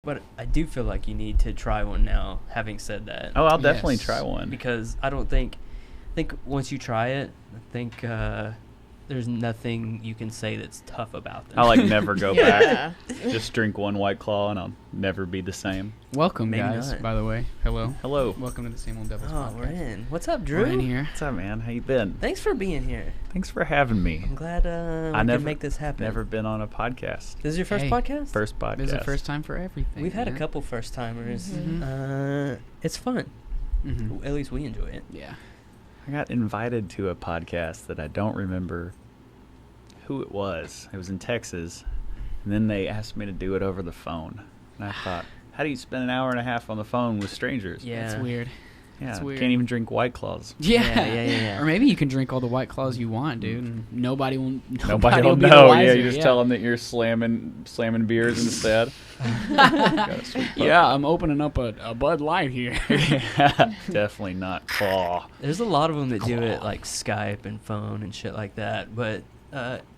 But I do feel like you need to try one now, having said that. Oh, I'll definitely try one. Because I think once you try it, there's nothing you can say that's tough about them. I'll never go back. Just drink one White Claw and I'll never be the same. Welcome, Maybe guys, not. by the way. Hello. Hello. Welcome to the Same Old Devils podcast. We're in. What's up, Drew? We're in here. What's up, man? How you been? Thanks for being here. Thanks for having me. I'm glad we can make this happen. Never been on a podcast. This is your first podcast? First podcast. There's a first time for everything. We've had a couple first timers. Mm-hmm. It's fun. Mm-hmm. At least we enjoy it. Yeah. I got invited to a podcast that I don't remember who it was. It was in Texas. And then they asked me to do it over the phone. And I thought, how do you spend an hour and a half on the phone with strangers? Yeah. That's weird. Yeah, That's weird. Can't even drink White Claws. Yeah. Or maybe you can drink all the White Claws you want, dude. And nobody will Nobody will be the know. wiser. Yeah, you just tell them that you're slamming beers instead. Yeah, I'm opening up a Bud Light here. Yeah, definitely not Claw. There's a lot of them that do it like Skype and phone and shit like that, but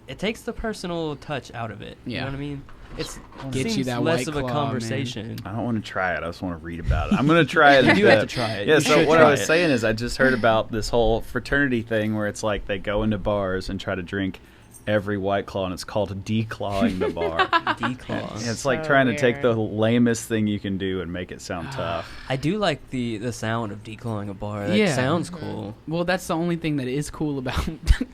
it takes the personal touch out of it. You know what I mean? It Get seems you that less White of a Claw, conversation. I don't want to try it. I just want to read about it. I'm going to try it. You do have to try it. Yeah, You so should what I try was it. saying is I just heard about this whole fraternity thing where it's like they go into bars and try to drink every White Claw, and it's called declawing the bar. Declaw. And it's like So trying to take the weird. lamest thing you can do and make it sound tough. I do like the sound of declawing a bar. That Yeah. sounds cool. Well, that's the only thing that is cool about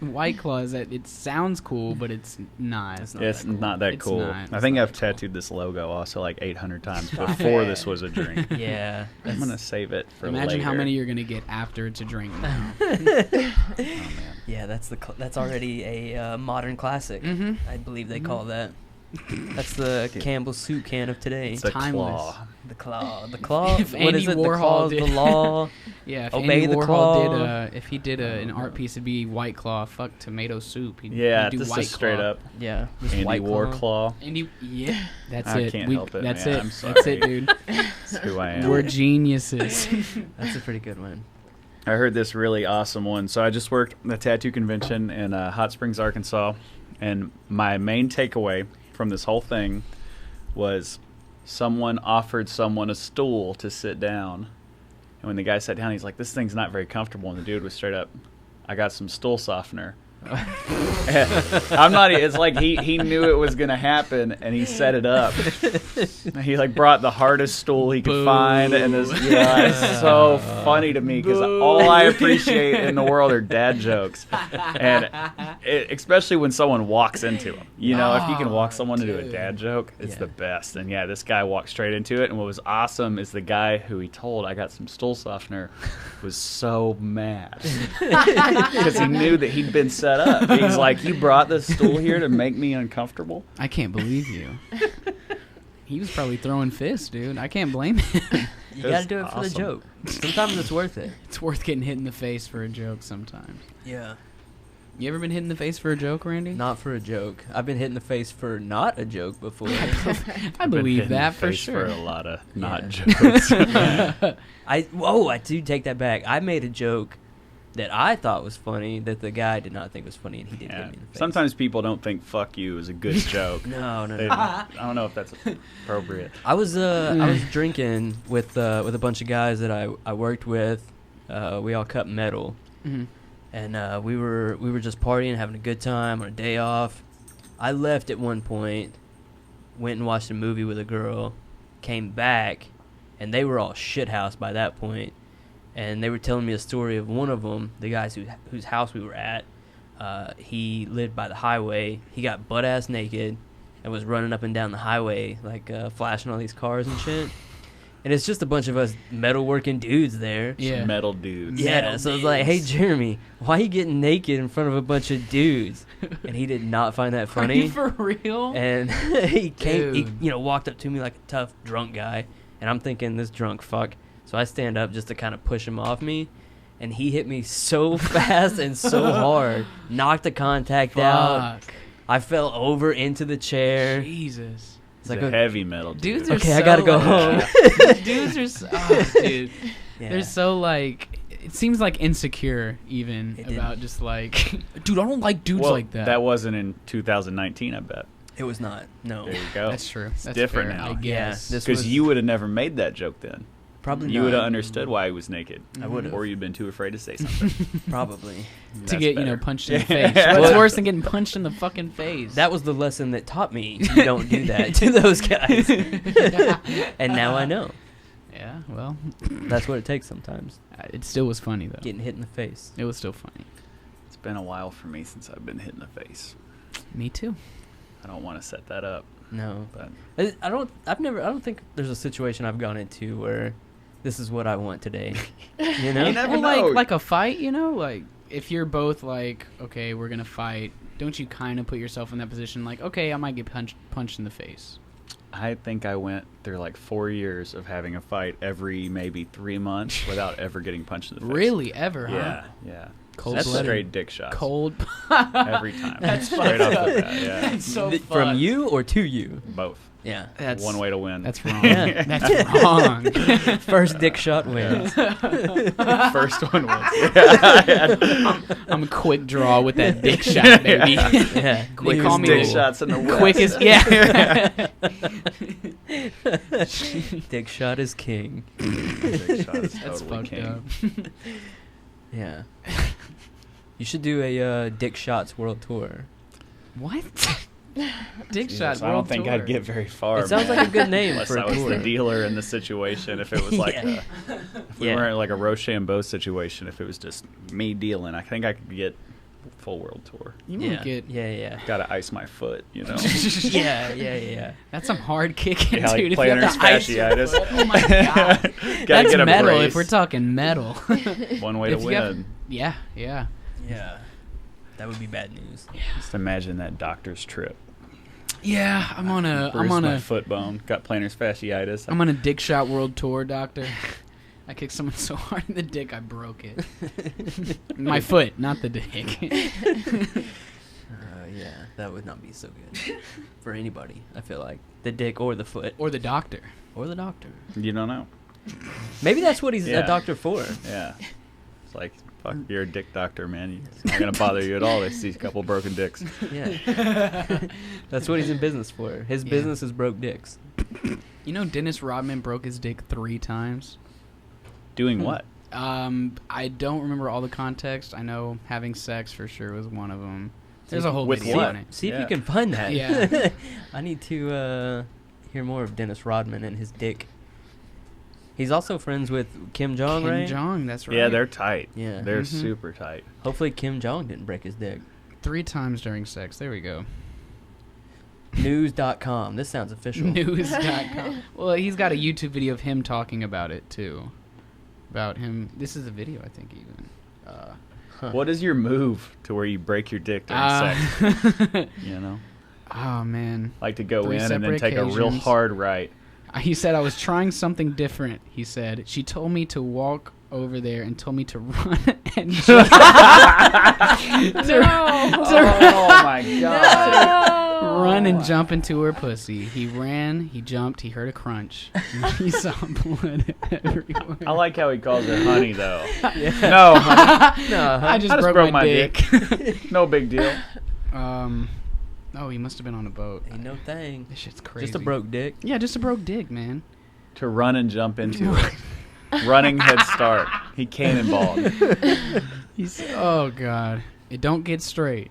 White Claw is that it sounds cool, but it's not. It's not It's that cool. not that It's cool. not. I It's think not I've that cool. tattooed this logo also like 800 times before this was a drink. Yeah. I'm going to save it for Imagine how later. many you're gonna get after it's a drink. Now. Oh, man. Yeah, that's already a modern classic. Mhm. I believe they call that. That's the Campbell soup can of today. It's a timeless. claw. The claw. If What Andy is it? The Warhol claw's the did- law. Yeah, if Obey Andy the Warhol claw. if he did an art piece, it'd be White Claw. Fuck tomato soup. Yeah, he'd do this White is straight Claw. up Yeah. Just Andy White Warclaw. Yeah, that's I it. can't help it, That's man. it. I'm That's sorry. it, dude. That's who I am. We're geniuses. That's a pretty good one. I heard this really awesome one. So I just worked at a tattoo convention in Hot Springs, Arkansas, and my main takeaway from this whole thing was someone offered someone a stool to sit down. And when the guy sat down, he's like, this thing's not very comfortable. And the dude was straight up, I got some stool softener. I'm not. It's like he knew it was gonna happen, and he set it up. He like brought the hardest stool he could Boo. find, and it's so funny to me because all I appreciate in the world are dad jokes, and especially when someone walks into them. You know, if you can walk someone into a dude. dad joke, it's Yeah. the best. And yeah, this guy walked straight into it, and what was awesome is the guy who he told I got some stool softener was so mad because he knew that he'd been set up. He's like, you brought this stool here to make me uncomfortable? I can't believe you. He was probably throwing fists, dude. I can't blame him. You That's gotta do it for the awesome. joke. Sometimes it's worth it. It's worth getting hit in the face for a joke sometimes. Yeah. You ever been hit in the face for a joke, Randy? Not for a joke. I've been hit in the face for not a joke before. I Been hit believe in that the for face sure. For a lot of not Yeah. jokes. I do take that back. I made a joke that I thought was funny that the guy did not think was funny, and he did hit Yeah. me in the face. Sometimes people don't think "fuck you" is a good joke. No. I don't know if that's appropriate. I was drinking with a bunch of guys that I worked with. We all cut metal, Mhm. and we were just partying, having a good time on a day off. I left at one point, went and watched a movie with a girl, came back, and they were all shithoused by that point. And they were telling me a story of one of them, the guys whose house we were at. He lived by the highway. He got butt ass naked and was running up and down the highway, like flashing all these cars and shit. And it's just a bunch of us metalworking dudes there. Yeah. Metal dudes. Yeah, Metal so it's like, hey, dudes. Jeremy, why you getting naked in front of a bunch of dudes? And he did not find that Are funny. you for real? And he Dude. walked up to me like a tough drunk guy, and I'm thinking, this drunk fuck. So I stand up just to kind of push him off me, and he hit me so fast and so hard, knocked the contact out. Fuck. I fell over into the chair. Jesus. He's like a a- heavy metal dude. Dudes are Okay, I so, gotta go like- home. Dudes are so, oh, dude. Yeah. They're so like, it seems like insecure even It did. about just like, dude, I don't like dudes Well, like that. That wasn't in 2019, I bet. It was not. No. There you go. That's true. It's That's different fair, now. I guess. this Because was- you would have never made that joke then. Probably You not. would have understood why he was naked. I would have. Or you'd been too afraid to say something. Probably. to That's get better. punched in the Yeah. face. What's Well- worse than getting punched in the fucking face? That was the lesson that taught me you don't do that to those guys. And now I know. Yeah, well, That's what it takes sometimes. it still was funny though. Getting hit in the face. It was still funny. It's been a while for me since I've been hit in the face. Me too. I don't want to set that up, No. but I don't think there's a situation I've gone into where this is what I want today. You know? You never Well, know. like a fight, like if you're both like, okay, we're gonna fight. Don't you kind of put yourself in that position? Like, okay, I might get punched in the face. I think I went through like 4 years of having a fight every maybe 3 months without ever getting punched in the face. Really, ever? Yeah, Huh? yeah. Cold-blooded. That's straight dick shots. Cold. Every time. That's straight fucked off the up. bat. Yeah, So From fucked. you or to you? both. Yeah. That's One way to win. That's wrong. Yeah. That's wrong. First dick shot wins. First one was. I'm a quick draw with that dick shot, baby. Yeah. They call me dick the shots in the West. quickest. Yeah. Dick shot is king. Dick shot is That's totally fucked king. up. Yeah. You should do a Dick Shots World Tour. What? Dick Jesus, shots. I don't World think tour. I'd get very far. It sounds man. like a good name Unless for I a was tour. the dealer in the situation. If it was like Yeah. if we Yeah. weren't like a Rochambeau situation, if it was just me dealing, I think I could get full world tour. You Yeah. won't get. Yeah. Gotta ice my foot, you know. Yeah. That's some hard kicking, Yeah, like dude. If you have plantar to ice your fasciitis. foot. Oh my god. Gotta That's get a metal. brace. If we're talking metal. One way to If you have- win. Yeah. Yeah. That would be bad news. Just imagine that doctor's trip. Yeah. I'm on Bruised my a. foot bone. Got plantar fasciitis. I'm on a dick shot world tour, doctor. I kicked someone so hard in the dick I broke it. My foot, not the dick. Yeah, that would not be so good for anybody. I feel like the dick or the foot Or the doctor. or the doctor. You don't know. Maybe that's what he's Yeah. a doctor for. Yeah. It's like, fuck, you're a dick doctor, man. It's not gonna bother you at all. They see a couple broken dicks. Yeah, that's what he's in business for. His Yeah. business is broke dicks. You know, Dennis Rodman broke his dick 3 times. Doing what? I don't remember all the context. I know having sex for sure was one of them. There's a whole With video what? on it. See if Yeah. you can find that. Yeah. I need to hear more of Dennis Rodman and his dick. He's also friends with Kim Jong, Kim right? Jong, that's right. Yeah, they're tight. Yeah. They're Mhm. super tight. Hopefully Kim Jong didn't break his dick. 3 times during sex. There we go. News.com. This sounds official. News.com. Well, he's got a YouTube video of him talking about it too. About him. This is a video, I think, even. Huh. What is your move to where you break your dick during sex? You know, Oh man. like to go 3 in and then separate take a real occasions. hard right. He said I was trying something different. He said she told me to walk over there and told me to run and jump. Oh my god! Run and jump into her pussy. He ran, he jumped, he heard a crunch. He saw blood everywhere. I like how he calls her honey, though. No, honey, No, I just, I just broke, my dick. no big deal. Oh, he must have been on a boat. ain't no thing. This shit's crazy. Just a broke dick. Yeah, just a broke dick, man. To run and jump into it. Running head start. He cannonballed. Oh god, it don't get straight,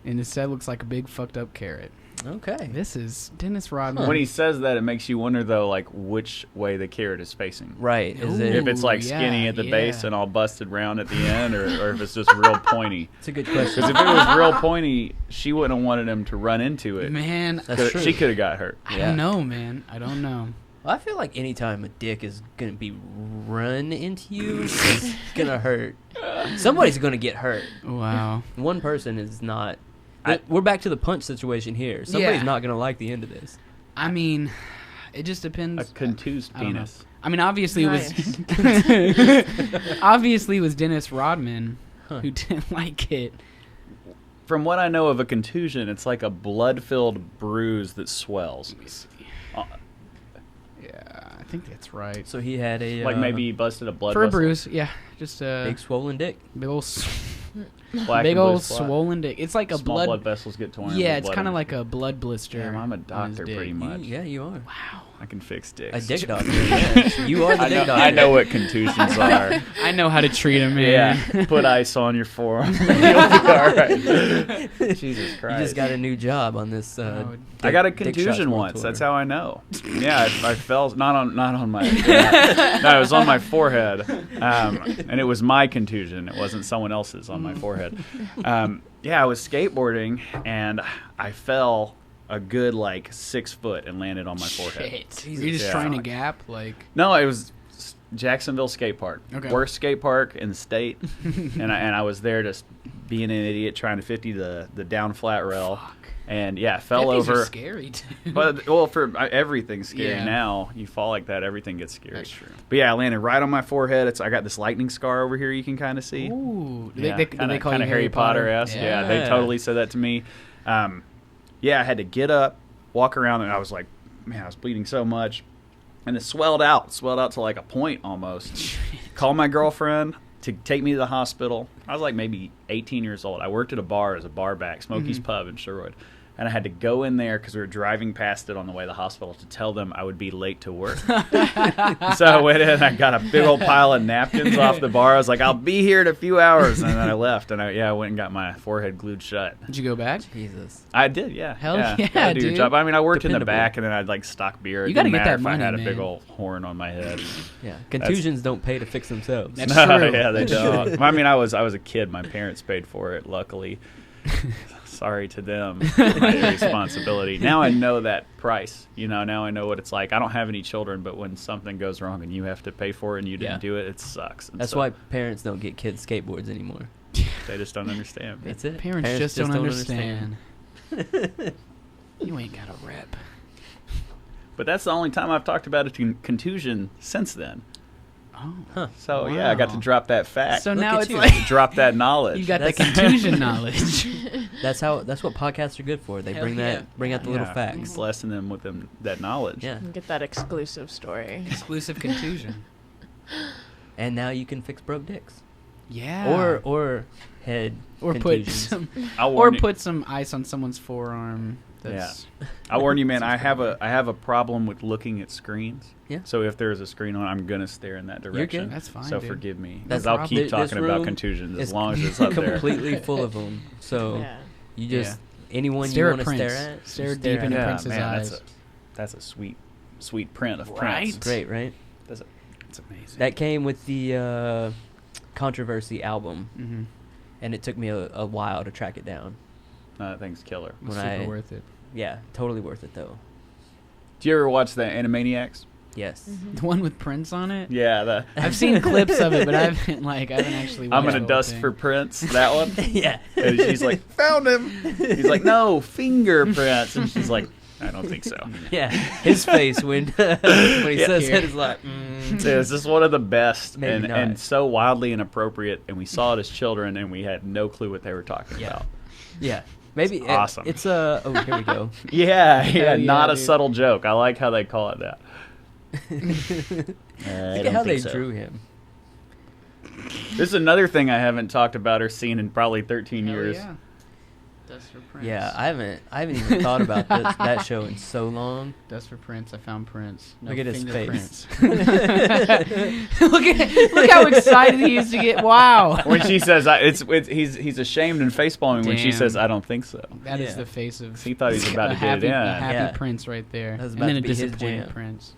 and instead looks like a big fucked up carrot. Okay. This is Dennis Rodman. When he says that, it makes you wonder though, like which way the carrot is facing. Right. Is Ooh. it? If it's like yeah, skinny at the base yeah. and all busted round at the end, or if it's just real pointy. It's a good question. Because if it was real pointy, she wouldn't have wanted him to run into it. Man, That's true. She could have got hurt. I Yeah. don't know, man. I don't know. Well, I feel like anytime a dick is gonna be run into you, it's gonna hurt. Somebody's gonna get hurt. Wow. One person is not. We're back to the punch situation here. Somebody's not gonna like the end of this. I mean, it just A depends. contused I don't know. penis. I mean, obviously it was Dennis Rodman Huh. who didn't like it. From what I know of a contusion, it's like a blood-filled bruise that swells. Let me see. Uh, Yeah, I think that's right. So he had a Like maybe he busted a blood For a vessel. bruise, yeah, just a big swollen dick. big old. Black Big and blue old spot. swollen dick. It's like a Small blood blood. vessels get torn. Yeah, with it's blood kind of in- like a blood blister. Damn, I'm a on his doctor dick. pretty much. Yeah, you are. Wow. I can fix dicks. A dick doctor. Yes. You are the dick doctor. I know what contusions are. I know how to treat him, man. Yeah, put ice on your forearm. You'll be all right. Jesus Christ. You just got a new job on this. I got a Dick Shots contusion World once. Tour. That's how I know. Yeah, I fell not on my. Yeah. No, it was on my forehead, and it was my contusion. It wasn't someone else's on my forehead. Yeah, I was skateboarding and I fell a good like 6 foot and landed on my forehead. Shit. You're just Yeah. trying to gap, like. No, it was Jacksonville Skate Park. Okay. Worst skate park in the state. and I was there just being an idiot trying to 50 the down flat rail. Fuck. And yeah, fell 50s over. Are scary too. But well, for everything's scary Yeah. now. You fall like that, everything gets scary. That's true. But yeah, I landed right on my forehead. I got this lightning scar over here. You can kind of see. Ooh. Yeah, They call you Harry Potter-esque. Yeah. Yeah, they totally said that to me. Yeah, I had to get up, walk around, and I was like, man, I was bleeding so much, and it swelled out to like a point almost. Called my girlfriend to take me to the hospital. I was like maybe 18 years old. I worked at a bar as a bar back, Smokey's Pub in Sherwood. And I had to go in there because we were driving past it on the way to the hospital to tell them I would be late to work. So I went in and I got a big old pile of napkins off the bar. I was like, I'll be here in a few hours. And then I left. And I went and got my forehead glued shut. Did you go back? Jesus. I did, yeah. Hell yeah. yeah, Gotta do your dude. job. I mean, I worked in the Dependable. back and then I'd like stock beer. It You gotta didn't get matter that if I had money, a big man. old horn on my head. Yeah. Contusions don't pay to fix themselves. That's No, true. yeah, they That's don't. I mean, I was a kid. My parents paid for it, luckily. Sorry to them. My responsibility. Now I know that price. Now I know what it's like. I don't have any children, but when something goes wrong and you have to pay for it and you didn't Yeah. do it, it sucks. And That's so why parents don't get kids skateboards anymore. they just don't understand. That's it. Parents just don't understand. You ain't got a rep. But that's the only time I've talked about a contusion since then. Oh. Huh. So yeah, I got to Wow. drop that fact. So Look now at it's you. like drop that knowledge. you got the That's- contusion knowledge. That's what podcasts are good for. They Hell bring yeah. out the little Yeah, facts. blessing them with that knowledge. Yeah. Get that exclusive story. Exclusive contusion. And now you can fix broke dicks. Yeah. Or head or put contusions. some I'll or warn you- put some ice on someone's forearm. That's I warn you, man. I have a problem with looking at screens. Yeah. So if there's a screen on, I'm gonna stare in that good. direction. That's fine, So dude. forgive me. That's 'Cause I'll no keep problem. This talking about room contusions as is long as it's up there. completely full of them. So Yeah. you just anyone Stare you at want to Prince. stare at, Stare just deep at into it. Yeah, Prince's man, eyes. that's a sweet print of Right? Prince. Great, right? That's It's amazing. That came with the Controversy album, Mm-hmm. and it took me a while to track it down. That thing's killer. When Super I- worth it. Yeah, totally worth it though. Do you ever watch the Animaniacs? Yes. The one with Prince on it. Yeah, I've seen clips of it, but I haven't actually. I'm watched gonna the whole dust thing. for Prince. That one. Yeah. And she's like, found him. He's like, no, fingerprints. And she's like, I don't think so. Yeah, his face when he Yeah. says Here. it is like. Yeah, it's just one of the best Maybe not. and so wildly inappropriate. And we saw it as children, and we had no clue what they were talking Yeah. about. Yeah, maybe It's awesome. It's a. Oh, here we go. Yeah, yeah, not a dude. subtle joke. I like how they call it that. Look I at don't how think they so. drew him. This is another thing I haven't talked about or seen in probably 13 Hell years. Yeah. Dust for Prince. Yeah, I haven't even thought about that show in so long. Dust for Prince. I found Prince. No Look at his fingerprints. face. look how excited he is to get. Wow. When she says, he's ashamed and facepalming when she Damn. says, I don't think so. That is Yeah. the face of. He thought he was about a to get happy, it in. a happy Yeah. Prince right there, That was and about then to a be his disappointed jam. Prince.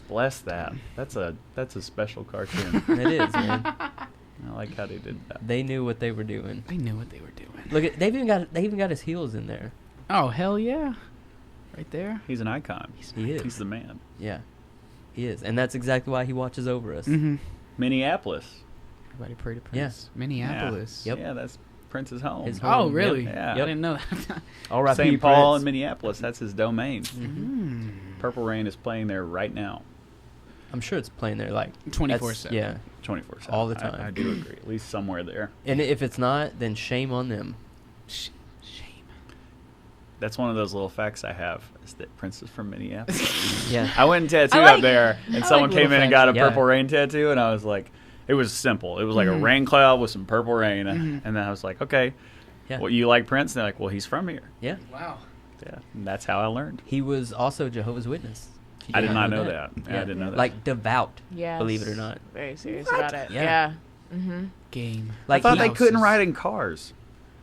Bless that. That's a special cartoon. It is, man. I like how they did that. They knew what they were doing. They knew what they were doing. Look at they even got his heels in there. Oh hell yeah, right there. He's an icon. He is. He's the man. Yeah, he is, and that's exactly why he watches over us. Mm-hmm. Minneapolis. Everybody pray to Yeah. Prince. Minneapolis. Yep. Yeah, that's Prince's home. His Oh home, really? yep. Yeah. I didn't know that. R.I.P. St. Paul Prince. in Minneapolis. That's his domain. Mm. Purple Rain is playing there right now. I'm sure it's playing there like 24/7. Yeah, 24/7. All the time. I do agree. At least somewhere there. and if it's not, then shame on them. Shame. That's one of those little facts I have, is that Prince is from Minneapolis. Yeah. I went and tattooed I like- up there, I and like someone came little in and got a facts. Yeah. Purple Rain tattoo, and I was like, It was simple. It was like a rain cloud with some purple rain. And then I was like, okay, Yeah. well, you like Prince? And they're like, well, he's from here. Yeah. Wow. Yeah, and that's how I learned. He was also Jehovah's Witness. You I did not know that. Yeah, I didn't know that. Like devout, Yes. believe it or not. Very serious What? about it. Yeah. Yeah. Mm-hmm. Game. Like I thought he- they couldn't ride in cars.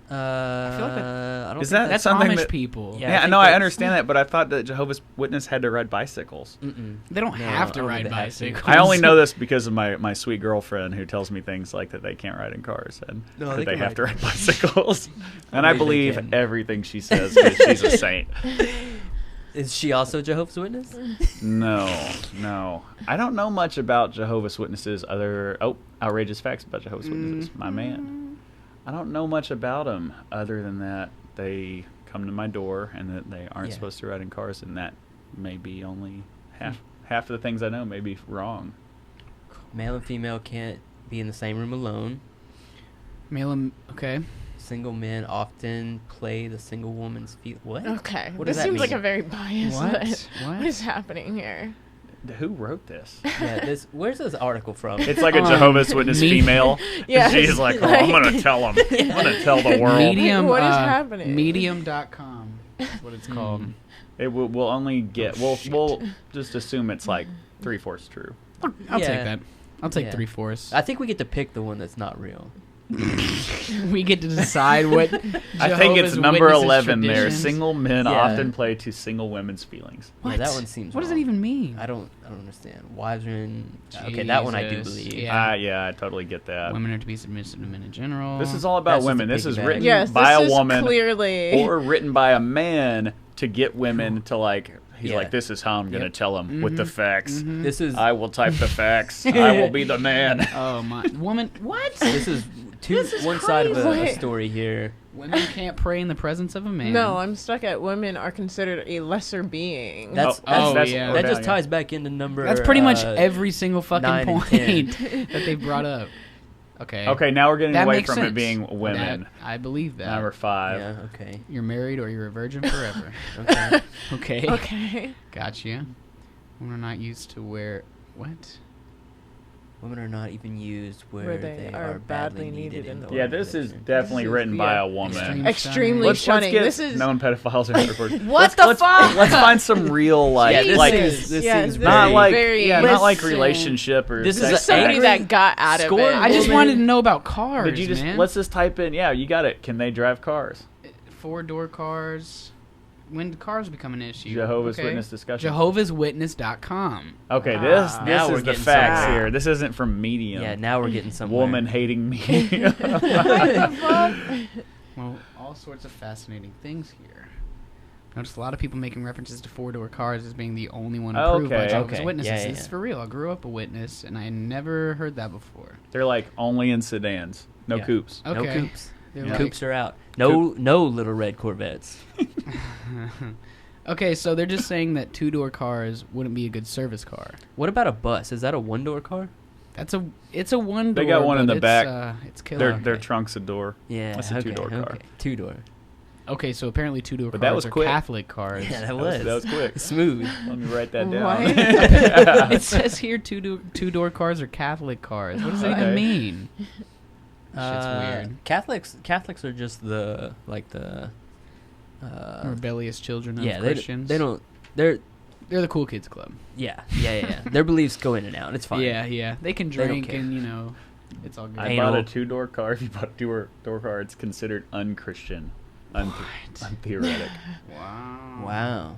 I feel like I don't Is think that That's something Amish that- people. Yeah. Yeah, I think no, I that's- understand that, but I thought that Jehovah's Witness had to ride bicycles. Mm-mm. They don't No, have to I don't ride think they have to. bicycles. I only know this because of my sweet girlfriend who tells me things like that they can't ride in cars and No, that they they can have ride to ride bicycles. And I believe they believe can. everything she says because she's a saint. Is she also Jehovah's Witness? No. I don't know much about Jehovah's Witnesses outrageous facts about Jehovah's Witnesses. My man. I don't know much about them other than that they come to my door and that they aren't Yeah. supposed to ride in cars, and that may be only half of the things I know may be wrong. Male and female can't be in the same room alone. Male and okay. Single men often play the single woman's field. What? Okay. What This does that seems like mean? a very biased. What? What is happening here? Who wrote this? Yeah, where's this article from? It's like a Jehovah's Witness female. Yes, She's like, oh, I'm going to tell them. I'm going to tell the world. Medium. What is happening? Medium.com. That's what it's called. It we'll only get, we'll just assume it's like 3/4 true. I'll Yeah. take that. I'll take Yeah. 3/4. I think we get to pick the one that's not real. We get to decide what. I think it's Jehovah's number Witnesses 11 there. traditions. Single men Yeah. often play to single women's feelings. Yeah, What? that one seems What does wrong. that even mean? I don't understand. Wives are in. Okay, that one I do Jesus. believe. Yeah. Yeah, I totally get that. Women are to be submissive to men in general. This is all about That's just women. a This is piggyback. written Yes, by this a is woman clearly. or written by a man to get women to like. He's Yeah. like, this is how I'm going to Yep. tell them with the facts. This is I will type the facts. I will be the man. Oh my woman! What? this is This is one side of a crazy. story here. Women can't pray in the presence of a man. No, I'm stuck at women are considered a lesser being. That's, Oh, that's yeah. that down, just yeah. ties back into number. That's pretty much every single 9 fucking and point that they brought up. Okay. Okay, now we're getting That away makes from sense. it being women. That- I believe that. Number 5. Yeah. Okay. You're married or you're a virgin forever. Okay. Okay. Okay. Gotcha. Women are not used to wear what? Women are not even used where, Where they they are badly needed in the Yeah, this is organization. definitely This is- written by yeah. a woman. Extreme Extremely Let's shunning. get This is known pedophiles in record. What the fuck? Let's find some real like Yeah, this like is- this Yes, seems this not is like very. not like Listen. relationship or This is sex a somebody acts. angry that got out of score it. I just woman. wanted to know about cars, Did you just man. let's just type in? Yeah, you got it. Can they drive cars? 4-door cars. When did cars become an issue? Jehovah's Okay. Witness discussion. Jehovah'sWitness.com. Okay, Ah. this Now is we're the getting facts somewhere. here. This isn't from Medium. Yeah. Now we're getting somewhere. Woman hating me. What the fuck? Well, all sorts of fascinating things here. Noticed a lot of people making references to 4-door cars as being the only one approved by Okay. Jehovah's Okay. Witnesses. Yeah, yeah, This is yeah. for real. I grew up a witness, and I never heard that before. They're like only in sedans, no Yeah. coupes. No Okay. coops. They're Yeah. like- Coops are out. No little red Corvettes. Okay, so they're just saying that 2-door cars wouldn't be a good service car. What about a bus? Is that a 1-door car? It's a 1-door. They got one in but the it's, back. It's killer. Their trunk's a door. Yeah. That's a okay, 2-door car. Okay. 2-door. Okay, so apparently 2-door But cars that was are quick. Catholic cars. Yeah, That was quick. Smooth. Let me write that down. What? It says here 2-door cars are Catholic cars. What does that Okay. even mean? Shit's weird. Catholics are just Rebellious children of yeah. Christians. They don't. They're They're the cool kids club. yeah. Their beliefs go in and out. It's fine. Yeah. They can They don't drink care. and it's all good. I Anal. bought a 2-door car. If you bought a 2-door car, it's considered unchristian, untheoretic. Wow. Wow.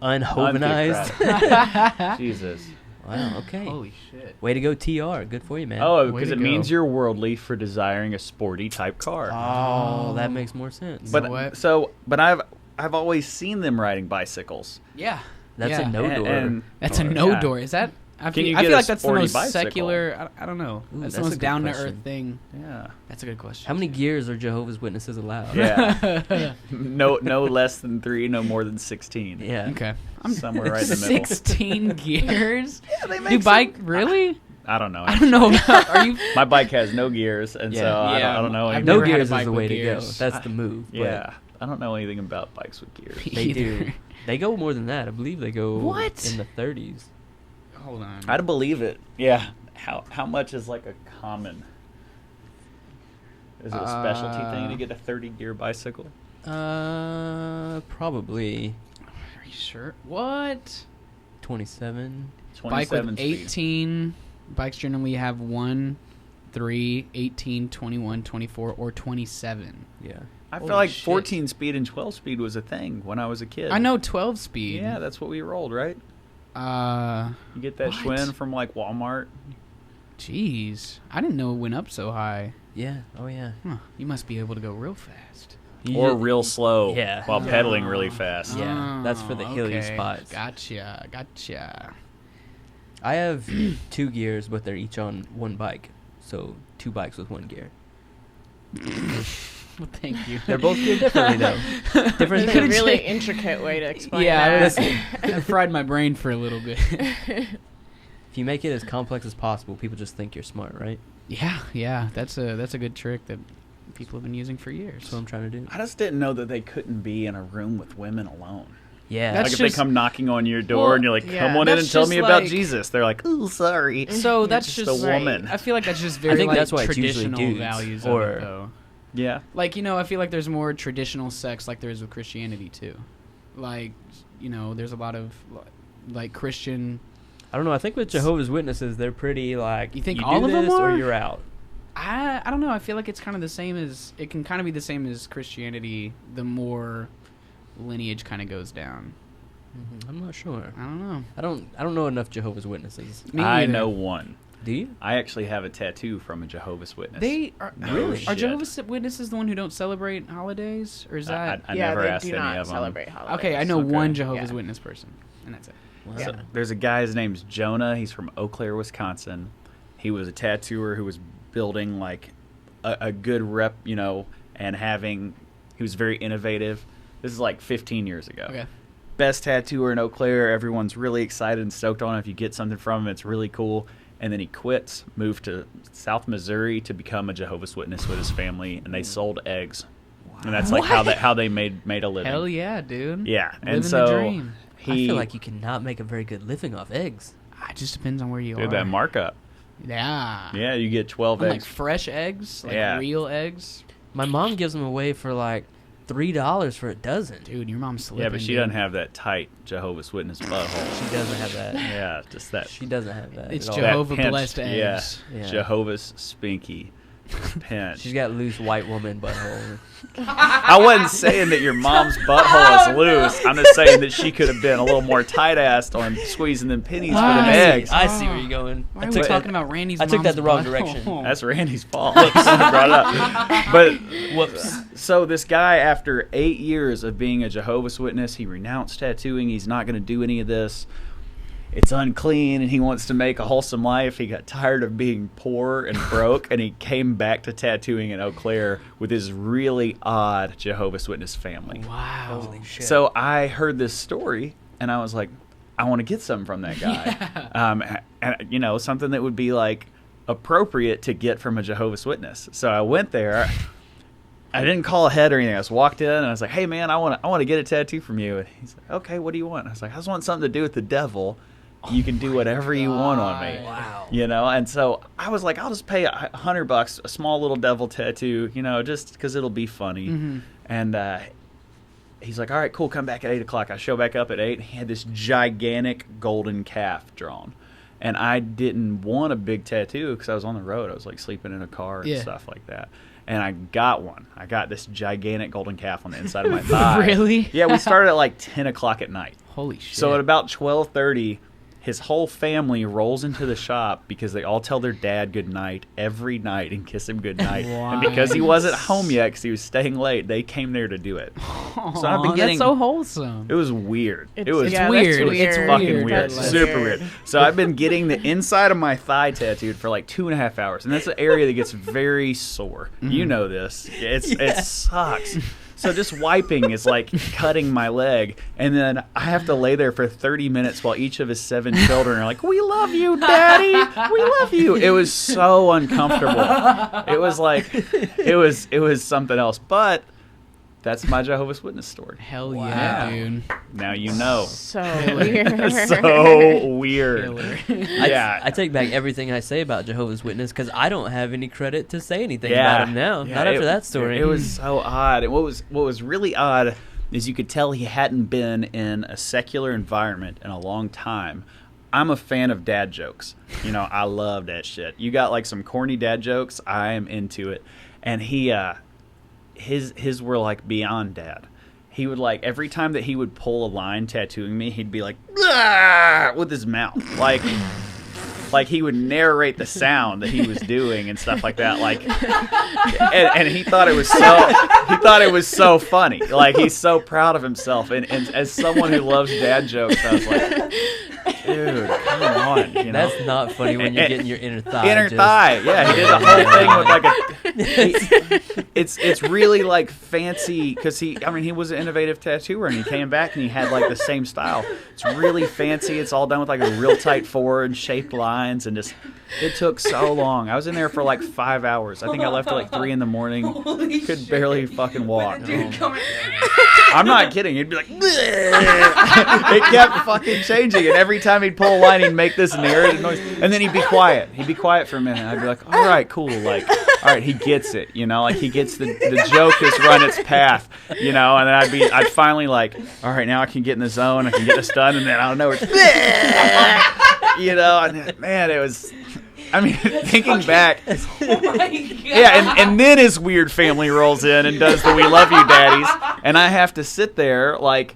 Unhovenized. Untheocratic. Jesus. Wow. Okay. Holy shit. Way to go, TR. Good for you, man. Oh, Way because to it go. means you're worldly for desiring a sporty type car. Oh, that makes more sense. know what? But I've always seen them riding bicycles. Yeah. That's yeah. a no door. And- That's a Or- no yeah. door. Is that? I Can you feel get a like that's the sporty most bicycle? secular. I don't know. Ooh, That's that's the a most good down to question. earth thing. Yeah. That's a good question. How many gears are Jehovah's Witnesses allowed? Yeah. No less than 3, no more than 16. Yeah. Okay. Somewhere right in the middle. 16 gears. Yeah, they Do bike really? I don't know. I don't know. Are you? My bike has no gears, and so Yeah. I don't know. I've anything. never No had a gears is bike the with way to go. gears. That's the move. but Yeah, I don't know anything about bikes with gears. They do. Either. They go more than that. I believe they go What? in the 30s. Hold on. I'd believe it. Yeah. how much is like a common? Is it a specialty thing to get a 30-gear bicycle? Probably Are you sure? What? 27. Bike with 27 speed. 18. Bikes generally have 1, 3, 18, 21, 24, or 27. Yeah. I feel Holy like shit. 14 speed and 12 speed was a thing when I was a kid. I know 12 speed. Yeah, that's what we rolled, right? Uh, You get that What? Schwinn from like Walmart. jeez. I didn't know it went up so high. Yeah. Oh yeah. Huh. You must be able to go real fast. Or real slow Yeah. while Yeah. pedaling really fast. Yeah, that's for the hilly okay. spots. Gotcha. I have 2 gears, but they're each on one bike, so 2 bikes with 1 gear. Well, thank you. They're both geared differently though. Different It's a things. really intricate way to explain Yeah, that. I fried my brain for a little bit. If you make it as complex as possible, people just think you're smart, right? Yeah. That's a good trick that people have been using for years. That's what I'm trying to do. I just didn't know that they couldn't be in a room with women alone. Yeah. That's Like if just- they come knocking on your door Well, and you're like, yeah. come on in That's and tell just me about like- Jesus. They're like, oh, sorry. So that's It's just just a woman. I feel like that's just very think like that's why it's usually traditional dudes, values or- of it, though. Yeah. Like, I feel like there's more traditional sex like there is with Christianity too. Like, there's a lot of like Christian. I don't know. I think with Jehovah's Witnesses, they're pretty like You think do all of them this or are? you're out. I don't know. I feel like it's kind of the same as it can kind of be the same as Christianity. The more lineage kind of goes down. I'm not sure. I don't know. I don't know enough Jehovah's Witnesses. Me I either. know one. Do you? I actually have a tattoo from a Jehovah's Witness. They are No Are shit. Jehovah's Witnesses the one who don't celebrate holidays, or is that? I yeah, never they asked do any not of them. celebrate holidays. Okay, I know Okay. one Jehovah's Yeah. Witness person, and that's it. Wow. So there's a guy, his name's Jonah. He's from Eau Claire, Wisconsin. He was a tattooer who was building like a good rep, and he was very innovative. This is like 15 years ago. Okay. Best tattooer in Eau Claire. Everyone's really excited and stoked on it. If you get something from him, it's really cool. And then he quits, moved to South Missouri to become a Jehovah's Witness with his family, and they sold eggs. And that's like how they made a living. Hell yeah, dude. Yeah, and Living so the dream. I feel like you cannot make a very good living off eggs. It just depends on where you are. dude, that markup. Yeah. Yeah, you get 12 On, like eggs. fresh eggs, like Yeah. real eggs. My mom gives them away for like $3 for a dozen. Dude, your mom's slipping. Yeah, but she dude. doesn't have that tight Jehovah's Witness butthole. She doesn't have that. Yeah, just that. She doesn't have that. It's at all. that Jehovah pinched- blessed eggs. Yeah. Jehovah's Spinky pinch. She's got loose white woman butthole. I wasn't saying that your mom's butthole is loose. I'm just saying that she could have been a little more tight-assed on squeezing them pennies for them I see. eggs. I see where you're going. Why I are we took talking about Randy's I took that mom's the wrong butthole? direction. That's Randy's fault. I brought it up. But Whoops. so this guy, after 8 years of being a Jehovah's Witness, he renounced tattooing. He's not going to do any of this. It's unclean, and he wants to make a wholesome life. He got tired of being poor and broke, and he came back to tattooing in Eau Claire with his really odd Jehovah's Witness family. Wow. Holy shit. So I heard this story, and I was like, I want to get something from that guy. And something that would be like appropriate to get from a Jehovah's Witness. So I went there. I didn't call ahead or anything. I just walked in and I was like, "Hey man, I want to get a tattoo from you." And he's like, "Okay, what do you want?" I was like, "I just want something to do with the devil. You can do whatever you want on me." Wow. And so I was like, I'll just pay $100, a small little devil tattoo, just because it'll be funny. Mm-hmm. And he's like, all right, cool, come back at 8 o'clock. I show back up at 8. And he had this gigantic golden calf drawn. And I didn't want a big tattoo because I was on the road. I was like sleeping in a car and Yeah. stuff like that. And I got one. I got this gigantic golden calf on the inside of my thigh. Really? Yeah, we started at like 10 o'clock at night. Holy shit. So at about 12:30, his whole family rolls into the shop because they all tell their dad good night every night and kiss him good night. And because he wasn't home yet because he was staying late, they came there to do it. So I've been getting. That's so wholesome. It was weird. It's, It was yeah, weird. That's It's weird. fucking weird. weird. That's Super weird. So I've been getting the inside of my thigh tattooed for like 2.5 hours, and that's an area that gets very sore. You know this. It sucks. So just wiping is like cutting my leg, and then I have to lay there for 30 minutes while each of his 7 children are like, "We love you, Daddy. We love you." It was so uncomfortable. It was like it was something else. But That's my Jehovah's Witness story. Hell Wow. yeah, dude. Now you know. So weird. So weird. Killer. Yeah. I take back everything I say about Jehovah's Witness because I don't have any credit to say anything Yeah. about him now. Yeah, Not after that story. It was so odd. And what was really odd is you could tell he hadn't been in a secular environment in a long time. I'm a fan of dad jokes. You know, I love that shit. You got like some corny dad jokes, I am into it. And he his were like beyond dad. He would like every time that he would pull a line tattooing me, he'd be like "Ah!" with his mouth. Like he would narrate the sound that he was doing and stuff like that. Like and he thought it was so funny. Like he's so proud of himself. And as someone who loves dad jokes, I was like, dude, come on. You know? That's not funny when you're getting your inner thigh. Inner thigh, yeah. He did the whole thing with like it's really like fancy because he was an innovative tattooer and he came back and he had like the same style. It's really fancy. It's all done with like a real tight forward shaped lines and just it took so long. I was in there for like 5 hours. I think I left at like 3 a.m. Could barely fucking walk. I'm not kidding. He'd be like, it kept fucking changing, and every time he'd pull a line, he'd make this narrative noise, and then he'd be quiet. He'd be quiet for a minute. I'd be like, all right, cool. Like, all right, he gets it, you know, like he gets the joke has run its path, you know, and then I'd finally like, all right, now I can get in the zone, I can get this done, and then I don't know, you know, and man, it was. I mean, thinking back, Oh my God. yeah, and then his weird family rolls in and does the "We love you, daddies," and I have to sit there like,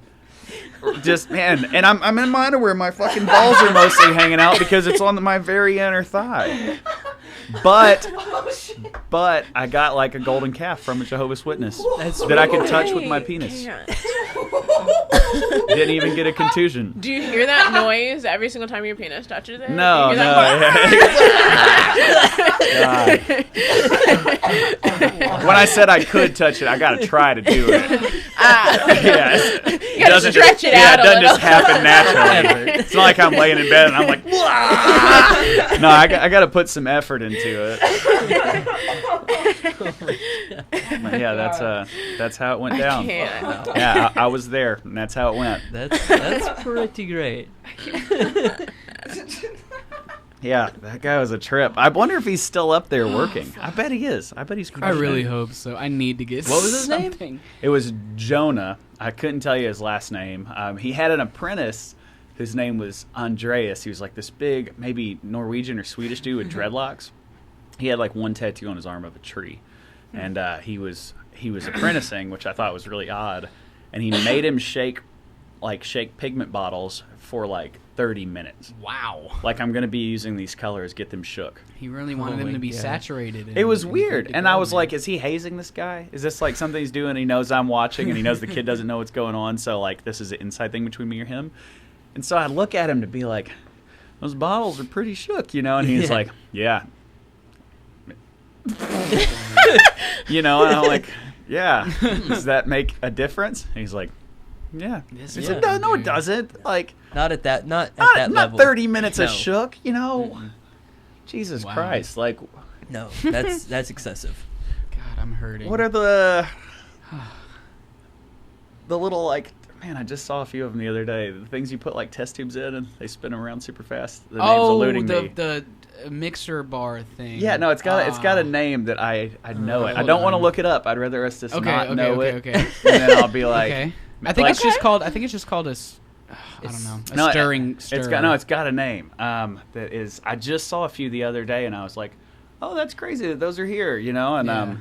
just man, and I'm in my underwear, my fucking balls are mostly hanging out because it's on my very inner thigh. But I got like a golden calf from a Jehovah's Witness that I could touch with my penis. Didn't even get a contusion. Do you hear that noise every single time your penis touches it? No, You hear no. that? When I said I could touch it, I gotta try to do it. Yeah, You gotta stretch it out it a doesn't little. just happen naturally. It's not like I'm laying in bed and I'm like, "Wah!" No, I gotta put some effort into it. But yeah, that's how it went down. Can't. Yeah, I was there, and that's how it went. That's pretty great. Yeah, that guy was a trip. I wonder if he's still up there working. I bet he is. I bet he's I crushing really it. hope so. I need to get What was his name? something. It was Jonah. I couldn't tell you his last name. He had an apprentice whose name was Andreas. He was like this big, maybe Norwegian or Swedish dude with dreadlocks. He had like one tattoo on his arm of a tree, and he was apprenticing, which I thought was really odd. And he made him shake pigment bottles for like 30 minutes. Wow. Like, I'm gonna be using these colors, get them shook. He really wanted Oh them my to be God. saturated. It was and weird, good to and go, I was man. like, is he hazing this guy? Is this like something he's doing? He knows I'm watching, and he knows the kid doesn't know what's going on, so like this is an inside thing between me or him. And so I look at him to be like, those bottles are pretty shook, you know? And he's Yeah. like, yeah. You know, and I'm like, yeah. Does that make a difference? And he's like, yeah. Yes, He's yeah. like, no, it dude. doesn't. Like, Not at that not level. not 30 minutes of No. shook, you know? Mm-mm. Jesus Wow. Christ. Like, No, that's excessive. God, I'm hurting. what are the little, like, man, I just saw a few of them the other day. The things you put like test tubes in and they spin them around super fast. The name's eluding me. the mixer bar thing. Yeah, no, it's got a name that I know it. I hold don't want to on. look it up. I'd rather us just not know it. Okay. And then I'll be like, Okay. I think like- it's just called. I think it's just called a. I don't know. A No, stirring. It's got a name. That is. I just saw a few the other day, and I was like, oh, that's crazy that those are here. You know, and Yeah.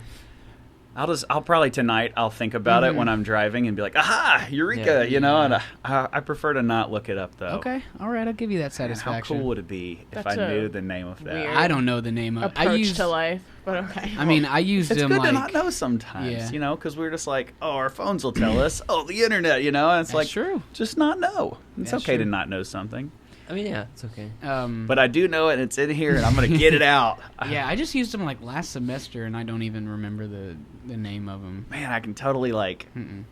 I'll probably tonight I'll think about it when I'm driving and be like, aha, eureka, Yeah. you know. And I prefer to not look it up though. Okay. All right. I'll give you that Man, satisfaction. how cool would it be if That's I a knew the name of that? weird I don't know the name of. I Approach used. to life, but okay. I mean, I used It's them good like. to not know sometimes, Yeah. you know, because we're just like, oh, our phones will tell us, oh, the internet, you know, and it's That's like, true. just not know. It's That's okay to true. not know something. I mean, yeah, it's okay. But I do know it, and it's in here, and I'm going to get it out. yeah, I just used them like last semester, and I don't even remember the name of them. Man, I can totally, like... Mm-mm.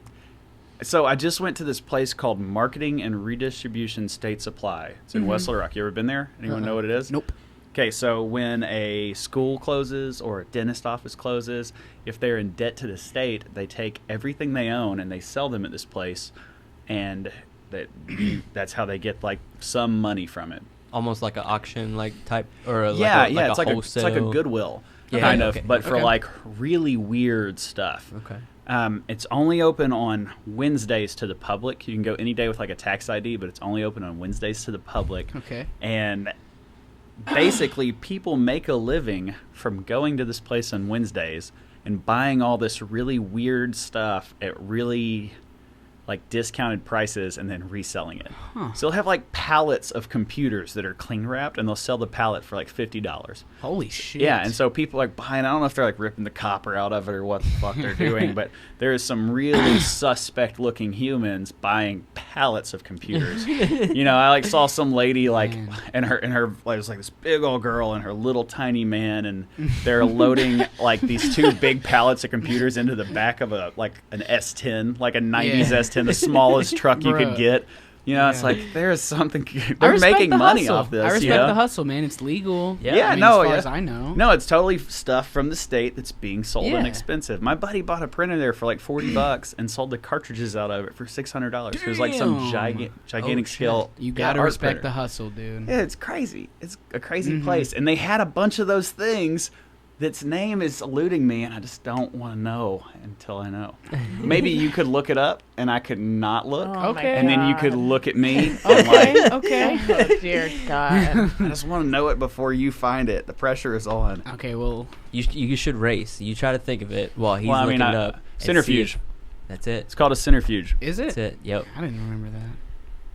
So I just went to this place called Marketing and Redistribution State Supply. It's in West Little Rock. You ever been there? Anyone know what it is? Nope. Okay, so when a school closes or a dentist office closes, if they're in debt to the state, they take everything they own and they sell them at this place, and that's how they get like some money from it. Almost like an auction, like type, or Yeah, like it's a like wholesale. it's like a Goodwill Yeah, kind okay. of, but for Okay. like really weird stuff. Okay. It's only open on Wednesdays to the public. You can go any day with like a tax ID, but it's only open on Wednesdays to the public. Okay. And basically, people make a living from going to this place on Wednesdays and buying all this really weird stuff at really like discounted prices and then reselling it. Huh. So they'll have like pallets of computers that are cling wrapped, and they'll sell the pallet for like $50. Holy shit. Yeah, and so people like buying. I don't know if they're like ripping the copper out of it or what the fuck they're doing, but there is some really suspect-looking humans buying pallets of computers. You know, I like saw some lady like, Man. and her like, it was like this big old girl and her little tiny man, and they're loading like these two big pallets of computers into the back of an S10, like a '90s Yeah. S10, the smallest truck you could Bruh. get. You know, it's Yeah. like there's something. I They're respect making the money hustle. off this. I respect you know? the hustle, man. It's legal. Yeah, I mean, no, as far yeah. as I know. No, it's totally stuff from the state that's being sold Yeah. inexpensive. My buddy bought a printer there for like $40 and sold the cartridges out of it for $600. It was like some Damn. gigantic Oh, scale. You gotta art respect printer. the hustle, dude. Yeah, it's crazy. It's a crazy Mhm. place, and they had a bunch of those things. That's name is eluding me, and I just don't want to know until I know. Maybe you could look it up, and I could not look, Oh my Okay. and then you God. could look at me. And like, Okay, okay. Oh dear God. I just want to know it before you find it. The pressure is on. Okay, well, You should race. You try to think of it while he's Well, I looking mean, it up. and centrifuge. see it. That's it. It's called a centrifuge. is it? That's it. Yep. I didn't remember that.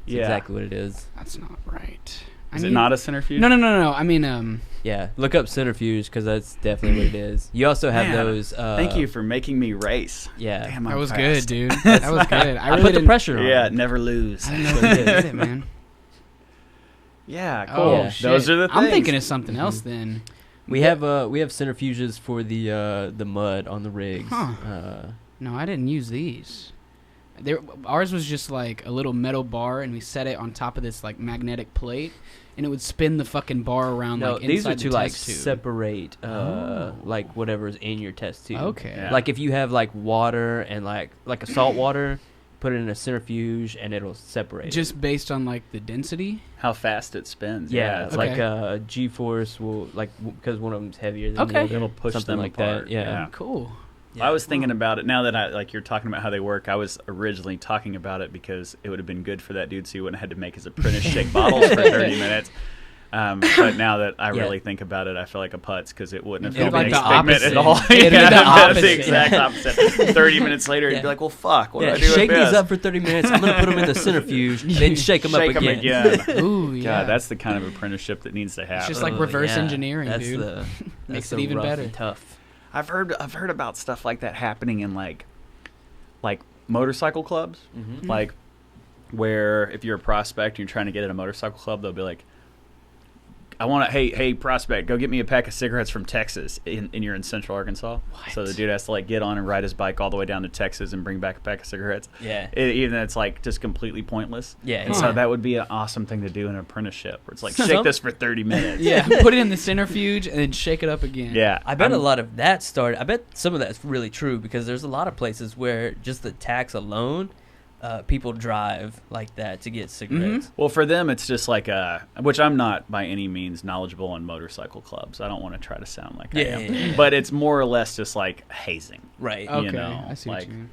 That's exactly what it is. That's not right. Is it not a centrifuge? No. I mean, Yeah. Look up centrifuge because that's definitely what it is. You also have Man, those. Thank you for making me race. Yeah. Damn, that I'm was fast. good, dude. That was good. I I really put the didn't- pressure on. Yeah, never lose. I didn't know you did it, man. Yeah, cool. Oh, Yeah. shit. Those are the things. I'm thinking of something else then. We have centrifuges for the mud on the rigs. Huh. No, I didn't use these. Ours was just like a little metal bar, and we set it on top of this like magnetic plate, and it would spin the fucking bar around No, like these are inside to the like test tube. separate Oh. like whatever's in your test tube. Okay. Yeah. Like if you have like water and like a salt water, put it in a centrifuge and it'll separate. Just based on like the density. How fast it spins. yeah, it's Okay. like a G-force will like because one of them's heavier than Okay. the other. it'll push something them like apart. that. Yeah. Cool. I was thinking about it now that you're talking about how they work. I was originally talking about it because it would have been good for that dude so he wouldn't have had to make his apprentice shake bottles for 30 minutes. But now that I Yeah. really think about it, I feel like a putz because it wouldn't have It'd felt be an like the excitement at opposite. all. It'd be the that's opposite. the exact opposite. 30 minutes later, Yeah. you'd be like, well, fuck, what do Yeah, I do shake with this? these up for 30 minutes. I'm gonna put them in the centrifuge, then shake them Shake up 'em again. again. Ooh, yeah. God, that's the kind of apprenticeship that needs to happen. just like reverse yeah. engineering, that's dude. The, Makes that's it the even rough better. and tough. I've heard about stuff like that happening in like motorcycle clubs, Mm-hmm. like where if you're a prospect and you're trying to get in a motorcycle club, they'll be like, I want to, hey prospect, go get me a pack of cigarettes from Texas, and you're in Central Arkansas. So the dude has to like get on and ride his bike all the way down to Texas and bring back a pack of cigarettes. Yeah. Even though it's like just completely pointless. Yeah. And yeah. so that would be an awesome thing to do in an apprenticeship, where it's like Some- shake this for 30 minutes. Yeah, put it in the centrifuge and then shake it up again. Yeah. I bet I'm- a lot of that started. I bet some of that's really true because there's a lot of places where just the tax alone, people drive like that to get cigarettes. Well, for them, it's just like which I'm not by any means knowledgeable on motorcycle clubs. I don't want to try to sound like I Yeah, am. yeah. But it's more or less just like hazing. Right. Okay, You know, I see like- what you mean.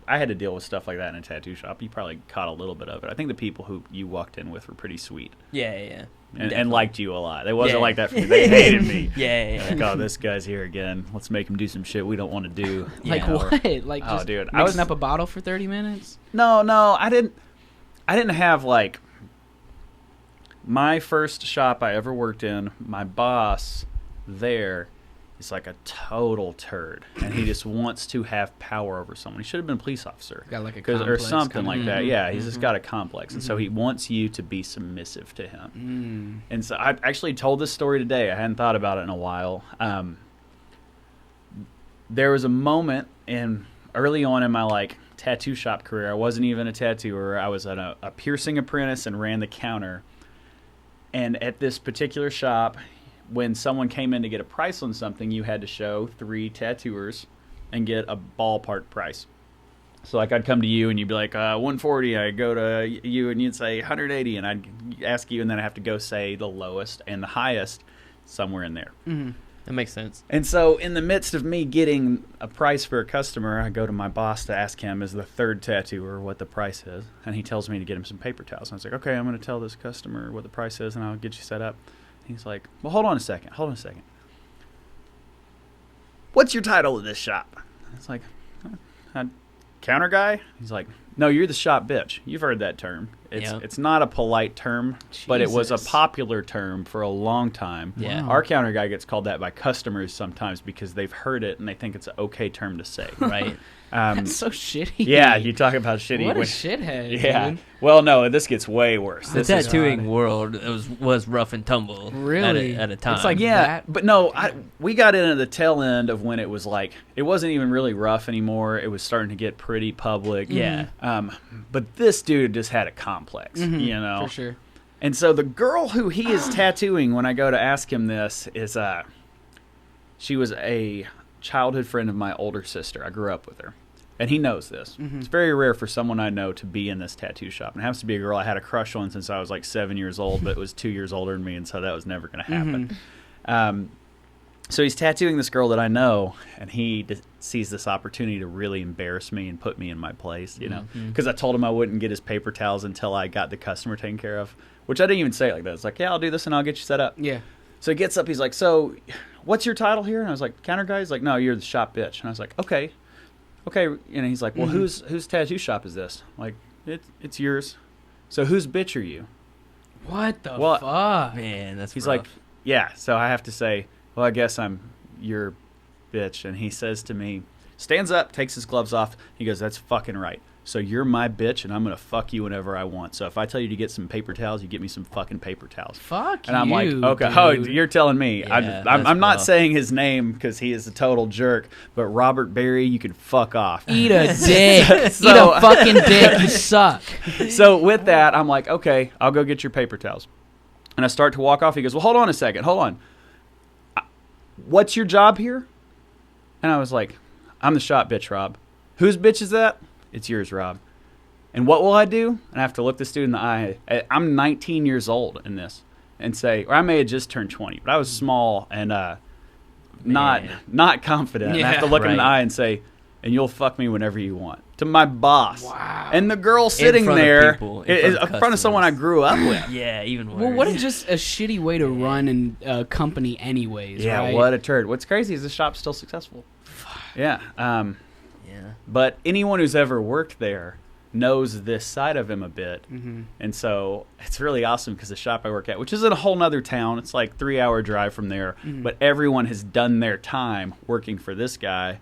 I had to deal with stuff like that in a tattoo shop. You probably caught a little bit of it. I think the people who you walked in with were pretty sweet Yeah. Yeah. and Definitely. liked you a lot. It wasn't Yeah. like that for me. They hated me. Yeah. Yeah. Like, oh, this guy's here again. Let's make him do some shit we don't want to do. Yeah. Like Or- what? Like Oh, just dude, mixing I was- up a bottle for 30 minutes? No, I didn't have like my first shop I ever worked in. My boss there is like a total turd, and he just wants to have power over someone. He should have been a police officer, Got like a 'Cause- or complex something kinda- like that. Mhm, Yeah, he's just mhm. got a complex, and so he wants you to be submissive to him. Mm. And so I actually told this story today. I hadn't thought about it in a while. There was a moment early on in my like tattoo shop career. I wasn't even a tattooer. I was a piercing apprentice and ran the counter. And at this particular shop, when someone came in to get a price on something, you had to show 3 tattooers and get a ballpark price. So like I'd come to you and you'd be like 140. I'd go to you and you'd say 180, and I'd ask you, and then I have to go say the lowest and the highest somewhere in there. Mm-hmm. That makes sense. And so in the midst of me getting a price for a customer, I go to my boss to ask him as the 3rd tattooer what the price is, and he tells me to get him some paper towels. And I was like, okay, I'm going to tell this customer what the price is, and I'll get you set up. And he's like, well, hold on a second. What's your title of this shop? I was like, counter guy? He's like, no, you're the shop bitch. You've heard that term. It's not a polite term, but it was a popular term for a long time. Yeah. Wow. Our counter guy gets called that by customers sometimes because they've heard it and they think it's an okay term to say. Right. That's so shitty. Yeah, you talk about shitty. What a shithead, Yeah. dude. Well, no, this gets way worse. The This is tattooing world was rough and tumble. Really? At a time. It's like Yeah, that. but no, we got into the tail end of when it was like, it wasn't even really rough anymore. It was starting to get pretty public. Yeah. But this dude just had a complex, Mhm, you know? For sure. And so the girl who he is tattooing when I go to ask him this is, she was a childhood friend of my older sister. I grew up with her. And he knows this. Mhm. It's very rare for someone I know to be in this tattoo shop. And it happens to be a girl I had a crush on since I was like 7 years old, but was 2 years older than me, and so that was never going to happen. So he's tattooing this girl that I know, and he sees this opportunity to really embarrass me and put me in my place, you know, because I told him I wouldn't get his paper towels until I got the customer taken care of, which I didn't even say it like that. It's like, yeah, I'll do this and I'll get you set up. Yeah. So he gets up, he's like, so what's your title here? And I was like, counter guy? He's like, no, you're the shop bitch. And I was like, okay. And he's like, well, whose tattoo shop is this? I'm like, it's yours. So whose bitch are you? What the Well, fuck? Man, that's He's rough. like, yeah. So I have to say, well, I guess I'm your bitch. And he says to me, stands up, takes his gloves off. He goes, that's fucking right. So you're my bitch, and I'm going to fuck you whenever I want. So if I tell you to get some paper towels, you get me some fucking paper towels. Fuck And I'm like, you, okay, dude. oh, you're telling me. Yeah, I'm that's not rough. saying his name because he is a total jerk, but Robert Berry, you can fuck off. Eat a dick. So- Eat a fucking dick. You suck. So with that, I'm like, okay, I'll go get your paper towels. And I start to walk off. He goes, well, hold on a second. Hold on. What's your job here? And I was like, I'm the shop bitch, Rob. Whose bitch is that? It's yours, Rob. And what will I do? And I have to look this dude in the eye. I'm 19 years old in this. And say, or I may have just turned 20, but I was small and not confident. And I have to look him in the right. eye and say, and you'll fuck me whenever you want. To my boss. Wow. And the girl sitting front of there people, in front of someone I grew up with. Yeah, even worse. Well, what a just a shitty way to run a company anyways, Yeah, right? what a turd. What's crazy is the shop's still successful. Yeah. Yeah. But anyone who's ever worked there knows this side of him a bit. Mm-hmm. And so it's really awesome because the shop I work at, which is in a whole nother town, it's like 3-hour drive from there, but everyone has done their time working for this guy.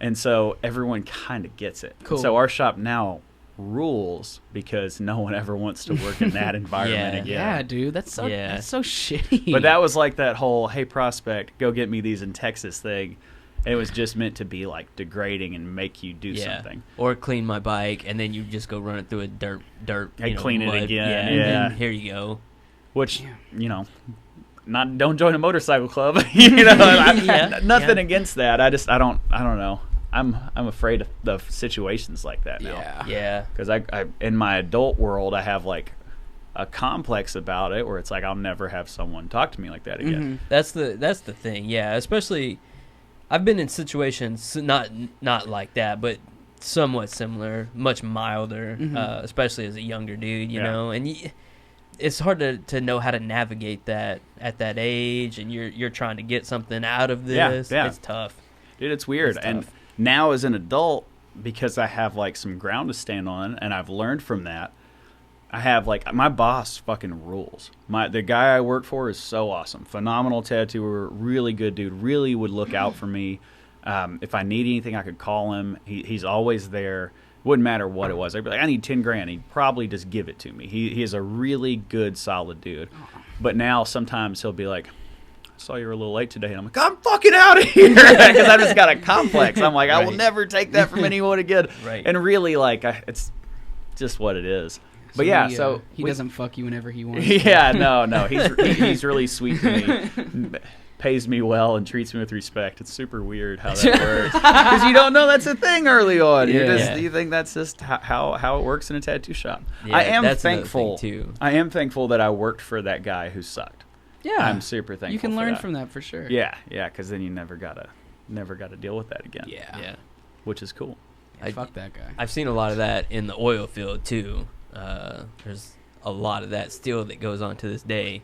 And so everyone kind of gets it. Cool. So our shop now rules because no one ever wants to work in that environment Yeah. again. Yeah, dude, that's so shitty. But that was like that whole, hey, prospect, go get me these in Texas thing. It was just meant to be like degrading and make you do something. Or clean my bike, and then you just go run it through a dirt. And clean it mud. again, And yeah. then here you go. Which, you know, don't join a motorcycle club. You know, nothing against that. I don't know. I'm afraid of the situations like that now. yeah. Yeah. Because I in my adult world, I have like a complex about it where it's like I'll never have someone talk to me like that again. That's the thing. Yeah, especially I've been in situations not like that, but somewhat similar, much milder, especially as a younger dude, you know. And it's hard to know how to navigate that at that age, and you're trying to get something out of this. Yeah. It's tough. Dude, it's weird. It's And tough. now as an adult, because I have like some ground to stand on and I've learned from that, I have like my boss fucking rules. The guy I work for is so awesome. Phenomenal tattooer, really good dude, really would look out for me. If I need anything, I could call him. He's always there. Wouldn't matter what it was. I'd be like, I need 10 grand. He'd probably just give it to me. He is a really good, solid dude. But now sometimes he'll be like, I saw you were a little late today. And I'm like, I'm fucking out of here. Because I just got a complex. I'm like, I will Right. never take that from anyone again. Right. And really, like, it's just what it is. But yeah, so he doesn't fuck you whenever he wants. Yeah, no, he's really sweet to me, pays me well, and treats me with respect. It's super weird how that works because you don't know that's a thing early on. You think that's just how it works in a tattoo shop. Yeah, I am that's thankful too. I am thankful that I worked for that guy who sucked. Yeah, I'm super thankful. You can for learn that. from that for sure. Yeah, because then you never gotta deal with that again. Yeah. Which is cool. Fuck that guy. I've seen a lot of that in the oil field too. There's a lot of that still that goes on to this day.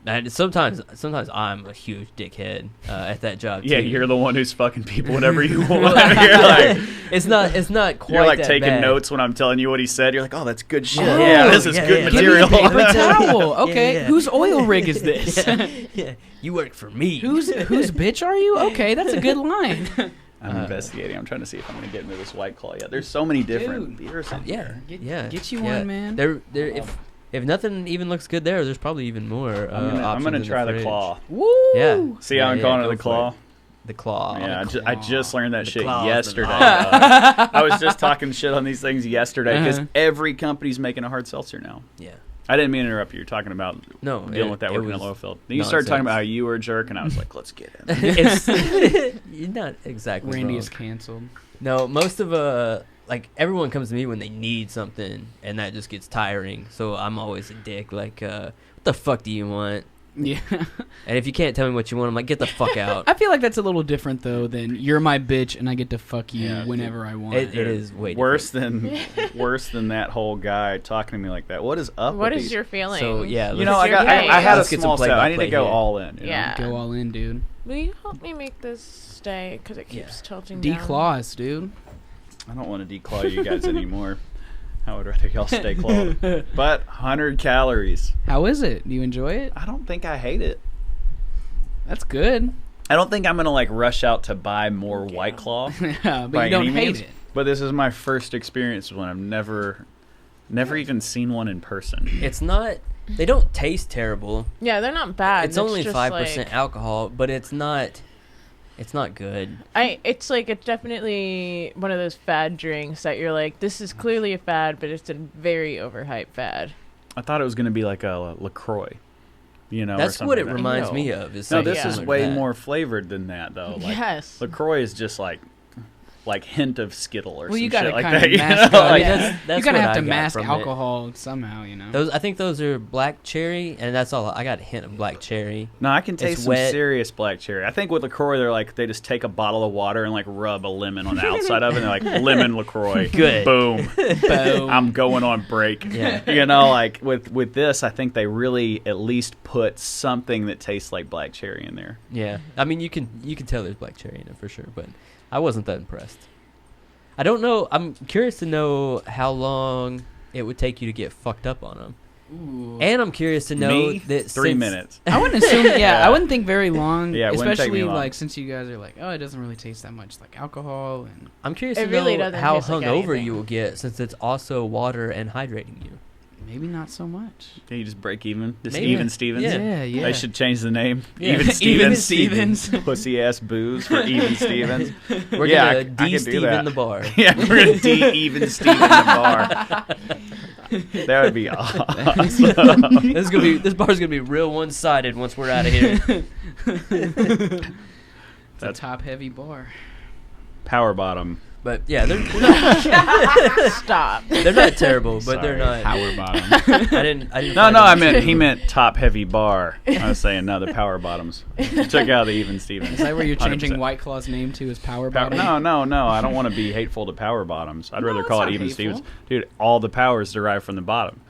And sometimes I'm a huge dickhead at that job. Yeah, too. you're the one who's fucking people whenever you want. You're like, it's not quite. you're like that taking bad. notes when I'm telling you what he said. You're like, oh, that's good shit. Oh, Yeah, this is yeah, good yeah. Give me a material. paper towel. Okay, Yeah. whose oil rig is this? Yeah, you work for me. Whose bitch are you? Okay, that's a good line. I'm investigating. I'm trying to see if I'm going to get into this White Claw yet. There's so many different beers in here. Get you one, man. There. If nothing even looks good there's probably even more. I'm going to try the Claw. Woo! Yeah. See how I'm calling it go the for Claw? The Claw. Yeah, the I just learned that The shit claws, yesterday. the I was just talking shit on these things yesterday because Uh-huh. every company's making a hard seltser now. Yeah. I didn't mean to interrupt you. You're talking about No. dealing with that working at was Lowfield. Then you started talking about how you were a jerk, and I was like, let's get in. It's you're not exactly Randy wrong. is canceled. No, most of like everyone comes to me when they need something, and that just gets tiring. So I'm always a dick. Like, what the fuck do you want? Yeah. And if you can't tell me what you want, I'm like, get the fuck out. I feel like that's a little different though than you're my bitch and I get to fuck you Yeah, whenever I want. It is way worse different. than that whole guy talking to me like that. What is up? What with is these? your feeling? So yeah, You know, What's your I case? had a Let's get some small step. I need to play-by-play go here. all in. you know? Yeah. Go all in, dude. Will you help me make this stay? Because it keeps tilting down. Declaw us, dude. I don't want to declaw you guys anymore. I would rather y'all stay clawed. But 100 calories. How is it? Do you enjoy it? I don't think I hate it. That's good. I don't think I'm gonna like rush out to buy more White Claw. Yeah, but by you don't any hate means. it. But this is my first experience when I've never even seen one in person. it's not. They don't taste terrible. Yeah, they're not bad. It's only just 5% like, alcohol, but it's not. It's not good. It's definitely one of those fad drinks that you're like, this is clearly a fad, but it's a very overhyped fad. I thought it was gonna be like a LaCroix. You know, That's or what it something like reminds No. me of. Is No, something this is similar to way that. more flavored than that, though. Like, Yes. LaCroix is just like hint of Skittle or Well, some you shit gotta like kind that. of you mask. know? Like, Like, that's you gotta what have I to got mask from it. alcohol somehow, you know. I think those are black cherry, and that's all. I got a hint of black cherry. No, I can It's taste some wet. serious black cherry. I think with LaCroix, they just take a bottle of water and like rub a lemon on the outside of it, and they're like lemon LaCroix. Good. Boom. Boom. I'm going on break. Yeah. You know, like with this, I think they really at least put something that tastes like black cherry in there. Yeah, I mean you can tell there's black cherry in it for sure, but I wasn't that impressed. I don't know. I'm curious to know how long it would take you to get fucked up on them, Ooh. and I'm curious to know Me, that 3 since- minutes. I wouldn't assume. Yeah, Yeah. I wouldn't think very long. Yeah, it wouldn't take me especially long. like since you guys are like, oh, it doesn't really taste that much like alcohol, and I'm curious It to really know doesn't how taste like hungover anything. you will get since it's also water and hydrating you. maybe not so much. Can you just break even? Just Maybe. even Stevens? Yeah. Yeah. They should change the name. Yeah. Even Even Stevens. Stevens. Pussy ass booze for Even Stevens. We're Yeah, gonna I can do de-Steven that. the bar. Yeah, we're gonna even Steven the bar. That would be awesome. This bar's gonna be real one-sided once we're out of here. It's a That's top heavy bar. Power Bottom. But yeah, they're Stop. they're not terrible, but they're Sorry. not. Power Bottom. I didn't. No, he meant top heavy bar. I was saying no, the Power Bottoms. Check out the Even Stevens. Is that where you're changing 100%. White Claw's name to as Power Power, Bottom? no. I don't want to be hateful to Power Bottoms. I'd rather it's call it not Even hateful. Stevens. Dude, all the powers derive from the bottom.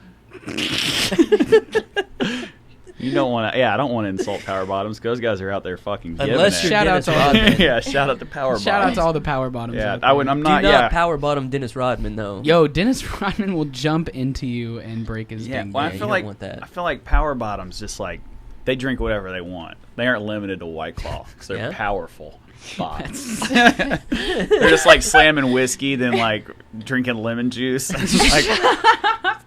You don't want to. Yeah, I don't want to insult Power Bottoms. Those guys are out there fucking giving Unless it. you're Shout out Dennis to Rodman. Yeah, shout out to Power Shout out Bottoms. to all the Power Bottoms. Yeah, out I would. there. I'm Do not. not Yeah. power bottom Dennis Rodman though. Yo, Dennis Rodman will jump into you and break his Yeah, ding. well, I you feel don't like want that. I feel like Power Bottoms just like they drink whatever they want. They aren't limited to White Claw because they're Yeah? powerful. Bots. They're just like slamming whiskey, then like drinking lemon juice, like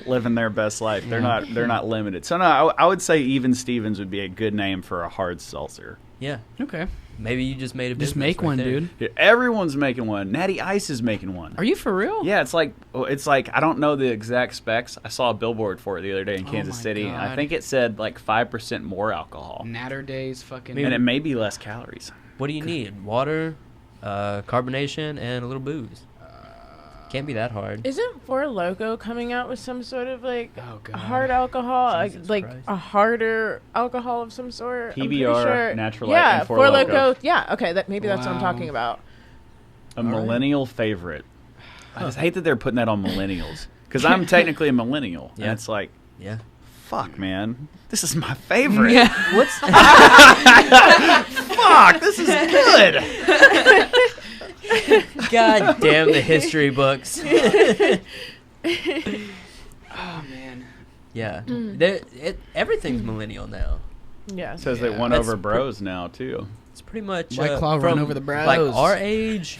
living their best life. They're not limited. So no, I would say Even Stevens would be a good name for a hard seltzer. Yeah. Okay. Maybe you just made a business Just make right one, there. dude. Yeah, everyone's making one. Natty Ice is making one. Are you for real? Yeah, it's like I don't know the exact specs. I saw a billboard for it the other day in Oh Kansas my City. And I God. think it said like 5% more alcohol, Natter Days fucking. and it may be less calories. What do you need? Water, carbonation, and a little booze. Can't be that hard. Isn't Four Loko coming out with some sort of like Oh, God. hard alcohol, Jesus like Christ. a harder alcohol of some sort? I'm pretty PBR, sure. Natural Light, Yeah, and Four Four Loko. Loko. Yeah, okay, maybe that's what I'm Wow. talking about. A millennial favorite. I just hate that they're putting that on millennials because I'm technically a millennial, Yeah. and it's like, Yeah. fuck, man, this is my favorite. Yeah. What's Fuck, this is good. God damn the history books. Oh man. Yeah. Mm. Everything's millennial now. Yeah. It says they Yeah, won that's over bros now too. It's pretty much White Claw run from over the bros. like our age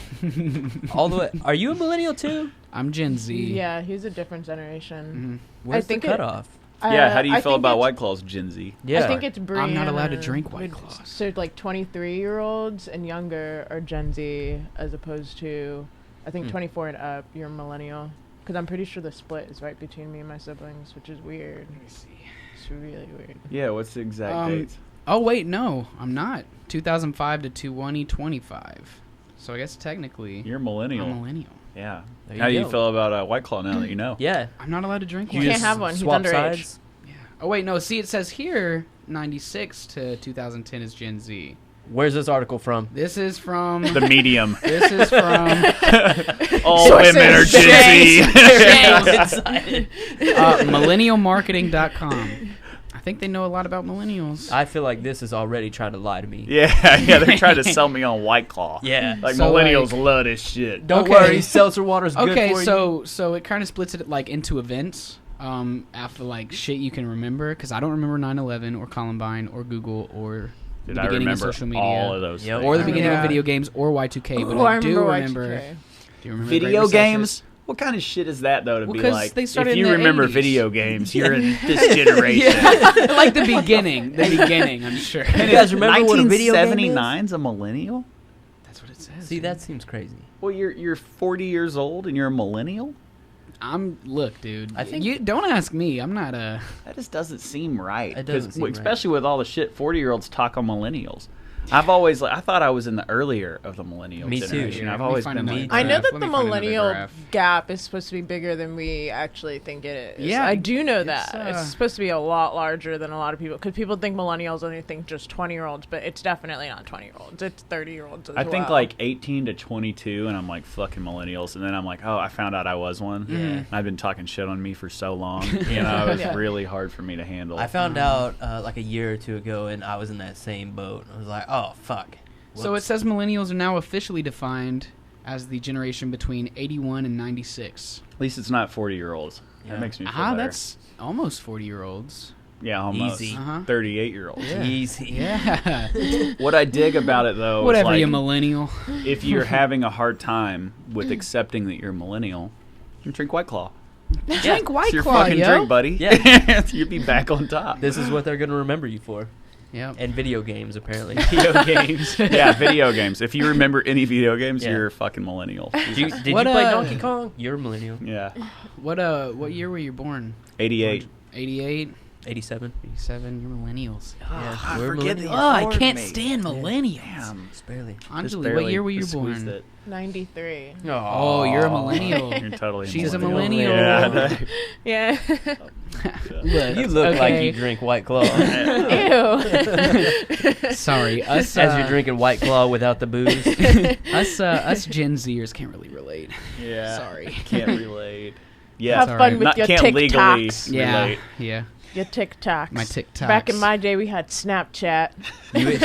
all the way. Are you a millennial too? I'm Gen Z. Yeah, he's a different generation. Where's think the it- cutoff? Yeah, how do you I feel think about it's- White Claws, Gen Z? Yeah. I think it's Brianna. I'm not allowed to drink White Claws. So like 23-year-olds and younger are Gen Z, as opposed to, I think 24 and up, you're millennial. Because I'm pretty sure the split is right between me and my siblings, which is weird. Let me see. It's really weird. Yeah, what's the exact dates? Oh wait, no, I'm not. 2005 to 2025. So I guess technically You're a I'm millennial. a millennial. Yeah. There How do you go. feel about White Claw now that you know? Yeah. I'm not allowed to drink You one. can't just have one. He's swap underage. sides? Yeah. Oh wait, no. See, it says here 96 to 2010 is Gen Z. Where's this article from? This is from. The medium. This is from All Sources. women are Gen Z. millennialmarketing.com. I think they know a lot about millennials. I feel like this is already trying to lie to me. Yeah, they're trying to sell me on White Claw. Yeah. Like So, millennials like- love this shit. Don't Okay. worry, seltzer water's good Okay, for you. so it kind of splits it like into events. After like shit you can remember, because I don't remember 9/11 or Columbine or Google or Dude, the I beginning of remember social media all of those Yep. things. or the I beginning of remember- video games or Y2K. But Oh, I do Y2K. remember. Do you remember Video Great Recession? games? What kind of shit is that, though, to Well, be 'cause like, they started if in you the remember 80s. video games, you're in this generation. Yeah, like the beginning. The beginning, I'm sure. You guys remember what a video game is? 1979's a millennial? That's what it says. See, dude. that seems crazy. Well, you're 40 years old and you're a millennial? Look, dude. I think- you don't ask me. I'm not a. That just doesn't seem right. It doesn't 'Cause seem right. especially with all the shit 40-year-olds talk on millennials. I've always, I thought I was in the earlier of the millennial Me too. generation. Here, I've let me always find been another like, I know graph. that Let the me find another millennial graph. gap is supposed to be bigger than we actually think it is. Yeah, I do know it's, that. It's supposed to be a lot larger than a lot of people. Because people think millennials only think just 20-year-olds, but it's definitely not 20-year-olds. It's 30-year-olds as I think well. like 18 to 22, and I'm like, fucking millennials. And then I'm like, oh, I found out I was one. Mhm. I've been talking shit on me for so long. You know, it was Yeah. really hard for me to handle. I found out like a year or two ago, and I was in that same boat. I was like, oh, fuck. So it Whoops. says millennials are now officially defined as the generation between 81 and 96. At least it's not 40-year-olds. Yeah. That makes me feel Ah, better. that's almost 40-year-olds. Yeah, almost. Easy. Uh-huh. 38-year-olds. Yeah. Easy. Yeah. What I dig about it, though, Whatever, is you like, millennial. if you're having a hard time with accepting that you're a millennial, you drink White Claw. Drink White It's your Claw, fucking yo. drink, buddy. Yeah. You'd be back on top. This is what they're going to remember you for. Yep. And video games, apparently. Video games. Yeah, video games. If you remember any video games, Yeah. you're a fucking millennial. Did you What, play uh, Donkey Kong? You're a millennial. Yeah. What year were you born? 88. 88, 87. 87. You're millennials. Yeah, we're millennials. Oh, I can't stand millennials. Damn. Just barely. Anjali, what year were you Just squeezed born? it. 93. Oh, you're a millennial. You're totally She's a millennial. millennial. Yeah. Yeah. Look, You look like okay. you drink White Claw. Ew. Sorry, us As you're drinking White Claw without the booze. us Gen Zers can't really relate. Yeah. Sorry. Can't relate. Yeah. Have It's fun alright. with Not, your can't legally TikToks. Yeah, relate. yeah. Your TikToks. My TikToks. Back in my day, we had Snapchat. You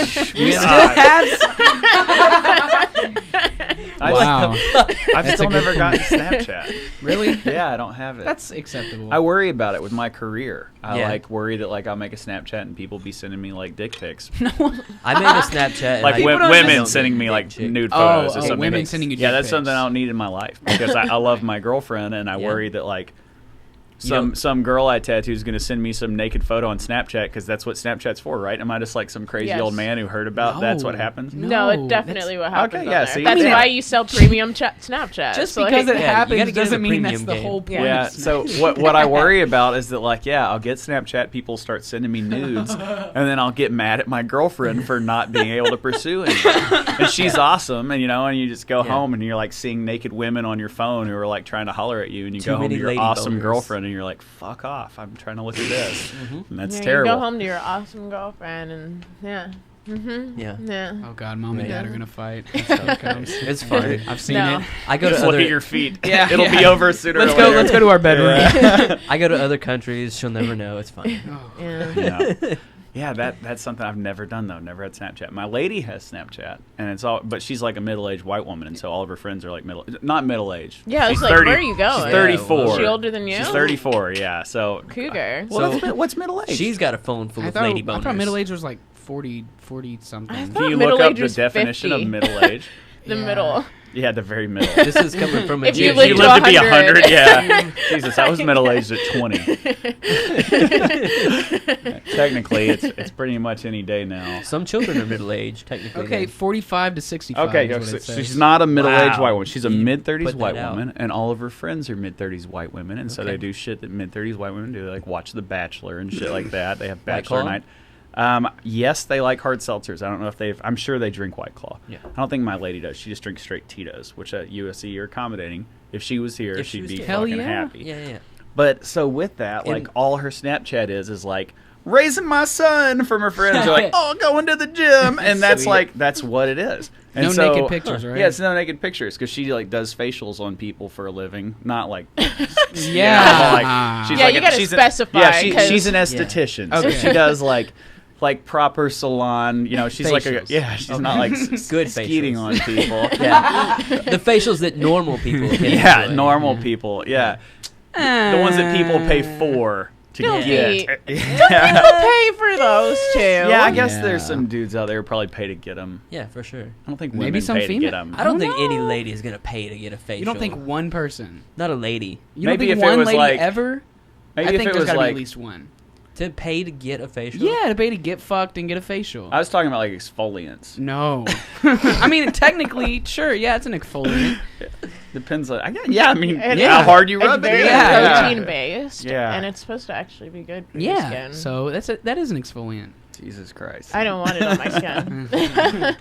Wow. I've That's still a good never gotten point. Snapchat. Really? Yeah, I don't have it. That's acceptable. I worry about it with my career. I Yeah. like worry that like I'll make a Snapchat and people be sending me like dick pics. I made a Snapchat. And Like I, People don't women don't sending get me like chick. nude Oh, photos or oh, something. women That's- sending you Yeah, dick that's something pics. I don't need in my life because I love my girlfriend and I Yeah. worry that like some girl I tattoo is going to send me some naked photo on Snapchat because that's what Snapchat's for, right? Am I just like some crazy old man who heard about that's what happens? No, it's definitely what happens. Okay, yeah, on see, there. That's why you sell premium Snapchat. Just So, because like, it you happens gotta get doesn't in the mean that's premium the game. whole point. Yeah. of So Snapchat. what I worry about is that like I'll get Snapchat, people start sending me nudes, and then I'll get mad at my girlfriend for not being able to pursue anything. And she's awesome, and and you just go home and you're like seeing naked women on your phone who are like trying to holler at you, and you Too go home to many your lady awesome boners. girlfriend, and you're like, fuck off, I'm trying to look at this, and that's you terrible. go home to your awesome girlfriend and yeah. Oh God, mom and dad are gonna fight. It's fine. I've seen No. it. I go to Just look other. at your feet. Yeah, It'll be over sooner or later. Let's go to our bedroom. Yeah. I go to other countries. She'll never know. It's fine. Yeah. Yeah, that's something I've never done though. Never had Snapchat. My lady has Snapchat, and but she's like a middle-aged white woman, and so all of her friends are like not middle-aged. Yeah, she's it's like, where are you going? She's 34. Is she older than you? She's 34. Yeah, so Cougar. Well, So- what's middle-aged? She's got a phone full I of thought, lady I boners. thought middle age was like 40 something. I Can thought you look up middle-aged the was definition 50. of middle-age? The Yeah. middle. Yeah, the very middle. This is coming from a If you Jew. lived She to lived to be 100. 100. Yeah. Jesus, I was middle-aged at 20. Technically, it's pretty much any day now. Some children are middle aged, technically. Okay, then. 45 to 65. Okay, is what so it says. she's not a middle-aged Wow. white woman. She's a You mid-30s put that white out. woman, and all of her friends are mid-30s white women, and so Okay. they do shit that mid-30s white women do. They like watch The Bachelor and shit like that. They have White Bachelor Claw? night. Yes, they like hard seltzers. I don't know if they've. I'm sure they drink White Claw. Yeah. I don't think my lady does. She just drinks straight Tito's, which at USC are accommodating. If she was here, If she she'd was be here. Hell fucking yeah. happy. Yeah. But so with that, And- like all her Snapchat is like raising my son from her friends. Are like, oh, going to the gym, and that's Sweet. like that's what it is. And No so, naked pictures, right? Yeah, it's no naked pictures because she like does facials on people for a living, not like Yeah. like, she's Yeah, like you gotta she's specify, Yeah, 'cause- she's an esthetician, so Okay. she does like proper salon. She's like Facials. she's not like Good skeeting facials. on people. Yeah. The facials that normal people can Yeah, enjoy. normal people. Yeah, the ones that people pay for to Don't get. be- Yeah. People pay for those too. Yeah, I guess Yeah. there's some dudes out there who probably pay to get them. Yeah, for sure. I don't think Maybe women some pay to get female- them. I don't think know. any lady is going to pay to get a facial. You don't think one person? Not a lady. You Maybe don't if think it one was lady like- ever? Maybe I if think it there's was gotta be like at least one. To pay to get a facial? Yeah, to pay to get fucked and get a facial. I was talking about like exfoliants. No. I mean, technically, sure, yeah, it's an exfoliant. Depends on. I mean, It's- how hard you It's rub it. very Yeah. protein based, Yeah. and it's supposed to actually be good for your Yeah, skin. so that is an exfoliant. Jesus Christ. I don't want it on my skin.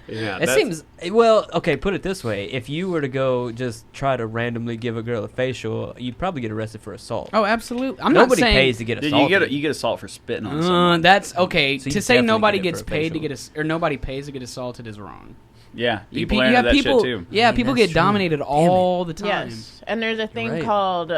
Yeah, It seems well. Okay, put it this way: if you were to go just try to randomly give a girl a facial, you'd probably get arrested for assault. Oh, absolutely. I'm Nobody not saying pays to get Dude, assaulted. you get assault for spitting on someone. that's okay. So you to say definitely nobody get it gets for a paid to facial. get or nobody pays to get assaulted is wrong. Yeah, You people pe- are you into have that people, shit too. yeah, Man, people that's get true. dominated Damn it. all the time. Yes, and there's a thing right. called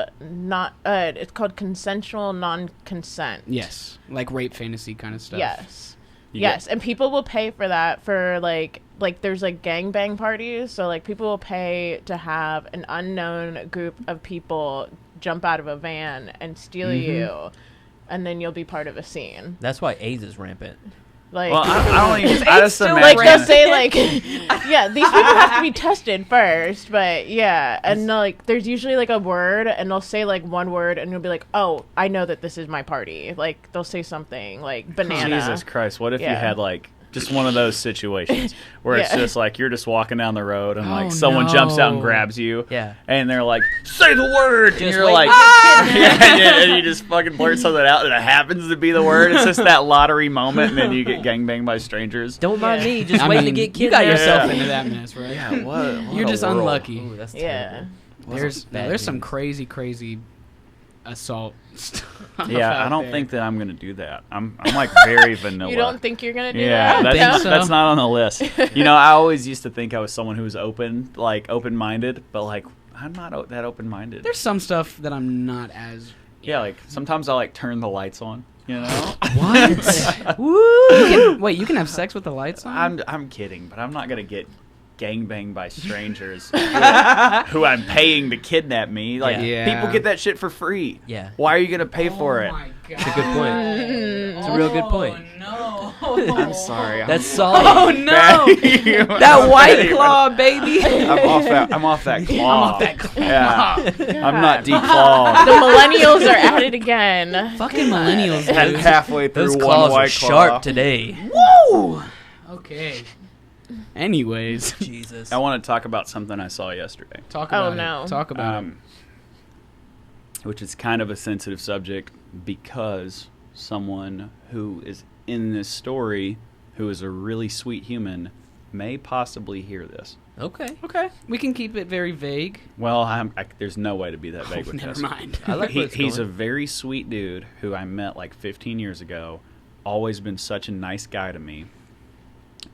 it's called consensual non-consent. Yes, like rape fantasy kind of stuff. Yes. You Yes, and people will pay for that for like there's like gangbang parties, so like people will pay to have an unknown group of people jump out of a van and steal you, and then you'll be part of a scene. That's why AIDS is rampant. Like, Well, I don't even. I just still like imagine. they'll say like, yeah, these people have to be tested first, but yeah, and like there's usually like a word, and they'll say like one word, and you'll be like, oh, I know that this is my party. Like they'll say something like banana. Jesus Christ! What if you Yeah. had like just one of those situations where it's Yeah. just like you're just walking down the road and Oh, like someone jumps out and no. grabs you, Yeah. and they're like, "Say the word," and Just you're wait like, to and you just fucking blurt something out, and it happens to be the word. It's just that lottery moment, and then you get gangbanged by strangers. Don't mind Yeah. me. Just I waiting mean, to get you kidnapped. got yourself Yeah. into that mess, right? Yeah, what You're a just world. unlucky. Ooh, that's Yeah. terrible. There's Bad there's some news. crazy assault stuff. Yeah, I out don't there. think that I'm gonna do that. I'm like very vanilla. You don't think you're gonna do Yeah, that? think so. that's not on the list. I always used to think I was someone who was open-minded, but like I'm not that open-minded. There's some stuff that I'm not as. Yeah, like sometimes I like turn the lights on. What? Woo! You can have sex with the lights on. I'm kidding, but I'm not gonna get gangbanged by strangers who I'm paying to kidnap me. Like Yeah. people get that shit for free. Yeah. Why are you gonna pay for it? My God. It's a good point. It's a real good point. No. I'm sorry. That's solid. Oh no! That White Claw, baby. I'm off that claw. I'm off that claw. Yeah. God. I'm not declawed. The millennials are at it again. Fucking millennials, dude. Halfway through Those one claws are White Claw. sharp today. Woo! Okay. Anyways, Jesus. I want to talk about something I saw yesterday, talk about it. no. Talk about it. which is kind of a sensitive subject because someone who is in this story, who is a really sweet human, may possibly hear this. Okay. Okay, we can keep it very vague. Well, there's no way to be that vague with Never this. mind. I like where it's He's a going. very sweet dude who I met like 15 years ago. Always been such a nice guy to me.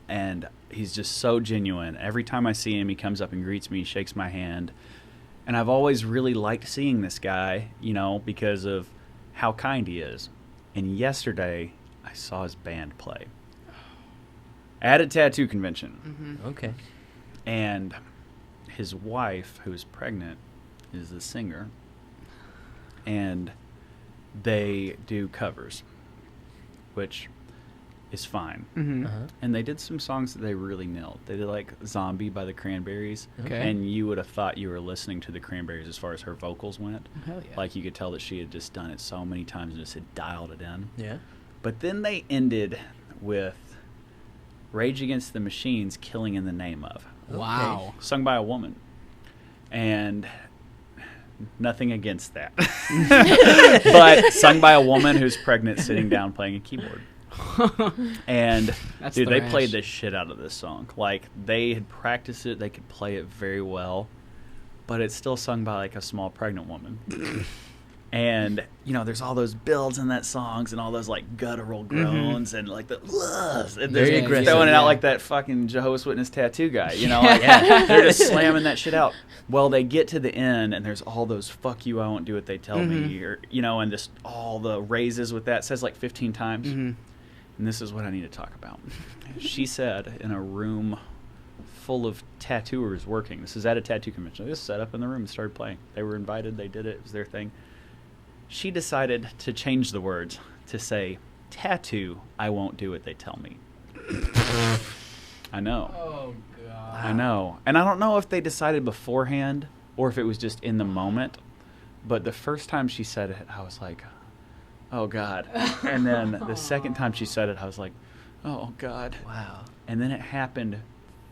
And he's just so genuine. Every time I see him, he comes up and greets me, shakes my hand. And I've always really liked seeing this guy, you know, because of how kind he is. And yesterday, I saw his band play at a tattoo convention. Okay. And his wife, who's pregnant, is the singer. And they do covers, which is fine. Mm-hmm. Uh-huh. And they did some songs that they really nailed. They did like Zombie by the Cranberries. Okay. And you would have thought you were listening to the Cranberries as far as her vocals went. Hell yeah. Like you could tell that she had just done it so many times and just had dialed it in. Yeah. But then they ended with Rage Against the Machine's Killing in the Name of, Wow. sung by a woman. And nothing against that. But sung by a woman who's pregnant sitting down playing a keyboard. And That's dude, they thrash. played the shit out of this song. Like they had practiced it, they could play it very well, but it's still sung by like a small pregnant woman. And you know, there's all those builds in that songs and all those like guttural groans and like the and Very they're aggressive, throwing it out yeah. like that fucking Jehovah's Witness tattoo guy. You know, like, they're just slamming that shit out. Well, they get to the end and there's all those "fuck you, I won't do what they tell me," or you know, and just all the raises with that. It says like 15 times. Mm-hmm. And this is what I need to talk about. She said in a room full of tattooers working. This is at a tattoo convention. They just set up in the room and started playing. They were invited. They did it. It was their thing. She decided to change the words to say, "Tattoo, I won't do what they tell me." I know. Oh god. I know. And I don't know if they decided beforehand or if it was just in the moment. But the first time she said it, I was like, oh, God. And then the second time she said it, I was like, oh, God. Wow. And then it happened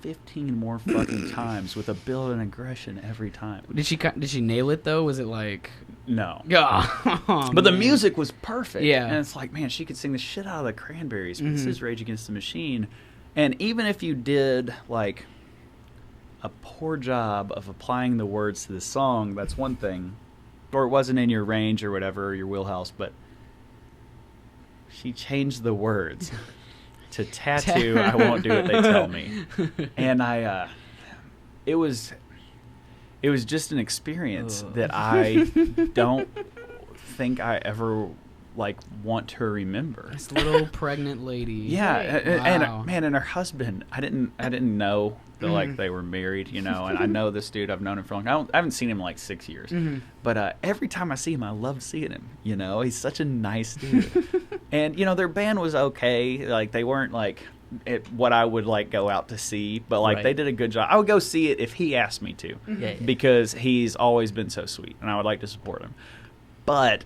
15 more fucking times with a build and aggression every time. Did she nail it though? Was it like? No. Oh, But the man. music was perfect. Yeah. And it's like, man, she could sing the shit out of the Cranberries. But this Mhm. is Rage Against the Machine. And even if you did, like, a poor job of applying the words to the song, that's one thing. Or it wasn't in your range or whatever, or your wheelhouse. But she changed the words to tattoo, I won't do what they tell me. And it was just an experience Ugh. that I don't think I ever like want to remember. This little pregnant lady. Yeah, Right. and Wow. man, and her husband, I didn't know that like Mhm. they were married, you know. And I know this dude, I've known him for a long time. I haven't seen him in like 6 years, Mhm. but every time I see him, I love seeing him. You know, he's such a nice dude. And you know, their band was okay. Like they weren't like what I would like go out to see, but like Right. they did a good job. I would go see it if he asked me to, Yeah, yeah. because he's always been so sweet, and I would like to support him. But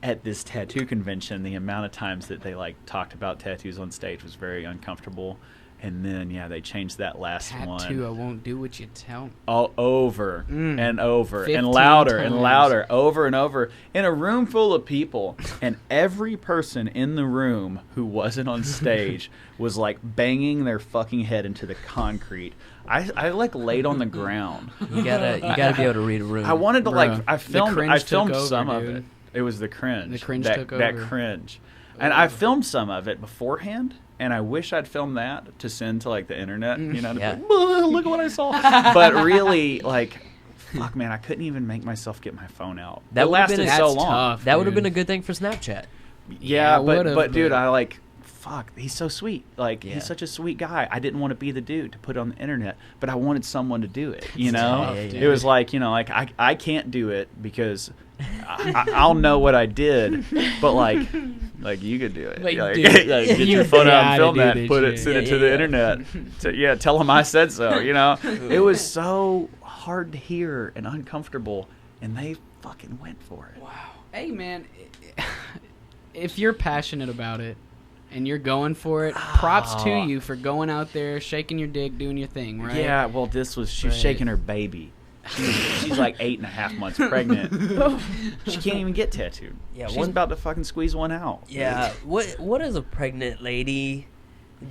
at this tattoo convention, the amount of times that they like talked about tattoos on stage was very uncomfortable. And then they changed that last Tattoo, one I won't do what you tell me. all over and over 15 and louder and times. louder, over and over, in a room full of people. And every person in the room who wasn't on stage was like banging their fucking head into the concrete. I like laid on the ground. You gotta be able to read a room. I wanted to Bruh, I the filmed cringe took over, some of dude. it. It was the cringe. The cringe that, took that over. cringe. And I filmed some of it beforehand, and I wish I'd filmed that to send to like the internet, you know, to Yeah. be like, look at what I saw. But really, like, fuck, man, I couldn't even make myself get my phone out. That It would've lasted been- so That's long. tough. That would have dude. been a good thing for Snapchat. Yeah, it but would've, dude, but- I like, fuck, he's so sweet. Like, Yeah. he's such a sweet guy. I didn't want to be the dude to put on the internet, but I wanted someone to do it, you know? tough, dude. It was like, you know, like, I can't do it because I'll know what I did, but like, Like, you could do it. Like, Like, dude, like, get your phone out and gotta film do that, this put it, shit. send it Yeah, to the yeah. internet. Tell them I said so, you know? It was so hard to hear and uncomfortable, and they fucking went for it. Wow. Hey, man, if you're passionate about it and you're going for it, props to you for going out there, shaking your dick, doing your thing, right? Yeah, well, she was Right. shaking her baby. She's like 8.5 months pregnant. She can't even get tattooed. Yeah, She's one- about to fucking squeeze one out. Yeah. What is a pregnant lady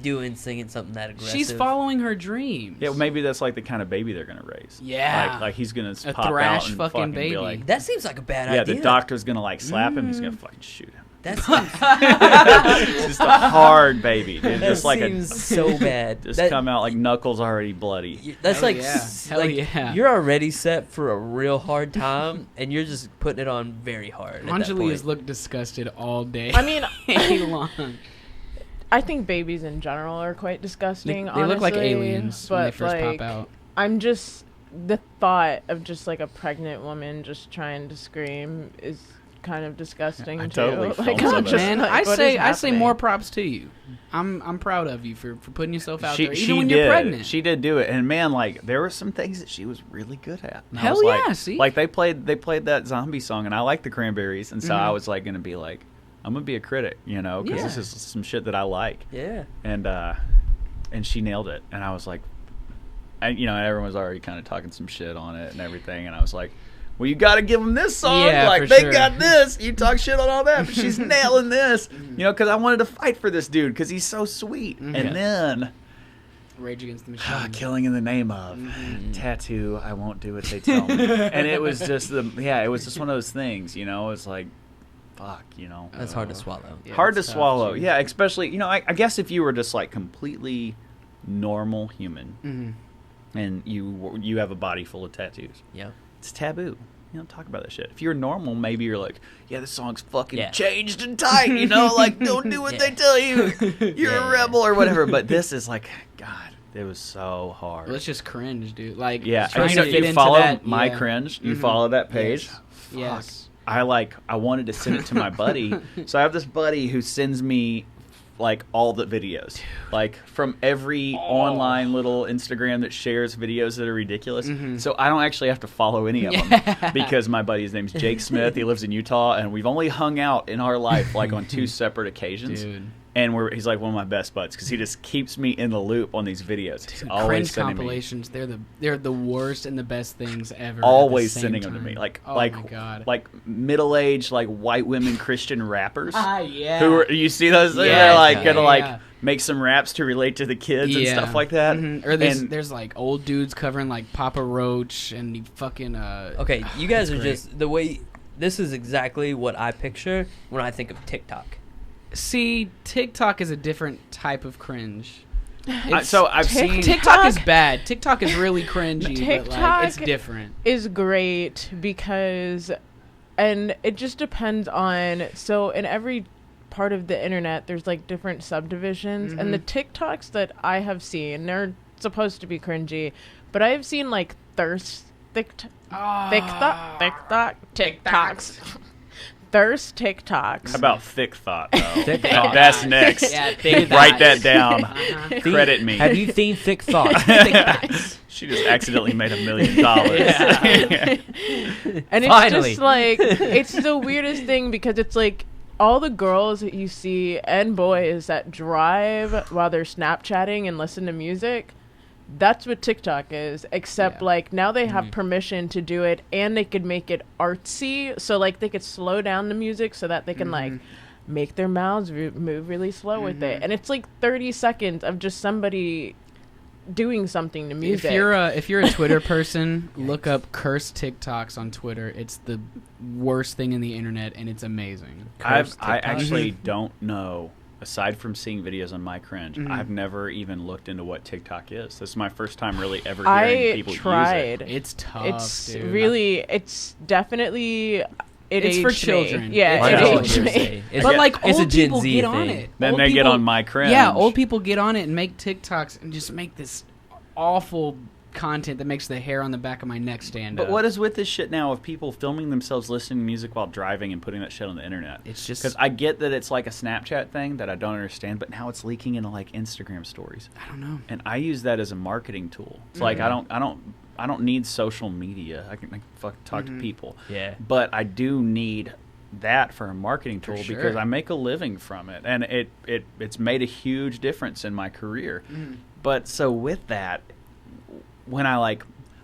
doing singing something that aggressive? She's following her dreams. Yeah, well, maybe that's like the kind of baby they're gonna raise. Yeah. like he's gonna A pop thrash out and fucking be baby. like, That seems like a bad yeah, idea. the doctor's gonna like slap him. He's gonna fucking shoot him. That seems, It's just a hard baby, dude. that Just like seems so bad. just That- come out like knuckles already bloody. That's Hell like, yeah. Hell like yeah. you're already set for a real hard time, and you're just putting it on very hard. at that Anjali has point. looked disgusted all day. I mean, day long. I think babies in general are quite disgusting. They look like honestly, aliens when but they first like, pop out. I'm just the thought of just like a pregnant woman just trying to scream is kind of disgusting I too. totally Like, felt I'm some of just that. Man, like, I what say is I say happening? more props to you. I'm proud of you for putting yourself out there, even She when did. you're pregnant. She did do it, and man, like there were some things that she was really good at. And I Hell was like, yeah, see? like they played that zombie song, and I like the Cranberries, and so Mhm. I was like gonna be like, I'm gonna be a critic, you know, because Yeah. this is some shit that I like, Yeah. and she nailed it, and I was like, everyone was already kind of talking some shit on it and everything, and I was like, well, you got to give them this song. Yeah, like, for they sure. got this. You talk shit on all that, but she's nailing this. You know, because I wanted to fight for this dude because he's so sweet. Mhm. And then, Rage Against the Machine. killing in the name of Mhm. tattoo, I won't do what they tell me. And it was just it was just one of those things, you know. It's like, fuck, you know. That's hard to swallow. Yeah, Hard to it's tough, swallow. dude. Yeah, especially, I guess if you were just like completely normal human Mhm. and you have a body full of tattoos. Yeah. It's taboo. You don't talk about that shit. If you're normal, maybe you're like, yeah, this song's fucking Yeah. changed and tight, you know, like don't do what Yeah. they tell you. You're Yeah, a rebel or whatever. But this is like, God, it was so hard. Well, it's just cringe, dude. Like, Yeah, trying so to fit you into follow that, my yeah. cringe. You Mhm. follow that page. Yes. Fuck. Yes. I wanted to send it to my buddy. So I have this buddy who sends me like all the videos, like from every online little Instagram that shares videos that are ridiculous. Mhm. So I don't actually have to follow any of them because my buddy's name's Jake Smith. He lives in Utah, and we've only hung out in our life like on 2 separate occasions. Dude. And he's like one of my best buds because he just keeps me in the loop on these videos. He's always Cringe sending me. compilations, they're the worst and the best things ever. Always at the same sending them to time. me, like Oh like my God. like middle-aged like white women Christian rappers. Yeah. Who are, you see those? Yeah, They're like yeah, gonna yeah. like make some raps to relate to the kids and stuff like that. Mhm. Or And- there's like old dudes covering like Papa Roach and he fucking Okay, you guys are that's great. just the way. This is exactly what I picture when I think of TikTok. See, TikTok is a different type of cringe. So I've seen TikTok is bad. TikTok is really cringy, but like it's TikTok different. is great because, and it just depends on, so in every part of the internet there's like different subdivisions, and the TikToks that I have seen, they're supposed to be cringy, but I have seen like TikToks. Thirst TikToks. How about thick thought though. Thick Oh, thought. that's next. Yeah, thick Write that thighs. down. Uh-huh. Credit me. Have you seen Thick Thoughts? She just accidentally made $1 million. And it's Finally. just like, it's the weirdest thing because it's like all the girls that you see and boys that drive while they're Snapchatting and listen to music, that's what TikTok is, except Yeah. like now they have permission to do it and they could make it artsy. So like they could slow down the music so that they can like make their mouths move really slow with it. And it's like 30 seconds of just somebody doing something to music. If you're a Twitter person, look up cursed TikToks on Twitter. It's the worst thing in the internet, and it's amazing. I Cursed actually TikToks. don't know. Aside from seeing videos on My Cringe, I've never even looked into what TikTok is. This is my first time really ever hearing I people tried. use it. It's tough. It's dude. really, it's definitely. It's for aged me. children. Yeah, It's it for aged children. me. But Yeah. like It's a old Gen people Z get on thing. it. Then Old they get people- on My Cringe. Yeah, old people get on it and make TikToks and just make this awful content that makes the hair on the back of my neck stand up. But what is with this shit now of people filming themselves listening to music while driving and putting that shit on the internet? It's just... Because I get that it's like a Snapchat thing that I don't understand, but now it's leaking into like Instagram stories. I don't know. And I use that as a marketing tool. It's like I don't need social media. I can fucking talk to people. Yeah. But I do need that for a marketing tool sure. because I make a living from it, and it's made a huge difference in my career. But so with that, when I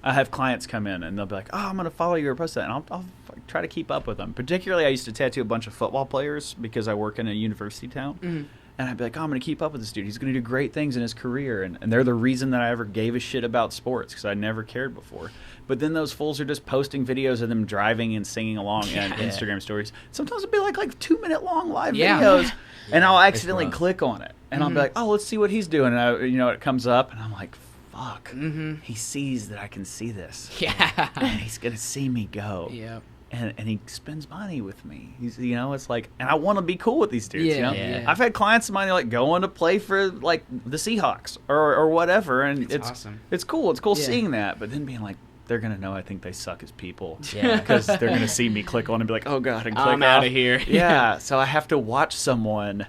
have clients come in and they'll be like, "Oh, I'm going to follow you or post that," and I'll try to keep up with them. Particularly, I used to tattoo a bunch of football players because I work in a university town. And I'd be like, "Oh, I'm going to keep up with this dude. He's going to do great things in his career." And they're the reason that I ever gave a shit about sports because I never cared before. But then those fools are just posting videos of them driving and singing along in Instagram stories. Sometimes it'll be like 2-minute long live videos. And I'll accidentally click on it. And I'll be like, "Oh, let's see what he's doing." And it comes up. And I'm like, fuck. He sees that I can see this. Yeah. And he's going to see me go. Yeah. And he spends money with me. He's, it's like, and I want to be cool with these dudes. Yeah. I've had clients of mine like going to play for like the Seahawks or whatever, and it's awesome. It's cool. It's cool Yeah. seeing that. But then being like, they're gonna know I think they suck as people. Yeah. Because they're gonna see me click on and be like, oh god, and click I'm off. out of here. Yeah. So I have to watch someone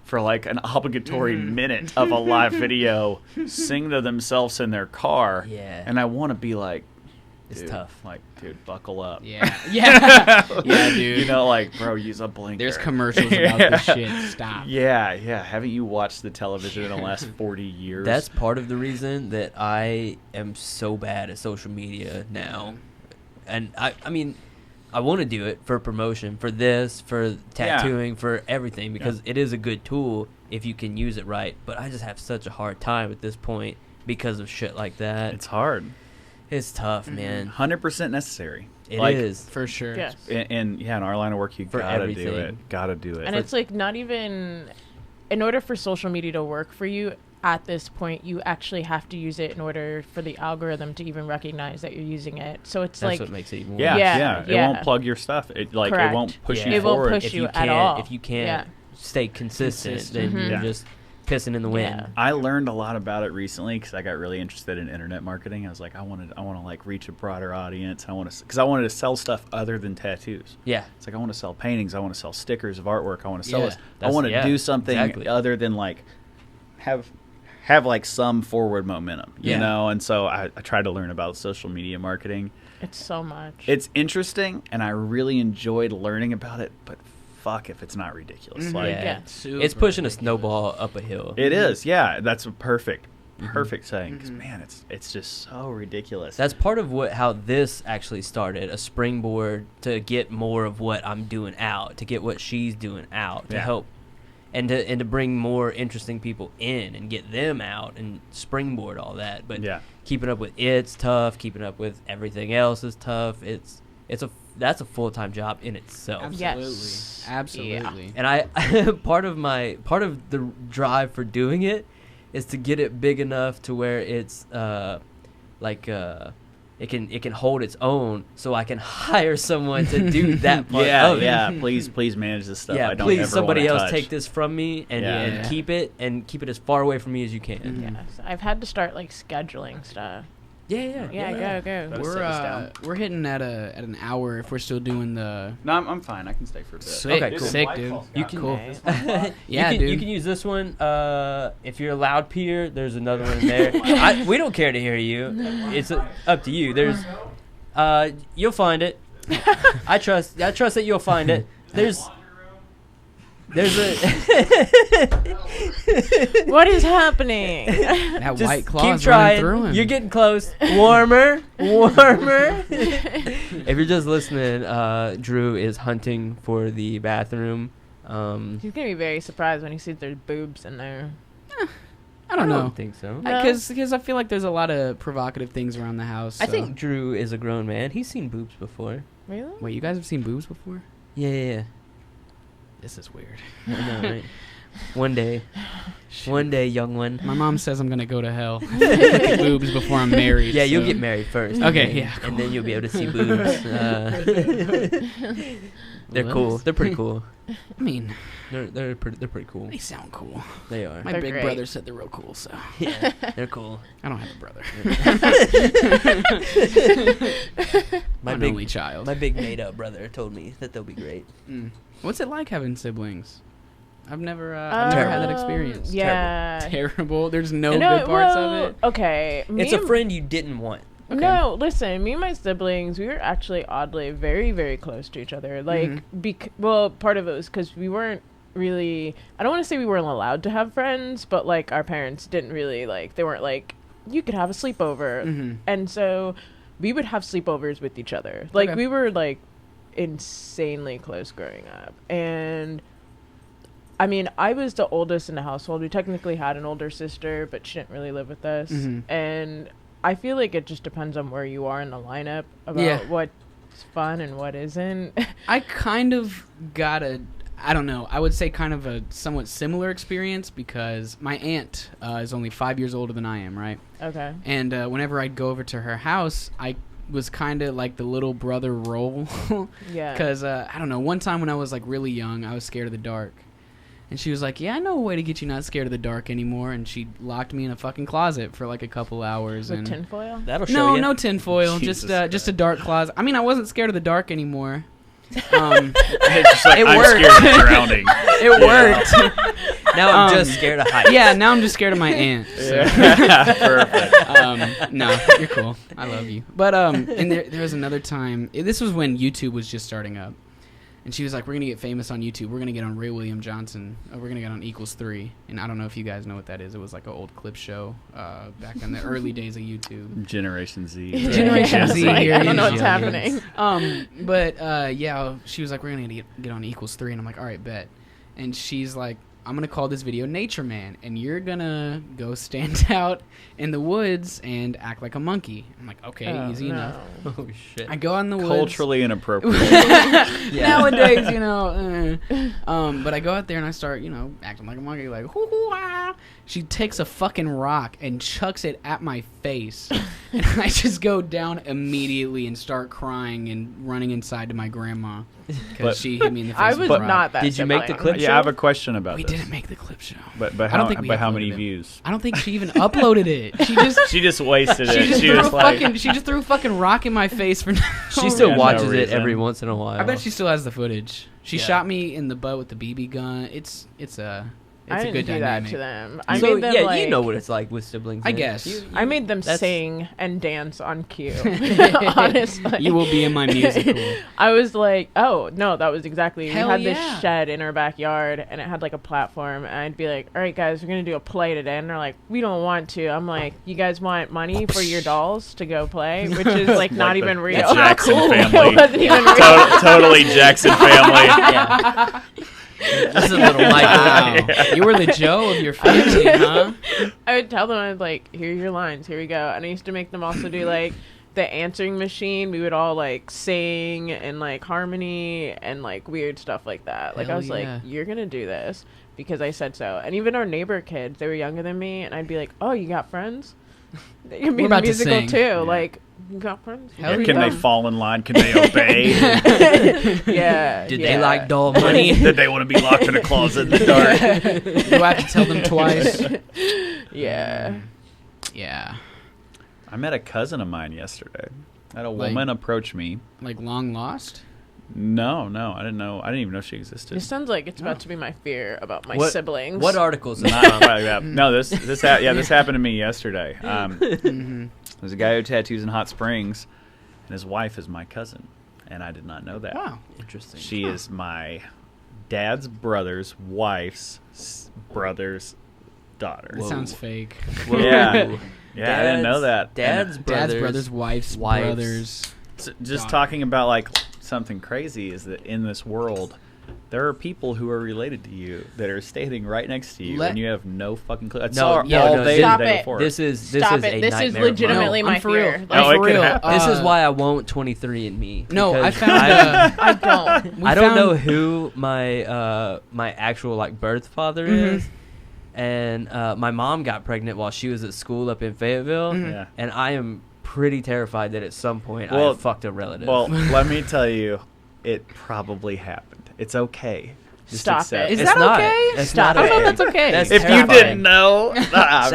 for like an obligatory minute of a live video sing to themselves in their car. Yeah. And I want to be like, It's dude, tough. Like, dude, buckle up. Yeah. Yeah. Yeah, dude. Like, bro, use a blinker. There's commercials about this shit. Stop. Yeah. Haven't you watched the television in the last 40 years? That's part of the reason that I am so bad at social media now. And I mean, I want to do it for promotion, for this, for tattooing, for everything, because it is a good tool if you can use it right. But I just have such a hard time at this point because of shit like that. It's hard. It's tough, man. 100% necessary. It is. For sure. Yes. And in our line of work, you For gotta do everything. it. Gotta do it. And it's like not even, in order for social media to work for you at this point, you actually have to use it in order for the algorithm to even recognize that you're using it. So it's That's like, what makes it even worse. Yeah. It Yeah. won't plug your stuff. It Correct. won't push Yeah. you It won't forward. push If you you at can't, all. if you can't Yeah. stay consistent, then Consistent. you're Yeah. just pissing in the wind. Yeah. I learned a lot about it recently because I got really interested in internet marketing. I was like, I want to like reach a broader audience. I wanted to sell stuff other than tattoos. Yeah. It's like I want to sell paintings. I want to sell stickers of artwork. I want to sell Yeah. this. I That's- want to yeah, do something exactly. other than like have like some forward momentum, you Yeah. know. And so I tried to learn about social media marketing. it's so much. It's interesting, and I really enjoyed learning about it. But fuck if it's not ridiculous. Mhm. Like Yeah. Super It's pushing a ridiculous. snowball up a hill. it is. Yeah, that's a perfect saying. Because Mhm. man, it's just so ridiculous. That's part of how this actually started, a springboard to get more of what I'm doing out, to get what she's doing out, to Yeah. help and to bring more interesting people in and get them out and springboard all that. But Yeah. keeping up with it's tough, keeping up with everything else is tough. That's a full-time job in itself. Absolutely. Yes. Absolutely. And I part of the drive for doing it is to get it big enough to where it's it can hold its own, so I can hire someone to do that part of it. Yeah. Please manage this stuff. Yeah, I don't please ever somebody wanna else touch. take this from me and, Yeah. and keep it as far away from me as you can. Mhm. Yes. I've had to start like scheduling stuff. Yeah. Yeah, go. Better set this down. We're hitting at an hour if we're still doing the. No, I'm fine. I can stay for a bit. Sick, Okay, cool. sick, dude. You can Cool. Okay. Yeah, you can, dude. You can use this one. If you're a loud peer, there's another one in there. We don't care to hear you. It's up to you. You'll find it. I trust that you'll find it. There's a What is happening? That just white keep claw's running through trying. him. You're getting close. Warmer. If you're just listening, Drew is hunting for the bathroom. He's gonna be very surprised when he sees there's boobs in there. I don't know. think so. No. Because I feel like there's a lot of provocative things around the house. I so- think Drew is a grown man. He's seen boobs before. Really? Wait, you guys have seen boobs before? Yeah. This is weird. I know, right? One day. One day, young one. My mom says I'm gonna go to hell. Look at boobs before I'm married. Yeah, you'll so. get married first. Okay, and then, yeah, and then you'll be able to see boobs. They're cool. They're pretty cool. I mean, They're pretty cool. they sound cool. They are. My They're big great. brother said they're real cool, so Yeah, they're cool. I don't have a brother. My I'm an big only child. My big made-up brother told me that they'll be great. What's it like having siblings? I've never had that experience. Yeah. Terrible. There's no good parts of it. Okay. It's a friend you didn't want. Okay. No, listen, me and my siblings, we were actually oddly very, very close to each other. Like, part of it was because we weren't really, I don't want to say we weren't allowed to have friends, but, like, our parents didn't really, like, they weren't like, you could have a sleepover. And so we would have sleepovers with each other. Like, Okay. we were, like, insanely close growing up. And I mean, I was the oldest in the household. We technically had an older sister, but she didn't really live with us. And I feel like it just depends on where you are in the lineup about what's fun and what isn't. I kind of got I don't know, I would say kind of a somewhat similar experience because my aunt is only 5 years older than I am, right? Okay. And whenever I'd go over to her house, I was kind of like the little brother role. Yeah. Because, I don't know, one time when I was like really young, I was scared of the dark. And she was like, yeah, I know a way to get you not scared of the dark anymore. And she locked me in a fucking closet for like a couple hours. With and tinfoil? That'll show you. No tinfoil, Jesus just a dark closet. I mean, I wasn't scared of the dark anymore. It's just like, It I'm worked. scared of drowning. It worked. Now I'm just scared of heights. Yeah, now I'm just scared of my aunt. So. Perfect. No, you're cool. I love you. But and there was another time. This was when YouTube was just starting up, and she was like, "We're gonna get famous on YouTube. We're gonna get on Ray William Johnson. We're gonna get on Equals 3." And I don't know if you guys know what that is. It was like an old clip show back in the early days of YouTube. Generation Z. Generation I was Z like, here. I don't know in what's Jillian's. happening. But yeah, she was like, "We're gonna get on Equals 3," and I'm like, "All right, bet." And she's like, I'm going to call this video Nature Man, and you're going to go stand out in the woods and act like a monkey. I'm like, okay, easy enough. Oh, shit. I go in the woods. Culturally inappropriate. Nowadays, but I go out there and I start, acting like a monkey, like, hoo-hoo-ah. She takes a fucking rock and chucks it at my face. And I just go down immediately and start crying and running inside to my grandma because she hit me in the face I with was a rock. not that Did you make the sibling. clip Yeah, I have a question about We this. didn't make the clip show. But I don't think we how uploaded many it. views? I don't think she even uploaded it. She just wasted She it. just She threw was like, she just threw a fucking rock in my face for no She still Yeah, no watches it reason. every once in a while. I bet she still has the footage. She Yeah. shot me in the butt with the BB gun. It's a I a didn't good do dynamic. that to them. I so, made them yeah, like, you know what it's like with siblings. I man. guess. I made them That's- sing and dance on cue. Honestly, You will be in my musical. I was like, oh no, that was exactly. Hell we had yeah. this shed in our backyard, and it had like a platform. And I'd be like, all right, guys, we're gonna do a play today, and they're like, we don't want to. I'm like, you guys want money for your dolls to go play, which is like not Like even the real. Jackson It family. wasn't even real. Totally Jackson family. Yeah. Just a little mic. Wow. You were the Joe of your family, huh? I would tell them, I was like, here's your lines, here we go. And I used to make them also do like the answering machine. We would all like sing and like harmony and like weird stuff like that. Like I Hell was yeah. like, you're gonna do this because I said so. And even our neighbor kids, they were younger than me, and I'd be like, oh, you got friends? They can be We're in the about to musical sing. too. Yeah. Like, you got friends? Hell Here we Can they go. fall in line? Can they obey? Yeah. Did yeah. they like doll money? Did they want to be locked in a closet in the dark? Do I have to tell them twice? Yeah. Yeah. I met a cousin of mine yesterday. I had a Like- woman approach me. Like long lost? No, I didn't know. I didn't even know she existed. This sounds like it's about to be my fear about my What- siblings. What articles? Is Not that from? like that. No, this happened to me yesterday. Mm-hmm. There's a guy who tattoos in Hot Springs, and his wife is my cousin, and I did not know that. Wow. Interesting. She is my dad's brother's wife's brother's daughter. That Whoa. sounds fake. Whoa. Yeah. Yeah, I didn't know that. Dad's Dad's brother's wife's wives. brothers. Just daughter. talking about like something crazy is that in this world, there are people who are related to you that are standing right next to you, Let- and you have no fucking clue. That's No, all no, day stop the day it. before. This is Stop a it. This is nightmare of mine. legitimately No, my I'm for real. fear. Oh, I'm it for could real. happen. This is why I won't 23andMe. No, I because found. I don't. We I don't found- know who my my actual like birth father is, and my mom got pregnant while she was at school up in Fayetteville, Yeah. and I am pretty terrified that at some point I Well- have fucked a relative. Well, let me tell you, it probably happened. It's okay. Just Stop accept it. Is it. that not. okay? That's Stop not it. I okay. thought that's okay. That's If you terrifying. didn't know, That's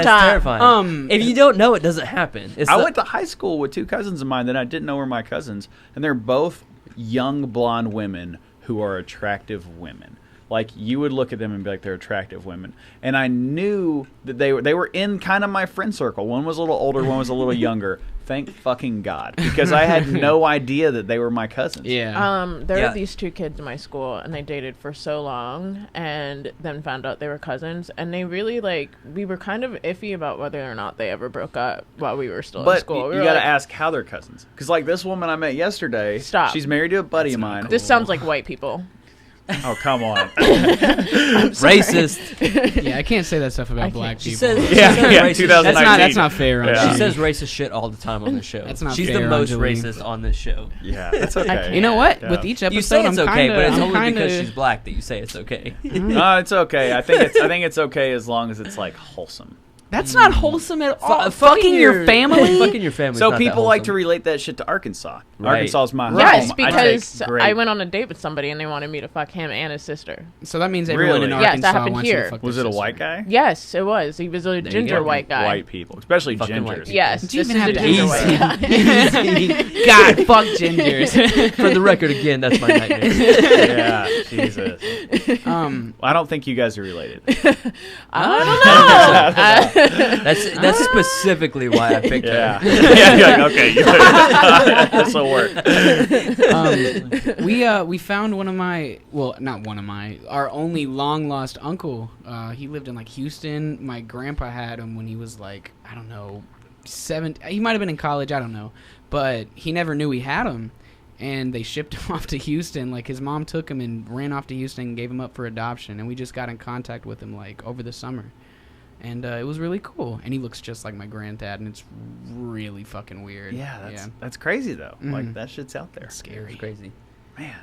Stop. terrifying. If you don't know, it doesn't happen. It's I not- went to high school with two cousins of mine that I didn't know were my cousins, and they're both young blonde women who are attractive women. Like, you would look at them and be like, they're attractive women. And I knew that they were in kind of my friend circle. One was a little older, one was a little younger. Thank fucking God, because I had no idea that they were my cousins. Yeah. There Yeah. were these two kids in my school, and they dated for so long, and then found out they were cousins, and they really we were kind of iffy about whether or not they ever broke up while we were still in But school. you We were got to like, ask how they're cousins. Because, like, this woman I met yesterday, Stop. she's married to a buddy of mine. This sounds like white people. Oh, come on. racist. Yeah, I can't say that stuff about I black can't. She people. says, Yeah, she says yeah, racist 2019. That's not fair. On Yeah. She you. says racist shit all the time on the show. That's not She's fair, the most Anjali. racist on this show. Yeah, that's okay. can't. You know what? Yeah. With each episode, You say it's I'm okay, kinda, but it's I'm only kinda, because she's black that you say it's okay. No, it's okay. I think it's okay as long as it's like wholesome. That's not wholesome at all. Fu- Fucking your family. Fucking your family. So people like to relate that shit to Arkansas. Right. Arkansas is my home. Yes, I because take great- I went on a date with somebody, and they wanted me to fuck him and his sister. So that means everyone in Really? Yes, that Arkansas happened wants you to here. fuck Was their it a sister. white guy? Yes, it was. He was a you ginger go. white guy. White people, especially Fucking white gingers. people. Yes, Did you this even is have a to ginger ask? white guy. God, fuck gingers. For the record, again, that's my nightmare. Yeah, Jesus. I don't think you guys are related. I don't know. That's specifically why I picked Yeah. her. Yeah, you're like, okay, this will work. We found our only long lost uncle. He lived in like Houston. My grandpa had him when he was like, I don't know, 7. He might have been in college. I don't know, but he never knew he had him. And they shipped him off to Houston. Like, his mom took him and ran off to Houston and gave him up for adoption. And we just got in contact with him like over the summer. And it was really cool. And he looks just like my granddad, and it's really fucking weird. Yeah, that's crazy though. Like, Mhm. that shit's out there. It's scary. It's crazy. Man,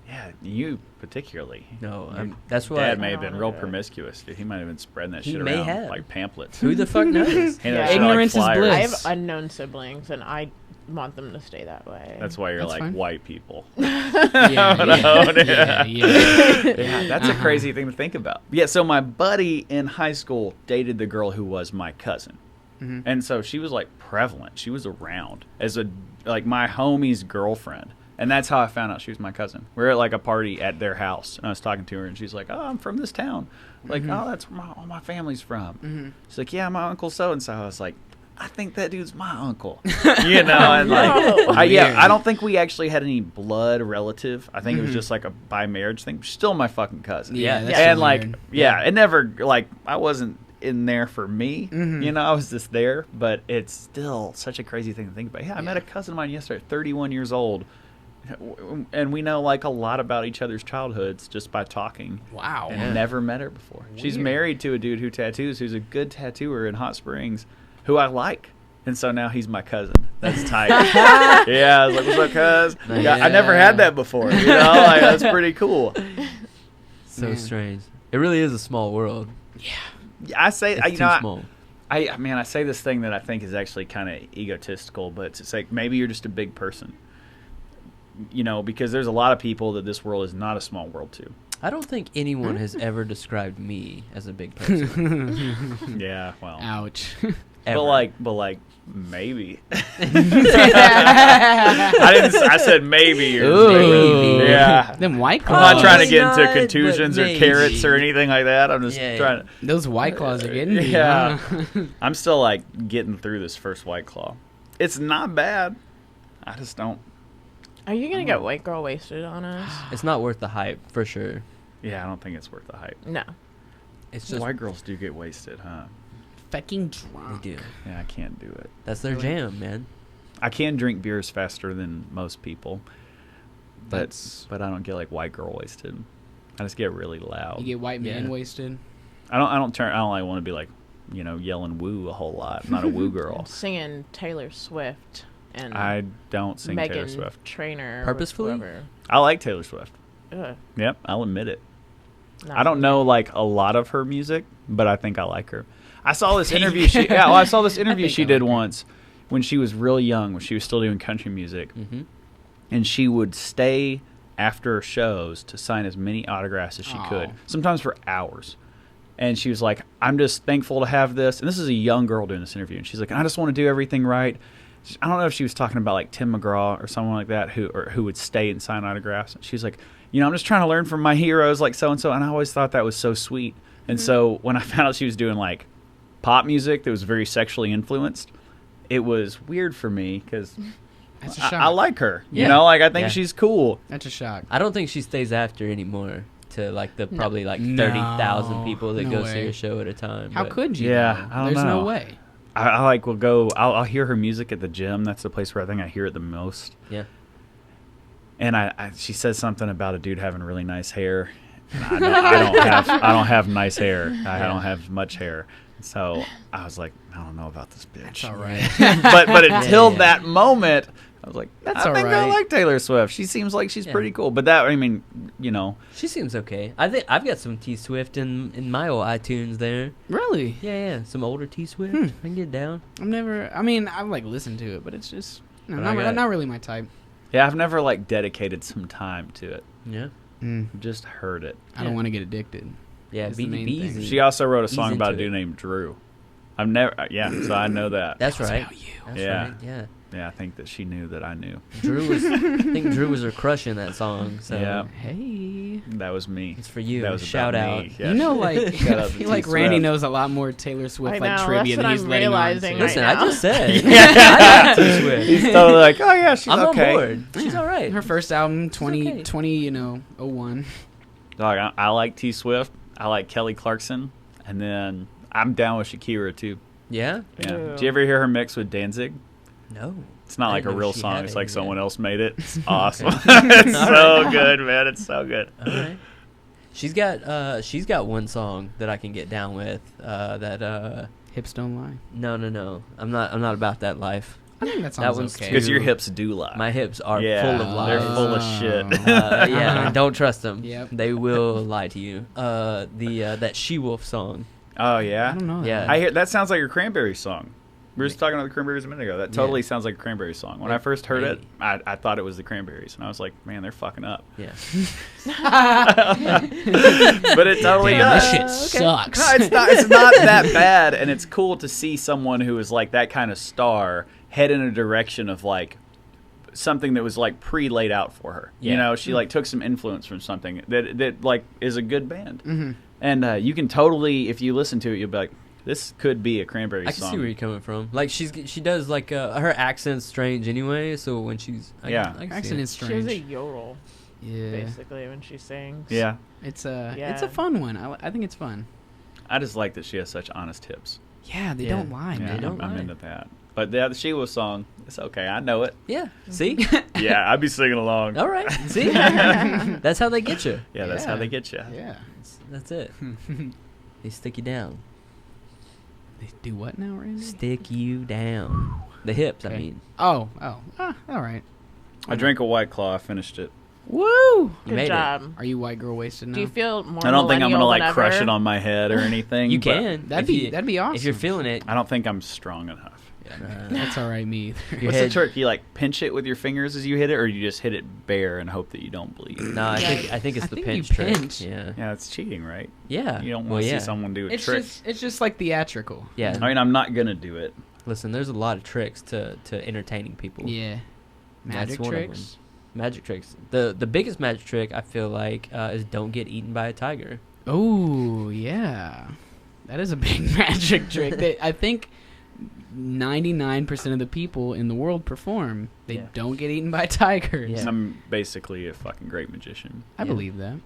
yeah, you particularly. No, Your that's why. Dad may have been real Yeah. promiscuous, dude. He might have been spreading that He shit may around have. like pamphlets. Who the fuck knows? Handing that Yeah. shit out like Ignorance is flyers. bliss. I have unknown siblings, and I want them to stay that way. That's why you're That's like fine. white people. Yeah, Yeah, that's a Uh-huh. crazy thing to think about. Yeah, so my buddy in high school dated the girl who was my cousin. Mhm. And so she was like prevalent. She was around as my homie's girlfriend. And that's how I found out she was my cousin. We were at like a party at their house, and I was talking to her, and she's like, "Oh, I'm from this town." Like, Mhm. "Oh, that's where all my family's from." Mhm. She's like, "Yeah, my uncle so and so." I was like, "I think that dude's my uncle," you know. And like, No. Weird. I don't think we actually had any blood relative. I think it was Mhm. just like a by marriage thing. Still my fucking cousin. Yeah, that's and so like, weird. yeah, it never like I wasn't in there for me. Mhm. You know, I was just there. But it's still such a crazy thing to think about. Yeah, I met Yeah. a cousin of mine yesterday, 31 years old. And we know like a lot about each other's childhoods just by talking. Wow. And never met her before. She's Weird. married to a dude who tattoos, who's a good tattooer in Hot Springs, who I like. And so now he's my cousin. That's tight. Yeah, I was like, "What's up, cuz?" Yeah, I never had that before. You know, like that's pretty cool. So Man. strange. It really is a small world. I say, It's you too know, small. I say this thing that I think is actually kind of egotistical, but it's like maybe you're just a big person. You know, because there's a lot of people that this world is not a small world to. I don't think anyone has ever descried me as a big person. Yeah, well, Ouch. Ever. but like maybe. I said maybe. You're Ooh. Yeah. Them white I'm claws. not trying to get Not, into but contusions or maybe. carrots or anything like that. I'm just Yeah, trying to. Those white claws are getting me. Yeah. huh? I'm still like getting through this first White Claw. It's not bad. I just don't. Are you gonna get white girl wasted on us? It's not worth the hype, for sure. Yeah, I don't think it's worth the hype. No. It's just White girls do get wasted, huh? Fucking they drunk. do. Yeah, I can't do it. That's their jam, man. I can drink beers faster than most people, but That's- I don't get like white girl wasted. I just get really loud. You get white man Yeah. wasted. I don't like want to be like, yelling woo a whole lot. I'm not a woo girl. Singing Taylor Swift and I don't sing Megan Taylor Swift. Trainor. Purposefully? Whoever. I like Taylor Swift. Ugh, Yep, I'll admit it. not I don't me. know like a lot of her music, but I think I like her. I saw this interview I saw this interview she did once when she was real young, when she was still doing country music. Mm-hmm. And she would stay after shows to sign as many autographs as she could, sometimes for hours. And she was like, I'm just thankful to have this. And this is a young girl doing this interview. And she's like, I just want to do everything right. I don't know if she was talking about like Tim McGraw or someone like that who would stay and sign autographs. And she's like, I'm just trying to learn from my heroes like so-and-so. And I always thought that was so sweet. And so when I found out she was doing like pop music that was very sexually influenced, it was weird for me because That's a shock. I like her. Yeah. I think Yeah. she's cool. That's a shock. I don't think she stays after anymore to like the probably like No. 30,000 people that No go way. see her show at a time. How but- could you? Yeah, though? I don't There's know. no way. I like will go. I'll hear her music at the gym. That's the place where I think I hear it the most. Yeah. And she says something about a dude having really nice hair. And I don't have nice hair. I don't have much hair. So I was like, I don't know about this bitch. That's all right. but until Yeah. that moment, I was like, That's I think I all right. like Taylor Swift. She seems like she's Yeah. pretty cool. But that, I mean, She seems okay. I think I've got some T Swift in my old iTunes there. Really? Yeah. Some older T Swift. Hmm. I can get down. I've like listened to it, but it's just But I got- not really my type. yeah, I've never like dedicated some time to it. Yeah. I've just heard it. I don't want to get addicted. Yeah. That's Be the main thing. easy. She also wrote a song Ease about a into dude it. named Drew. I've never, so I know that. That's That was right. about you. That's Yeah. right. Yeah. Yeah, I think that she knew that I knew. I think Drew was her crush in that song. So Yeah. Hey. That was me. it's for you. That was Shout about out. me. Yeah. You know, like Shout I out to feel T like Randy Swift. knows a lot more Taylor Swift I like know, trivia that's than what he's I'm letting on. realizing to. Listen, right I now. just said. Yeah. I like T Swift. He's totally like, oh yeah, she's I'm okay. on board. She's Yeah. all right. Her first album, 20, okay. 01. Dog, I like T Swift. I like Kelly Clarkson, and then I'm down with Shakira too. Yeah. Yeah. Ooh. Did you ever hear her mix with Danzig? No. It's not I like a didn't know real she song. had It's it like yet. someone else made it. It's awesome. Okay. It's All so right. good, man. It's so good. All right. She's got one song that I can get down with. Hips don't lie. No. I'm not about that life. I think that That sounds one's okay. Because your Ew. hips do lie. My hips are Yeah, full of they're lies. full of shit. Yeah, don't trust them. Yep. They will lie to you. That She Wolf song. Oh I yeah. don't know. Yeah. That. I hear that sounds like a Cranberries song. We were just talking about the Cranberries a minute ago. That totally sounds like a Cranberries song. When I first heard it, I thought it was the Cranberries, and I was like, man, they're fucking up. Yeah. But it totally Damn, does. this shit sucks. No, it's not that bad, and it's cool to see someone who is like that kind of star head in a direction of like something that was like pre-laid out for her. Yeah. You know, she like took some influence from something that like is a good band, Mhm. and you can totally, if you listen to it, you'll be like, this could be a Cranberries I can song. see where you're coming from. Like she does like her accent's strange anyway. So when she's Yeah. I can see Accent it. is She has a strange. yodel, Yeah. basically, when she sings. Yeah, It's a Yeah. fun one. I think it's fun. I just like that she has such honest hips. Yeah, they Yeah. don't lie, Yeah, man. don't I'm lie. into that. But the Sheila song, it's okay. I know it. Yeah. See. Yeah, I'd be singing along. All right. See. That's how they get you. Yeah, that's how Yeah. they get you. Yeah. That's it. They stick you down. They do what now, Randy? Stick you down. The hips. I Okay. mean. Oh. All right. I drank a White Claw. I finished it. Woo! You Good made job. Are you white girl wasted now? Do you feel more I don't think I'm gonna millennial like than crush ever? it on my head or anything. You but can. That'd be awesome. If you're feeling it. I don't think I'm strong enough. That's all right, me either. Your What's the head- trick? You like pinch it with your fingers as you hit it, or you just hit it bare and hope that you don't bleed? No, I think it's I the think you pinch trick. pinch. Yeah. Yeah, it's cheating, right? Yeah. You don't Well, want to yeah. see someone do a It's trick. just like theatrical. Yeah. I mean, I'm not gonna do it. Listen, there's a lot of tricks to entertaining people. Yeah. That's Magic one of tricks. Magic tricks. The biggest magic trick I feel like is don't get eaten by a tiger. Oh yeah, that is a big magic trick that I think 99% of the people in the world perform. They Yeah. don't get eaten by tigers. Yeah. I'm basically a fucking great magician. I Yeah. believe that.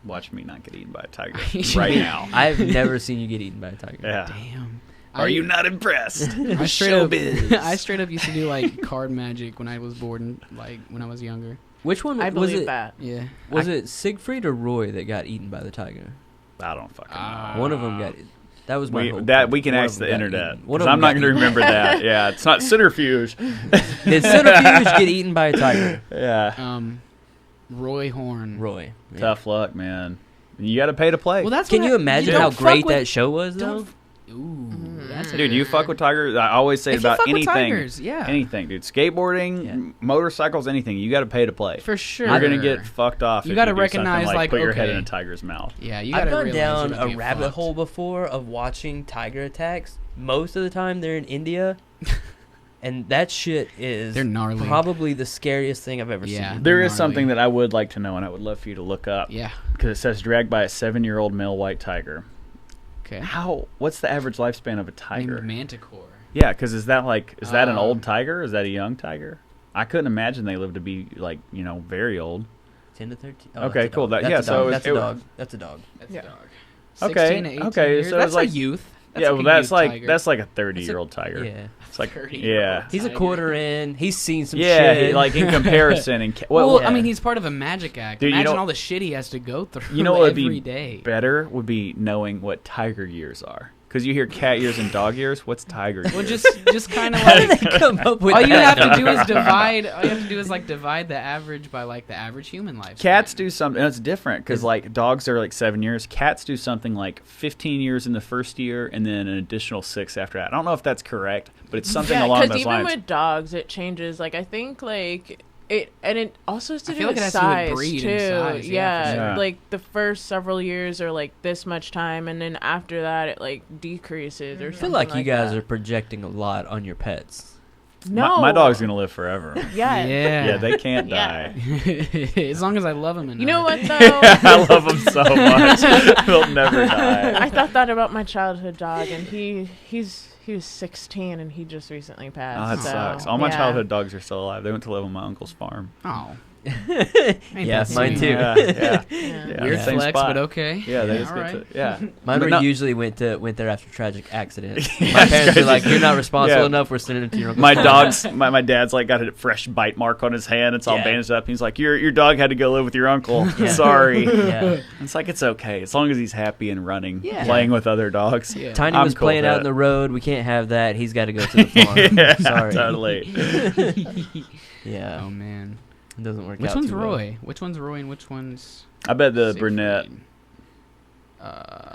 Watch me not get eaten by a tiger Yeah. right now. I've never seen you get eaten by a tiger. Yeah. Damn. Are you not impressed? I straight up, Showbiz. I straight up used to do like card magic when I was bored and like when I was younger. Which one I was believe it? that. Yeah. Was it Siegfried or Roy that got eaten by the tiger? I don't fucking know. One of them got. That was my We, whole that point. we can One ask of the them got internet. eaten. One 'Cause of I'm them not got going to eaten. remember that. Yeah, it's not centrifuge. Did Centrifuge get eaten by a tiger? Yeah. Roy Horn. Roy. Yeah. Tough luck, man. You got to pay to play. Well, that's Can what you imagine don't how fuck great with- that show was, though? don't Ooh, that's a Dude, you fuck with tigers? I always say If you about fuck with anything. tigers, yeah. Anything, dude. Skateboarding, Yeah. motorcycles, anything. You got to pay to play. for sure. You're going to get fucked off. You if gotta do something recognize, like, put your head okay. in a tiger's mouth. Yeah, you I've gotta gone realize down you're gonna a get rabbit fucked. hole before of watching tiger attacks. Most of the time, they're in India, and that shit is They're gnarly. probably the scariest thing I've ever Yeah. seen. There is Gnarly. something that I would like to know, and I would love for you to look up. Yeah. Because it says dragged by a 7-year-old male white tiger. Okay. What's the average lifespan of a tiger? Named Manticore. Yeah, because is that an old Um, tiger? Is that a young tiger? I couldn't imagine they live to be very old. 10 to 13. Okay, that's a cool. dog. That- That's yeah, a so dog. it- That's it- a dog. That's a dog. That's Yeah. a dog. Okay, 16 to 18 okay, years. so That's it's like like- youth. Yeah, well, a that's youth like tiger. that's like a 30-year-old tiger. Yeah. It's like 30-year-old yeah, He's a tiger. quarter in. He's seen some yeah. shit. Like in comparison, and Well, yeah. I mean, he's part of a magic act. Dude, you Imagine know- all the shit he has to go through You know what would every be day. better would be knowing what tiger years are. Because you hear cat years and dog years. What's tiger years? Well, just kind of How did like they come up with all you that? have to do is divide. All you have to do is like divide the average by like the average human life. Cats do something, and it's different because like dogs are like 7 years. Cats do something like 15 years in the first year, and then an additional 6 after that. I don't know if that's correct, but it's something Yeah, along because those even lines. with dogs, it changes. Like I think like it, and it also has to I do feel like with it has to do with size breed too. and size, yeah, for sure. Yeah. Like the first several years are like this much time, and then after that it like decreases or I something. feel like you guys that. are projecting a lot on your pets. No, my dog's gonna live forever. Yeah. Yeah, they can't Yeah. die. As long as I love him enough. You know what though? I love them so much. They'll never die. I thought that about my childhood dog, and he was 16 and he just recently Oh, passed. that so, sucks. All my yeah. childhood dogs are still alive. They went to live on my uncle's farm. Oh. Yeah, that mine sweet? too. Yeah, yeah. Yeah. Yeah, Weird same flex, spot. but okay. Yeah, they just all get right. to. Yeah, Mine But were no- usually went there after tragic accidents. Yeah, My parents were like, crazy. "You're not responsible Yeah. enough. We're sending it to your uncle's My farm." dog's my dad's like got a fresh bite mark on his hand. It's all Yeah. bandaged up. He's like, your dog had to go live with your uncle. Yeah. Sorry. Yeah. It's like it's okay as long as he's happy and running, Yeah. playing with other dogs. Yeah. Tiny I'm was cool playing with out that. in the road. We can't have that. He's got to go to the farm. Yeah, Sorry. totally. Yeah, Oh man. it doesn't work Which out one's too well. Roy? Which one's Roy and which one's I bet the Siegfried? brunette.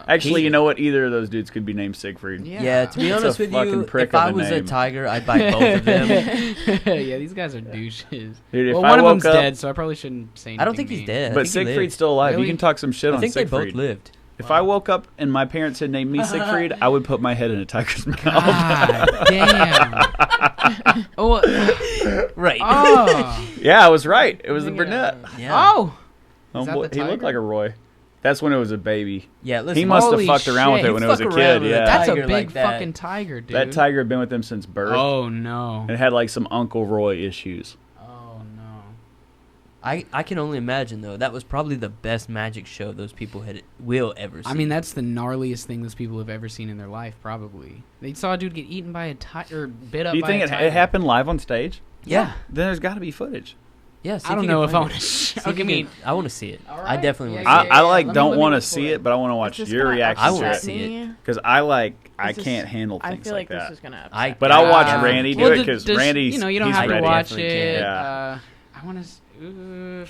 Actually, He- you know what? Either of those dudes could be named Siegfried. Yeah, to be That's honest a with fucking you, prick if I of a was a name. tiger, I'd buy both of them. Yeah, these guys are douches. Dude, if Well, I one of woke them's up, dead, so I probably shouldn't say anything. I don't think he's mean. dead. I but think he lived. Siegfried's still alive. Really? You can talk some shit I on think they Siegfried. both lived. If I woke up and my parents had named me Siegfried, I would put my head in a tiger's mouth. God damn. Oh. Right. Oh. Yeah, I was right. It was the Yeah. brunette. Yeah. Oh. Oh, Is that boy, the he looked tiger? like a Roy. That's when it was a baby. Yeah. Listen, He must have Holy fucked around with shit. it when You it was a fuck around kid. with a Yeah, That's a tiger big like that. fucking tiger, dude. that tiger had been with him since birth, Oh no. and had like some Uncle Roy issues. Oh no. I can only imagine though. That was probably the best magic show those people will ever see. I mean, that's the gnarliest thing those people have ever seen in their life, probably. They saw a dude get eaten by a tiger, or bit up Do you by think a it tiger. happened live on stage? yeah. Then there's got to be footage. Yeah. see I if don't you know can if I find want it. to. See if Okay, you I mean, can- I want to see it. All I right. definitely Yeah, want to see yeah, it. I like Let me don't look want to for see it. it, but I want to watch It's just your gonna reaction I to wanna upset it see it. me. because I This is- can't handle I things feel like like this that. is gonna upset. I- But I'll watch Yeah. Randy do Well, it because does- Randy's you know, you don't he's have ready. to watch Definitely it. can. Yeah. I want to.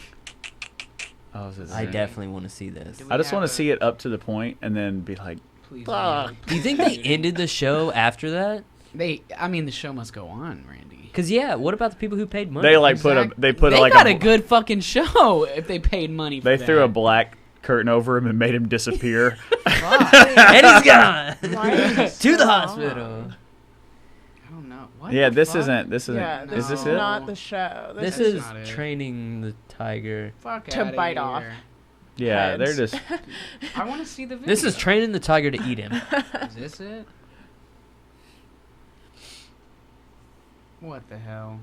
Oh, this is I it. definitely want to see this. Do I just have want to a- see it up to the point and then be like, Please. fuck. Do you think they ended the show after that? I mean, the show must go on, Randy. Because yeah, what about the people who paid money? They like They put they like got a good fucking show if they paid money for They that. threw a black curtain over him and made him disappear. and he's gone Why is this to the so hospital. long? I don't know. What Yeah, the this fuck? isn't. Yeah, No. this Is this is it? not the show. This That's is not it. training the tiger. Fuck to outta bite here. off. Yeah, they're Heads. just. I want to see the video. This is training the tiger to eat him. Is this it? What the hell?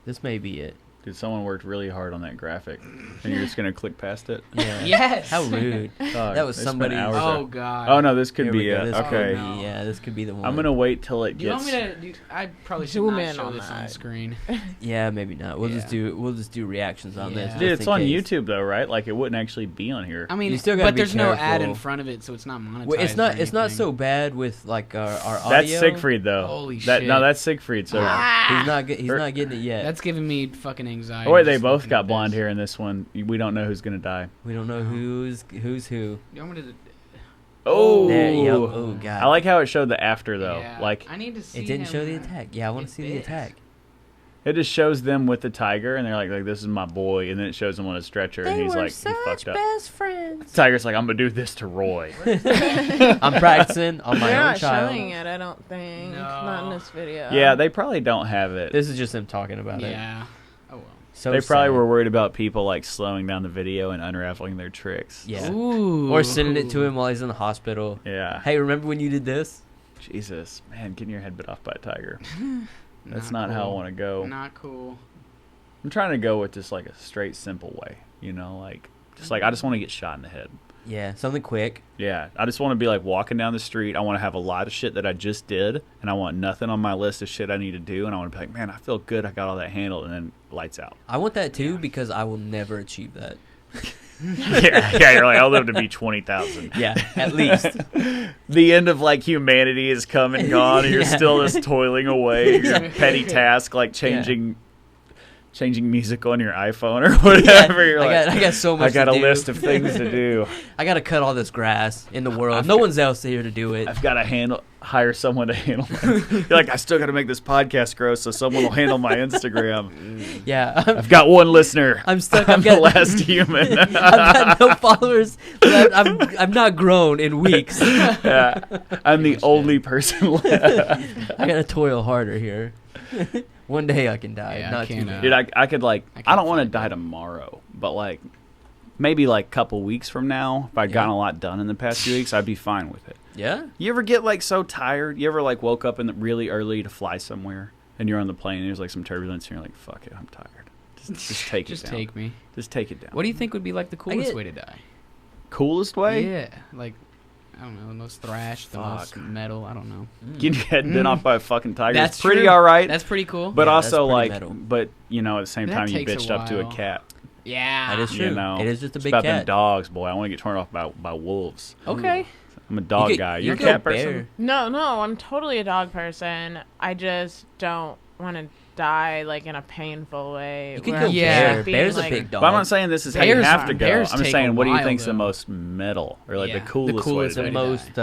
This may be it. Dude, someone worked really hard on that graphic, and you're just gonna click past it. Yeah. Yes. How rude. Dog, That was they spent somebody's- hours Oh there. God. Oh no, this could Here be we go. it. This Okay. could be, yeah, this could be the one. I'm gonna wait till it Do you want gets. me to? I probably should Zoom not in show on this on the that. screen. Yeah, maybe not. We'll Yeah. just do reactions on this. Yeah. Dude, just it's in on case. YouTube though, right? Like it wouldn't actually be on here. I mean, You still gotta but be there's no ad in careful. front of it, so it's not monetized. Well, it's or not. It's not anything. so bad with like our audio. That's Siegfried though. Holy that, shit. No, that's Siegfried. So. He's not. He's Or- not getting it yet. That's giving me fucking anxiety. Oh wait, they just both looking got at blonde this. hair in this one. We don't know who's gonna die. We don't know who's who. You want me to? Oh, There, yep. Oh god. I like how it showed the after though. Yeah. Like I need to see. It didn't him. show the attack. Yeah, I want to see the did. attack. it just shows them with the tiger, and they're like this is my boy, and then it shows him on a stretcher, and he's like he fucked up. best friends. Tiger's like I'm gonna do this to Roy. I'm practicing on my They're own not child. showing it, I don't think. No. Not in this video. Yeah, they probably don't have it. This is just them talking about it. Yeah. Oh well. So They probably sad. were worried about people like slowing down the video and unraveling their tricks. Yeah. Ooh. Or sending it to him while he's in the hospital. Yeah. Hey, remember when you did this? Jesus, man, getting your head bit off by a tiger. That's Not not how I cool. want to go. Not cool. I'm trying to go with just like a straight, simple way. You know, like just like I just want to get shot in the head. Yeah, something quick. Yeah, I just want to be like walking down the street. I want to have a lot of shit that I just did, and I want nothing on my list of shit I need to do. And I want to be like, man, I feel good. I got all that handled, and then lights out. I want that too because I will never achieve that. yeah. You're like, I'll live to be 20,000. Yeah, at least. The end of like humanity is come and gone, and you're Yeah. still just toiling away your Yeah. petty task, like changing music on your iPhone or whatever. You're like, I got so much. I got to a do. list of things to do. I got to cut all this grass in the world. I've No got- one's else here to do it. I've got to hire someone to handle it. You're like, I still got to make this podcast grow, so someone will handle my Instagram. Yeah, I've got one listener. I'm stuck. I'm I've the got last human. I've got no followers left. I'm not grown in weeks. Yeah, I'm the only person left. I gotta toil harder here. One day I can die. Yeah, I not too can't, bad. Dude, I could like, I I can't don't want to fight die that. tomorrow, but like maybe like a couple weeks from now, if I'd gotten a lot done in the past few weeks, I'd be fine with it. Yeah. You ever get like so tired? You ever like woke up really early to fly somewhere, and you're on the plane and there's like some turbulence, and you're like, fuck it, I'm tired. Just take Just it down. take me. Just take it down. What do you think would be like the coolest get- way to die? Coolest way? Yeah, like I don't know, the most thrash, the most Fuck. metal. I don't know. Getting your head bit off by a fucking tiger. That's It's pretty true. alright. That's pretty cool. But Yeah, that's also pretty like, metal. but you know, at the same That time, you takes a bitched up to a while. cat. yeah, That is true. You know, It is just a it's big about cat. them dogs, boy. I want to get torn off by wolves. okay. I'm a dog You could- guy. you You're a could cat go person. bear. No, I'm totally a dog person. I just don't want to die like in a painful way. You could where go I'm Yeah. bear. being, Bear's like- a big dog. But I'm not saying this is how you Bears- have to go. bears I'm just take saying, a what do you while, think's the though. most metal or like Yeah, the the coolest, coolest way the to die? most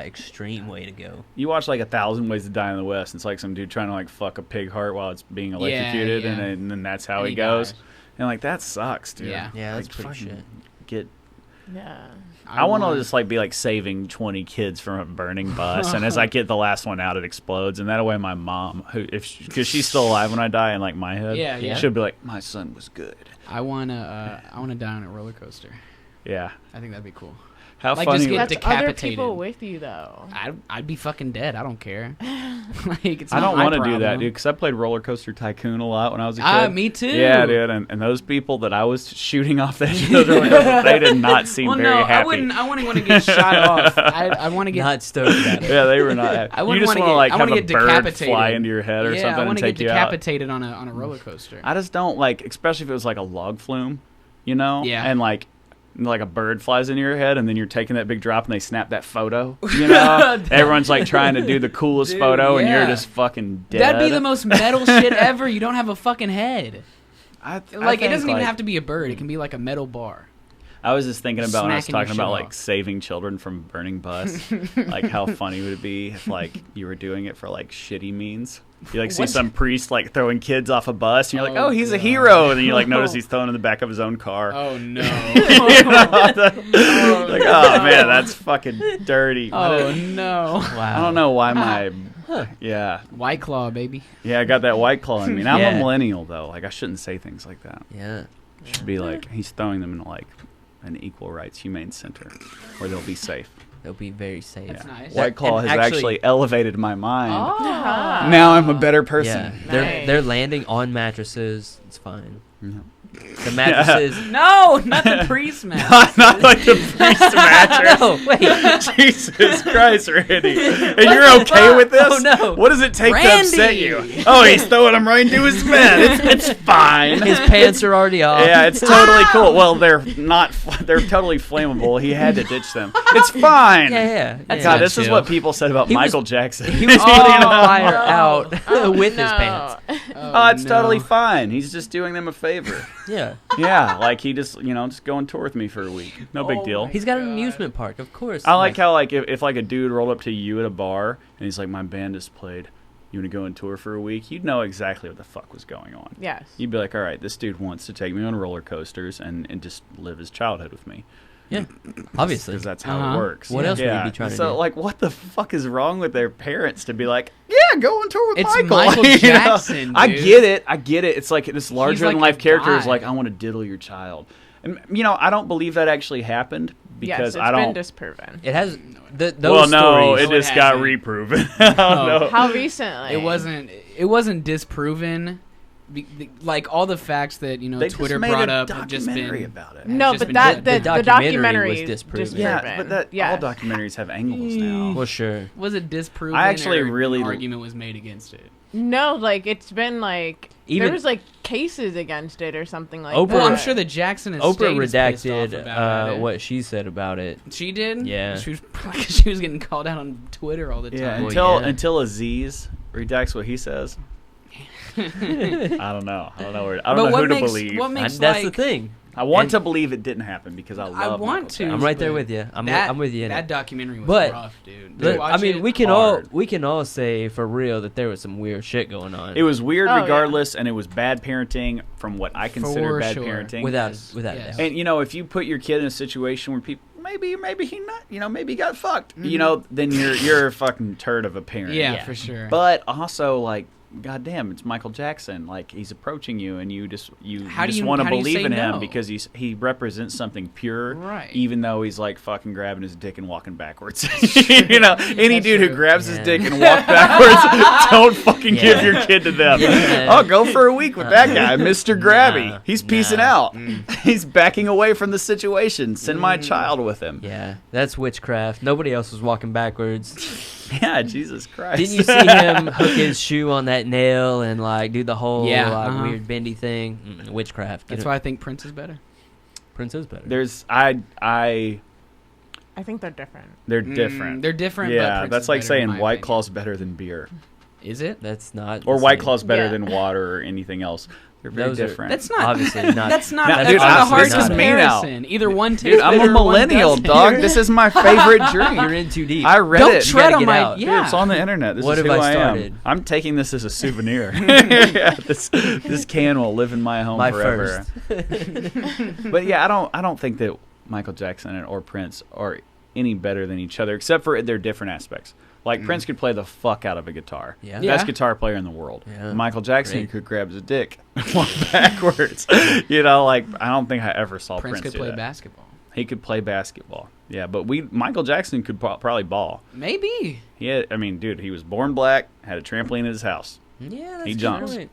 extreme way to go. You watch like 1,000 Ways to Die in the West. It's like some dude trying to like fuck a pig heart while it's being electrocuted, yeah. and then that's how And he he goes. dies. And like that sucks, dude. Yeah. Yeah, that's Like, pretty fucking shit. Get. Yeah. I want to just like be like saving 20 kids from a burning bus, and as I get the last one out, it explodes, and that way my mom, who because she's still alive when I die in like my head, Yeah, yeah. she'll be like, my son was good. I wanna die on a roller coaster. Yeah. I think that'd be cool. How Like, funny just would get That's other decapitated. people with you though. I'd be fucking dead. I don't care. Like it's I not don't my want to do problem. that, dude, because I played Roller Coaster Tycoon a lot when I was a kid. Me too. Yeah, dude, and those people that I was shooting off that roller coaster, they did not seem Well, very no, happy. I wouldn't want to get shot off. I want to get. Not stoked about it. Yeah, they were not happy. I You wouldn't just wanna want to get- like I have wanna a get bird decapitated. fly into your head or yeah, something I and want to take get you out. decapitated on a roller coaster. I just don't like, especially if it was like a log flume, you know? Yeah. And like a bird flies into your head, and then you're taking that big drop, and they snap that photo. You know, everyone's like trying to do the coolest Dude, photo, and you're yeah. just fucking dead. That'd be the most metal shit ever. You don't have a fucking head. I Like it think, doesn't even like- have to be a bird. It can be like a metal bar. I was just thinking about when I was Smacking your talking about shit like off. saving children from burning bus. Like how funny would it be if like you were doing it for like shitty means? You like see What? some priest like throwing kids off a bus, and you're like, Oh, "Oh, he's a God. hero," and then you like notice he's thrown in the back of his own car. Oh no. You know, like, oh man, that's fucking dirty. Oh no. Wow. I don't know why my yeah White Claw, baby. I got that white claw in me. Now I'm Yeah. a millennial though. Like I shouldn't say things like that. Yeah. It should be like he's throwing them in like an equal rights humane center where they'll be safe. They'll be very safe. That's nice. White Claw And has actually- actually elevated my mind. Ah. Now I'm a better person. Yeah, they're Nice. they're landing on mattresses. It's fine. Yeah. The mattresses. No, not the priest mattress. Not like the priest mattress. No, wait. Jesus Christ, Randy. And you're okay with this? Oh, no. What does it take to upset Randy. you? Oh, he's throwing them right into his bed. It's fine. His pants are already off. Yeah, it's totally cool. Well, they're not. They're totally flammable. He had to ditch them. It's fine. Yeah. That's God, not this is chill. what people said about He was- Michael Jackson. He was putting a fire out Oh, with his no. pants. Oh, it's no. totally fine. He's just doing them a favor. Yeah. Yeah, like he just, just go on tour with me for a week. No big Oh deal. my He's got an God. amusement park, of course. I like how like if like a dude rolled up to you at a bar and he's like, my band just played. You want to go on tour for a week? You'd know exactly what the fuck was going on. Yes. You'd be like, all right, this dude wants to take me on roller coasters and just live his childhood with me. Yeah. Obviously. Because that's how Uh-huh. it works. What else would he be trying to So, do? like, what the fuck is wrong with their parents to be like, yeah, go on tour with It's Michael? Michael You know? Jackson, I dude. get it. It's like this larger than like life a character is guy. like, I want to diddle your child. And, I don't believe that actually happened because Yes, it's I been don't. disproven. It has those Well, no, stories. it No, it just got hasn't. reproven. I don't know. How recently? It wasn't disproven. Like all the facts that They Twitter just made brought a up have just documentary been. about it. No, just but been that done. the The documentary documentary was was disproven. Yeah, but Yes. all documentaries have angles now. Well, sure. Was it disproven? I actually or really- an argument was made against it. No, like it's been like Even- there was like cases against it or something like Oprah- that. Well, I'm sure the Jackson estate Oprah is pissed off redacted about it. what she said about it. She did. Yeah. She was probably 'cause she was getting called out on Twitter all the Yeah, time. Well, until Aziz redacts what he says. I don't know. I don't know who to believe. What makes That's like the thing. I want and- to believe it didn't happen because I love. want Michael to. Jackson. I'm right there but with you. I'm with you in That it. documentary was But- rough, dude. Did Look, you watch I mean, it? we can Hard. all say for real that there was some weird shit going on. It was weird Oh, yeah. regardless, and it was bad parenting from what I consider For bad sure. parenting. without Yes, without yes. doubt. And if you put your kid in a situation where people maybe he not maybe he got fucked, then you're a fucking turd of a parent. Yeah, Yeah. for sure. But also like, goddamn, it's Michael Jackson. Like he's approaching you, and you just How do you- want to how do you believe say in him no? because he represents something pure, Right. Even though he's like fucking grabbing his dick and walking backwards. Any That's dude who true. grabs his Yeah. dick and walks backwards, don't fucking Yeah. give your kid to them. Yeah. Oh, go for a week with that guy, Mr. Grabby. Nah. He's piecing Nah. out. He's backing away from the situation. Send my child with him. Yeah, that's witchcraft. Nobody else was walking backwards. Yeah, Jesus Christ. Didn't you see him hook his shoe on that nail and like do the whole Yeah, like weird bendy thing? Witchcraft. That's why I think Prince is better. Prince is better. There's I think they're different. they're different. They're different. but Yeah, Prince that's is like better, in saying my White opinion. Claw's better than beer. Is it? That's not. Or the White same. Claw's better Yeah. than water or anything else. They're very Those are- different. That's not. Obviously not. That's not. Now, That's dude, not a hard this is me now. comparison. Either one tastes Dude, I'm better a or one millennial, doesn't. dog. This is my favorite drink. You're in too deep. I read Don't it. tread gotta on get my. out. Dude, Yeah. it's on the internet. This What is have who I I started? am. I'm taking this as a souvenir. Yeah, this can will live in my home My forever. first. But yeah, I don't think that Michael Jackson or Prince are any better than each other, except for their different aspects. Like Prince could play the fuck out of a guitar. Yeah. Yeah. Best guitar player in the world. Yeah. Michael Jackson Great. could grab his dick and walk backwards. Like I don't think I ever saw Prince Prince could do play that. basketball. He could play basketball. Yeah, but Michael Jackson could probably ball. Maybe. Dude, he was born black, had a trampoline in his house. Yeah, that's He good jumps. point.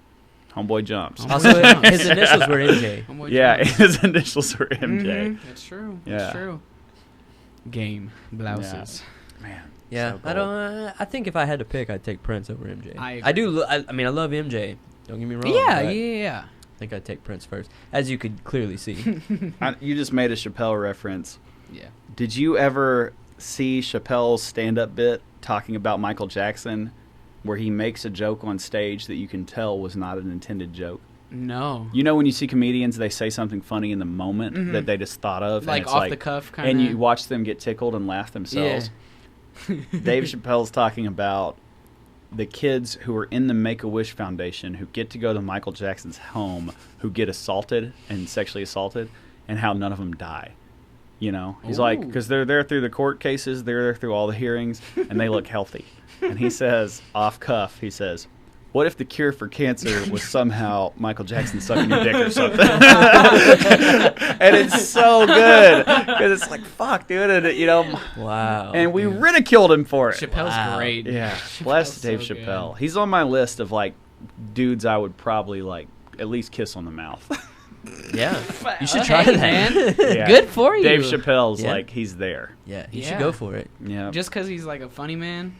Homeboy jumps. Also, his initials were MJ. Homeboy Yeah, Jones. his initials were MJ. Mhm. That's true. Yeah. That's true. Game blouses. Man. Yeah, so I cool. don't. I think if I had to pick, I'd take Prince over MJ. I I do. I mean, I love MJ. Don't get me wrong. Yeah, but yeah. I think I'd take Prince first, as you could clearly see. You just made a Chappelle reference. Yeah. Did you ever see Chappelle's stand-up bit talking about Michael Jackson, where he makes a joke on stage that you can tell was not an intended joke? No. You know when you see comedians, they say something funny in the moment that they just thought of, Like and it's off the cuff kind of. and you watch them get tickled and laugh themselves. Dave Chappelle's talking about the kids who are in the Make-A-Wish Foundation who get to go to Michael Jackson's home, who get assaulted and sexually assaulted, and how none of them die. He's like, Ooh. because they're there through the court cases, they're there through all the hearings, and they look healthy. And he says, off cuff, he says, what if the cure for cancer was somehow Michael Jackson sucking your dick or something? And it's so good because it's like, fuck, dude, and, Wow. and we ridiculed him for it. Chappelle's Wow. great. Yeah, Chappelle's bless Dave so Chappelle. good. He's on my list of like dudes I would probably like at least kiss on the mouth. Yeah. You should try Hey, that. man. Yeah. Good for you. Dave Chappelle's Yeah. like he's there. Yeah, you Yeah. should go for it. Yeah, Just because he's like a funny man.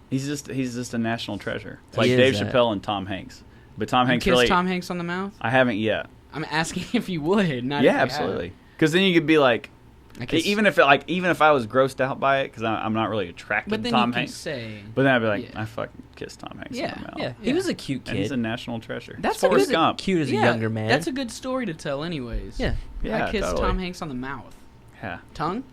he's just a national treasure. It's He like is Dave that. Chappelle and Tom Hanks. But Tom You Hanks kiss really, Tom Hanks on the mouth? I haven't yet. I'm asking if you would. Not if Yeah, you absolutely. Because then you could be like, have. I kiss- even if I was grossed out by it, because I'm not really attracted but to then Tom you can Hanks. say. But then I'd be like, Yeah. I fucking kissed Tom Hanks Yeah, on the mouth. Yeah, he Yeah. was a cute And he's kid. a national treasure. That's It's a Forrest good- Gump. Cute as a younger man. That's a good story to tell, anyways. Yeah. Yeah, I kissed totally. Tom Hanks on the mouth. Yeah. Tongue?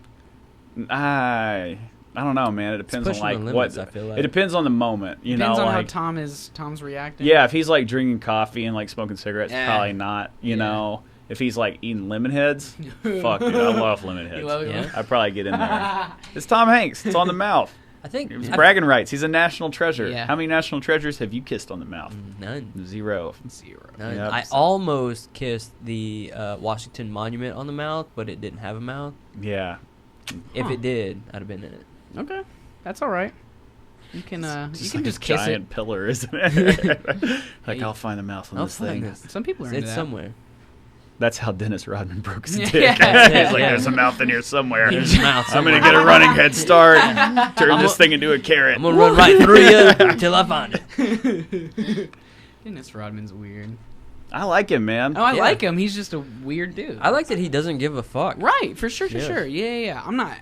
I don't know, man. It depends on pushing like the what. limits, I feel like. It depends on the moment. You Depends know, on like how Tom's reacting. yeah, if he's like drinking coffee and like smoking cigarettes, Yeah. probably not. You Yeah. know, if he's like eating lemon heads, fuck, dude, I love lemon heads. You love it? Yeah. I'd probably get in there. It's Tom Hanks. It's on the mouth. I think It was I- bragging rights. He's a national treasure. Yeah. How many national treasures have you kissed on the mouth? None. 0. Zero. None. Yep. I almost kissed the Washington Monument on the mouth, but it didn't have a mouth. Yeah. If Huh. it did, I'd have been in it. Okay. That's all right. You can Just you can like just a kiss giant it. pillar, isn't it? Like Hey, I'll find the mouth on I'll this find thing. this. Some people are into It's that. somewhere. That's how Dennis Rodman broke his Yeah. dick. Yeah. He's like, Yeah. there's a mouth in here somewhere. There's a mouth I'm gonna somewhere. get a running head start. Turn this thing into a carrot. I'm gonna run right through you until I find it. Dennis Rodman's weird. I like him, man. Oh, I Yeah. like him. He's just a weird dude. I like that he doesn't give a fuck. Right, for sure, Yeah. sure. Yeah. I'm not,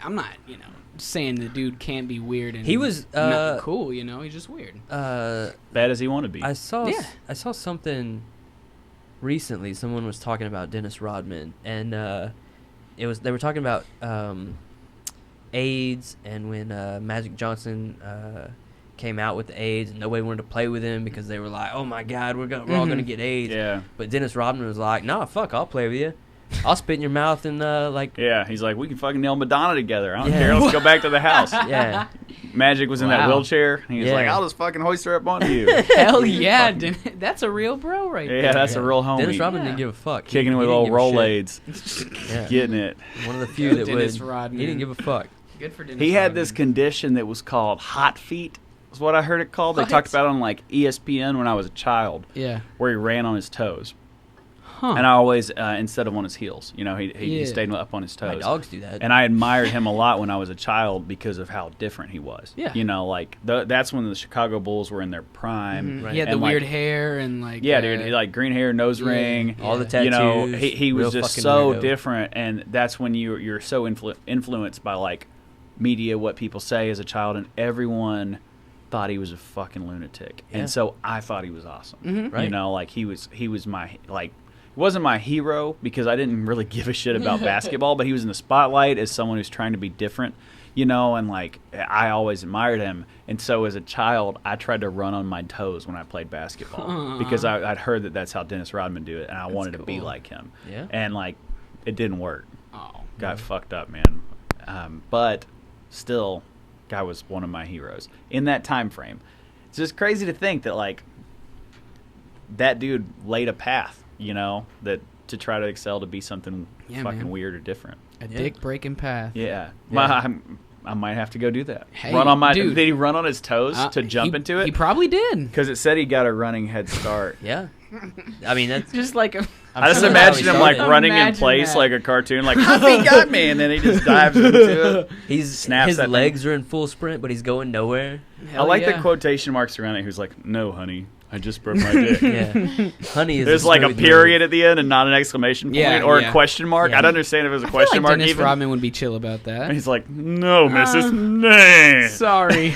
saying the dude can't be weird and He was, not cool, He's just weird. Bad as he want to be. I saw Yeah. I saw something recently. Someone was talking about Dennis Rodman, and they were talking about AIDS, and when Magic Johnson came out with the AIDS, and nobody wanted to play with him because they were like, "Oh my God, we're all gonna get AIDS." Yeah. But Dennis Rodman was like, "Nah, fuck, I'll play with you. I'll spit in your mouth and like." Yeah. He's like, we can fucking nail Madonna together. I don't Yeah. care. Let's go back to the house. Yeah. Magic was in that Wow. wheelchair. And he was Yeah. like, I'll just fucking hoist her up onto you. Hell yeah, Fucking- that's a real bro right there. Yeah, that's a real homie. Dennis Rodman Yeah. didn't give a fuck. He- Kicking it he with didn't old give a shit. Rolaids. Yeah. Getting it. One of the few Go that Dennis would. Rodman. He didn't give a fuck. Good for Dennis He had Rodman. this condition that was called hot feet. Is what I heard it called. They What? talked about it on like ESPN when I was a child, Yeah. where he ran on his toes, Huh. and I always instead of on his heels. You know, he Yeah. stayed up on his My toes. dogs do that. And I admired him a lot when I was a child because of how different he was. Yeah. You know, like that's when the Chicago Bulls were in their prime. Mhm. Right. He had the And, like- weird hair and like Yeah, dude, he, like green hair, nose yeah. ring. All the Yeah. tattoos. You know, he was real just fucking so weirdo. different, and that's when you're so influenced by like media, what people say as a child, and everyone thought he was a fucking lunatic, Yeah. and so I thought he was awesome. Mhm. Right. You know, like he was my like. He wasn't my hero because I didn't really give a shit about basketball, but he was in the spotlight as someone who's trying to be different, you know, and like I always admired him. And so as a child, I tried to run on my toes when I played basketball Aw. because I'd heard that that's how Dennis Rodman do it, and I wanted to be cool. like him. Yeah. And like it didn't work. Oh. Got fucked up, man. But still, guy was one of my heroes in that time frame. It's just crazy to think that like that dude laid a path, you know, that to try to excel to be something Yeah, fucking man. weird or different. A Yeah. dick breaking path. Yeah, Yeah. I might have to go do that. Hey, run on my. dude. Did he run on his toes to jump He- into He it? probably did. Because it said he got a running head start. Yeah. I mean, that's. Just like a I just sure imagine that's him how he like started. running in Imagine place that. like a cartoon, like he got me, and then he just dives into it. He's Snaps his that thing. legs are in full sprint, but he's going nowhere. I like yeah. the quotation marks around it. Who's like, "No, honey, I just broke my dick." Yeah. Honey is. There's like a smooth period move. at the end and not an exclamation point Yeah, or yeah. a question mark. Yeah. I'd understand if it was a I feel question like mark Dennis even. Rodman would be chill about that. And he's like, "No, Mrs. Nay." Sorry.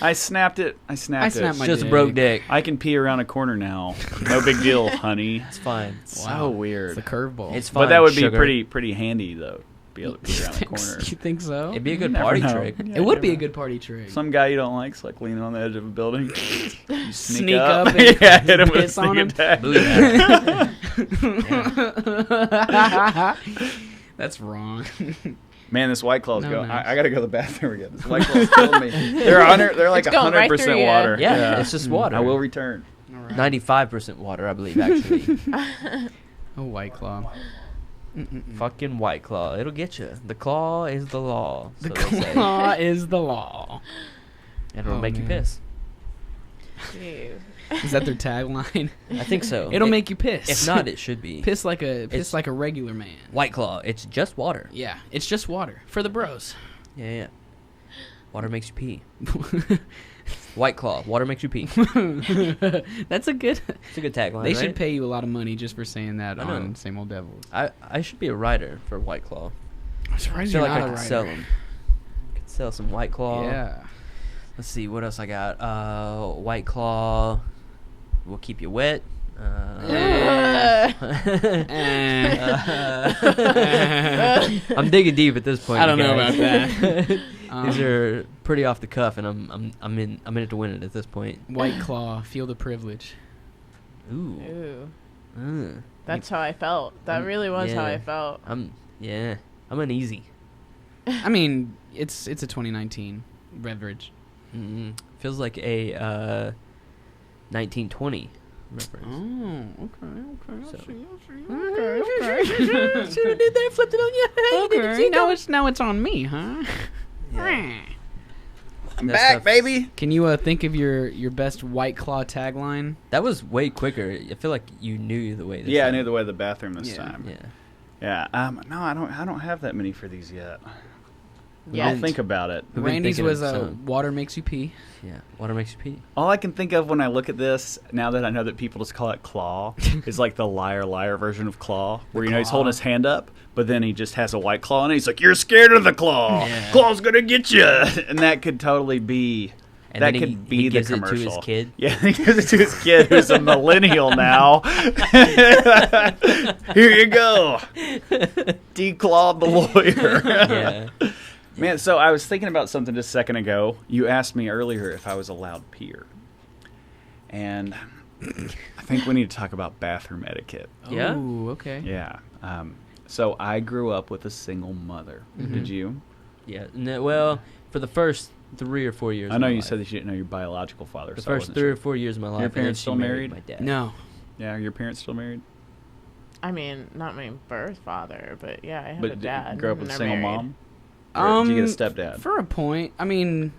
I snapped it. I snapped I it. snapped my Just a dick. broke dick. I can pee around a corner now. No big deal, honey. It's fine. So weird. It's a curveball. It's fine. But that would be sugar. pretty handy though. Be able to pee around the corner. You think so? It'd be a good never party know. trick. Yeah, It would you be a never good party trick. Some guy you don't like's like leaning on the edge of a building. You Sneak up and yeah, hit him with a piss on sneak him. attack. Booyah. That's wrong. Man, this White Claw's No, going. no. I gotta go to the bathroom again. This White Claw's killing me. They're like It's going right 100% through you. water. Yeah, it's just water. I will return. All right. 95% water, I believe, actually. A White Claw. Fucking White Claw. It'll get you. The claw is the law. The so they say. claw is the law. And it'll Oh, make you man. piss. Jeez. Is that their tagline? I think so. It'll make you piss. If not, it should be. piss like It's- a regular man. White Claw. It's just water. Yeah, it's just water for the bros. Yeah. Water makes you pee. White Claw. Water makes you pee. That's a good. It's a good tagline, They right? should pay you a lot of money just for saying that I know. on Same Old Devils. I should be a writer for White Claw. I'm I surprised feel you're like not I a could writer. sell them. Could sell some White Claw. Yeah. Let's see what else I got. White Claw will keep you wet. I'm digging deep at this point. I don't you know guys. about that. These are pretty off the cuff, and I'm in it to win it at this point. White Claw, feel the privilege. Ooh. Ooh. That's how I felt. That really was how I felt. I'm uneasy. I mean, it's a 2019 beverage. Feels like a 1920 reference. Oh, okay. So- Should have did that, flipped it on your head. Okay, now it's on me, huh? Yeah. I'm That back, stuff- baby. Can you think of your best White Claw tagline? That was way quicker. I feel like you knew the way. This Yeah, I time. knew the way to the bathroom this Yeah. time. Yeah. Yeah. No, I don't have that many for these yet. Yeah. I'll think about it. We've been Randy's thinking was of some. water makes you pee. Yeah. Water makes you pee. All I can think of when I look at this, now that I know that people just call it claw, is like the liar version of claw, where he's holding his hand up, but then he just has a white claw, and he's like, "You're scared of the claw. Yeah. Claw's gonna get you," and that could totally be. And that then could be he the gives commercial. it to his kid. Yeah, he gives it to his kid, who's a millennial now. Here you go, declawed the lawyer. Yeah. Man, so I was thinking about something just a second ago. You asked me earlier if I was a loud peer. And I think we need to talk about bathroom etiquette. Yeah? Ooh, okay. Yeah. So I grew up with a single mother. Mhm. Did you? Yeah. Well, for the first 3 or 4 years. I of know my you life. said that you didn't know your biological father. The so I first wasn't 3 sure. or 4 years of my life. and then parents she still married? My dad. No. Yeah, are your parents still married? I mean, not my birth father, but yeah, I have a But dad. did you grow up and with a they're single married. mom? Or did you get a stepdad? For a point. I mean,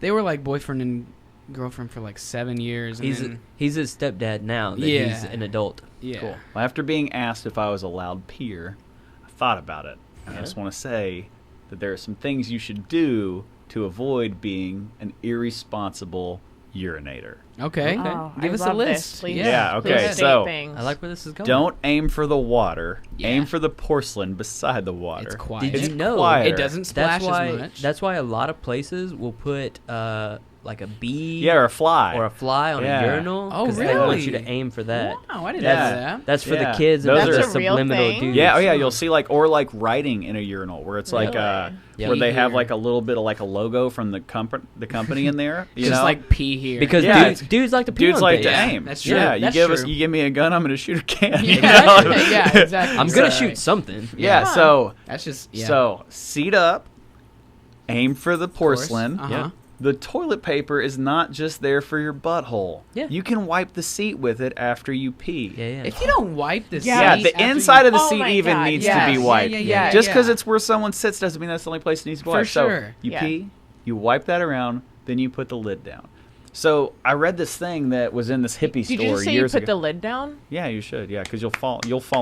they were like boyfriend and girlfriend for like 7 years. And then, He's his stepdad now that Yeah. he's an adult. yeah. Cool. Well, after being asked if I was a loud peer, I thought about it. And I Yeah. just want to say that there are some things you should do to avoid being an irresponsible urinator. Okay. Oh, Give I us a love list. This. Please, Yeah, please okay, state so- things. I like where this is going. Don't aim for the water. Yeah. Aim for the porcelain beside the water. It's quiet. Did It's you know quieter. It doesn't splash that's why as much. that's why a lot of places will put like a bee Yeah, or a fly. or a fly on Yeah. a urinal Oh, they want really? you to aim for that. Wow, I didn't Yeah. know that. That's for Yeah. the kids and Those for are- the That's a real subliminal thing? dudes. Yeah, oh yeah, you'll see like or like writing in a urinal where it's like Really? Yeah. where they have Pee like here. a little bit of like a logo from the company in there. You Just know? like pee here. Because Yeah. dudes like to pee dudes on like to things. aim. That's true. Yeah, you That's you true. give me a gun, I'm gonna shoot a can. you Yeah, know? exactly. Yeah, exactly. I'm gonna So- shoot something. Yeah, so That's just seat up, aim for the porcelain. Uh-huh. Yeah. The toilet paper is not just there for your butthole. Yeah. You can wipe the seat with it after you pee. Yeah, yeah. If you don't wipe the Yeah. seat Yeah, the after inside you- of the Oh seat my even God, needs yes. to be Yeah, wiped. yeah, Just because yeah. it's where someone sits doesn't mean that's the only place it needs to be For wiped. So sure. you Yeah. pee, you wipe that around, then you put the lid down. So I read this thing that was in this hippie Did store you say you years put ago. the lid down? Yeah, you should. Yeah, because you'll fall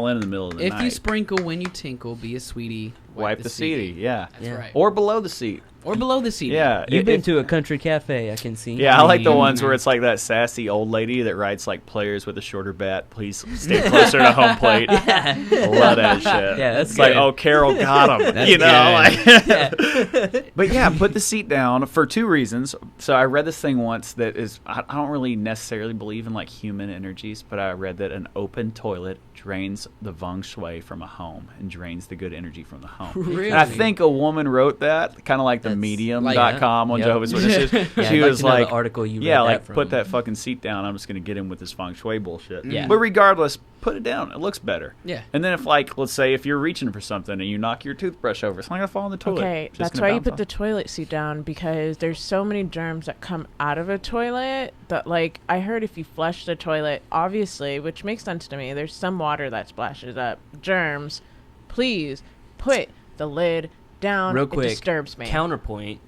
in the middle of the If night. you sprinkle when you tinkle, be a sweetie. wipe the seat. Yeah. That's Yeah. right. Or below the seat. Or below the seat. Yeah. You've been if- to a country cafe, I can see. Yeah, I like the mean, ones where man. it's like that sassy old lady that writes like players with a shorter bat. Please stay closer to home plate. I love that shit. Yeah, that's it's like, good. oh, Carol got him. That's you know, good. like. But yeah, put the seat down for two reasons. So I read this thing once that is I don't really necessarily believe in like human energies, but I read that an open toilet drains the feng shui from a home and drains the good energy from the home. home. Really? And I think a woman wrote that, kind of like the That's- medium.com on Yep. Jehovah's Witnesses. Yeah, She I'd was to know like, the article you yeah, read like that from. put that fucking seat down. I'm just going to get in with this feng shui bullshit. Yeah. But regardless, put it down. It looks better. Yeah. And then if, like, let's say if you're reaching for something and you knock your toothbrush over, it's not going to fall in the toilet. Okay, It's just that's gonna why you bounce put off. the toilet seat down, because there's so many germs that come out of a toilet that, like, I heard if you flush the toilet, obviously, which makes sense to me, there's some water that splashes up germs. Please put the lid down. Real It quick, disturbs me. counterpoint.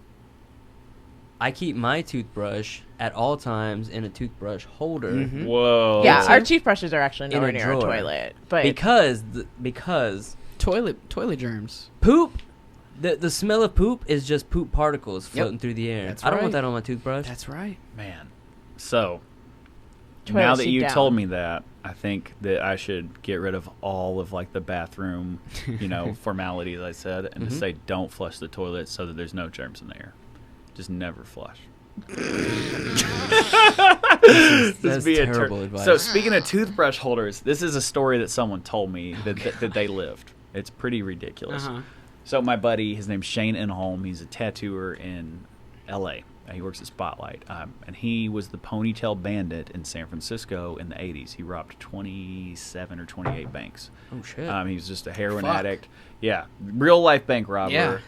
I keep my toothbrush at all times in a toothbrush holder Mhm. Whoa. Yeah, It's our a- toothbrushes are actually in a nowhere near a drawer. toilet, but because Toilet germs. poop. The smell of poop is just poop particles Yep. floating through the air. That's I don't right. want that on my toothbrush. That's right. Man. So, Toilet now that seat you down. told me that, I think that I should get rid of all of, like, the bathroom, formalities I said, and just Mhm. say don't flush the toilet so that there's no germs in the air. Just never flush. That's be a terrible advice. So speaking of toothbrush holders, this is a story that someone told me that they lived. It's pretty ridiculous. Uh-huh. So my buddy, his name's Shane Inholm. He's a tattooer in L.A. He works at Spotlight, and he was the ponytail bandit in San Francisco in the 80s. He robbed 27 or 28 banks. Oh shit. He was just a heroin Fuck. addict. Yeah, real life bank robber. Yeah.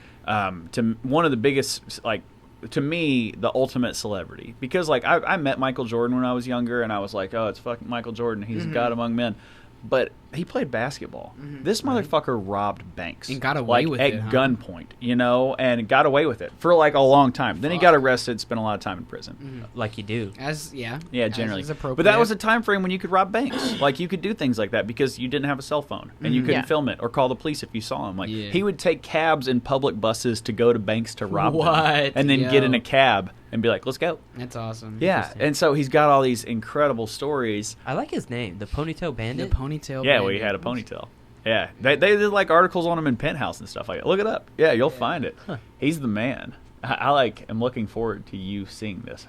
To one of the biggest, like, to me, the ultimate celebrity. Because, like, I met Michael Jordan when I was younger, and I was like, oh, it's fucking Michael Jordan. He's a god among men. But he played basketball. This motherfucker robbed banks. And got away like, with at it, huh? gunpoint, and got away with it for, like, a long time. Then he got arrested, spent a lot of time in prison. Like you do. Yeah, generally. As appropriate. But that was a time frame when you could rob banks. Like, you could do things like that because you didn't have a cell phone and you couldn't Yeah. film it or call the police if you saw him. Like, Yeah. he would take cabs and public buses to go to banks to rob them, What? and then get in Yo. a cab and be like, "Let's go." That's awesome. Yeah, Interesting. and so he's got all these incredible stories. I like his name, the Ponytail The Bandit. ponytail. Yeah, bandit. well, he had a ponytail. Yeah, they did like articles on him in Penthouse and stuff like that. Look it up. Yeah, you'll find it. Huh. He's the man. I am looking forward to you seeing this.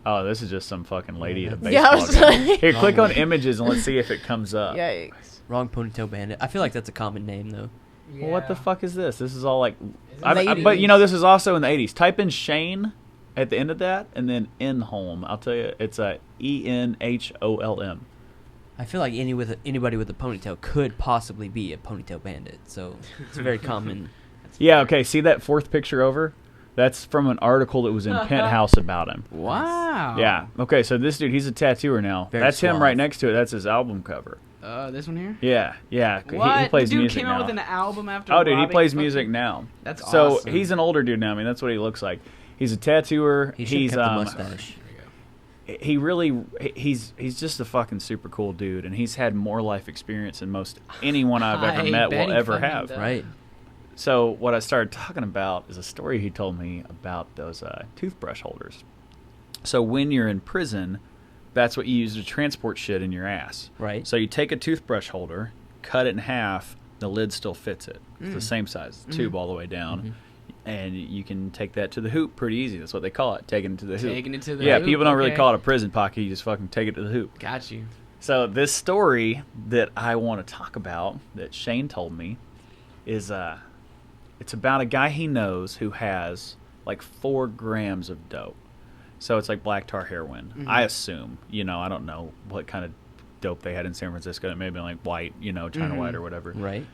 Oh, this is just some fucking lady at a baseball Yeah, I was game. like- Here, click on images and let's see if it comes up. Yikes. Wrong Ponytail Bandit. I feel like that's a common name though. Well, what the fuck is this? This is all like, Ladies. but this is also in the 80s. Type in Shane at the end of that, and then Inholm. I'll tell you, it's a Enholm. I feel like anybody with a ponytail could possibly be a Ponytail Bandit. So it's very common. Yeah. Okay. See that fourth picture over? That's from an article that was in Penthouse about him. Wow. Yeah. Okay. So this dude, he's a tattooer now. Very That's him suave. right next to it. That's his album cover. This one here. Yeah. Yeah. What? He plays the dude music came now. out with an album after. Oh, dude, he robbing plays fucking- music now. That's so awesome. he's an older dude now. I mean, that's what he looks like. He's a tattooer. He should He's have kept the mustache. he really he's just a fucking super cool dude, and he's had more life experience than most anyone I've ever I met bet will he ever fucking have. does. Right. So what I started talking about is a story he told me about those toothbrush holders. So when you're in prison, that's what you use to transport shit in your ass. Right. So you take a toothbrush holder, cut it in half, the lid still fits it. It's the same size, the tube all the way down. And you can take that to the hoop pretty easy. That's what they call it, taking it to the hoop. Taking it to the Yeah, hoop, people don't really okay. call it a prison pocket. You just fucking take it to the hoop. Got you. So this story that I want to talk about that Shane told me is it's about a guy he knows who has like 4 grams of dope. So it's like black tar heroin. I assume, I don't know what kind of dope they had in San Francisco. It may have been like white, China white or whatever. Right.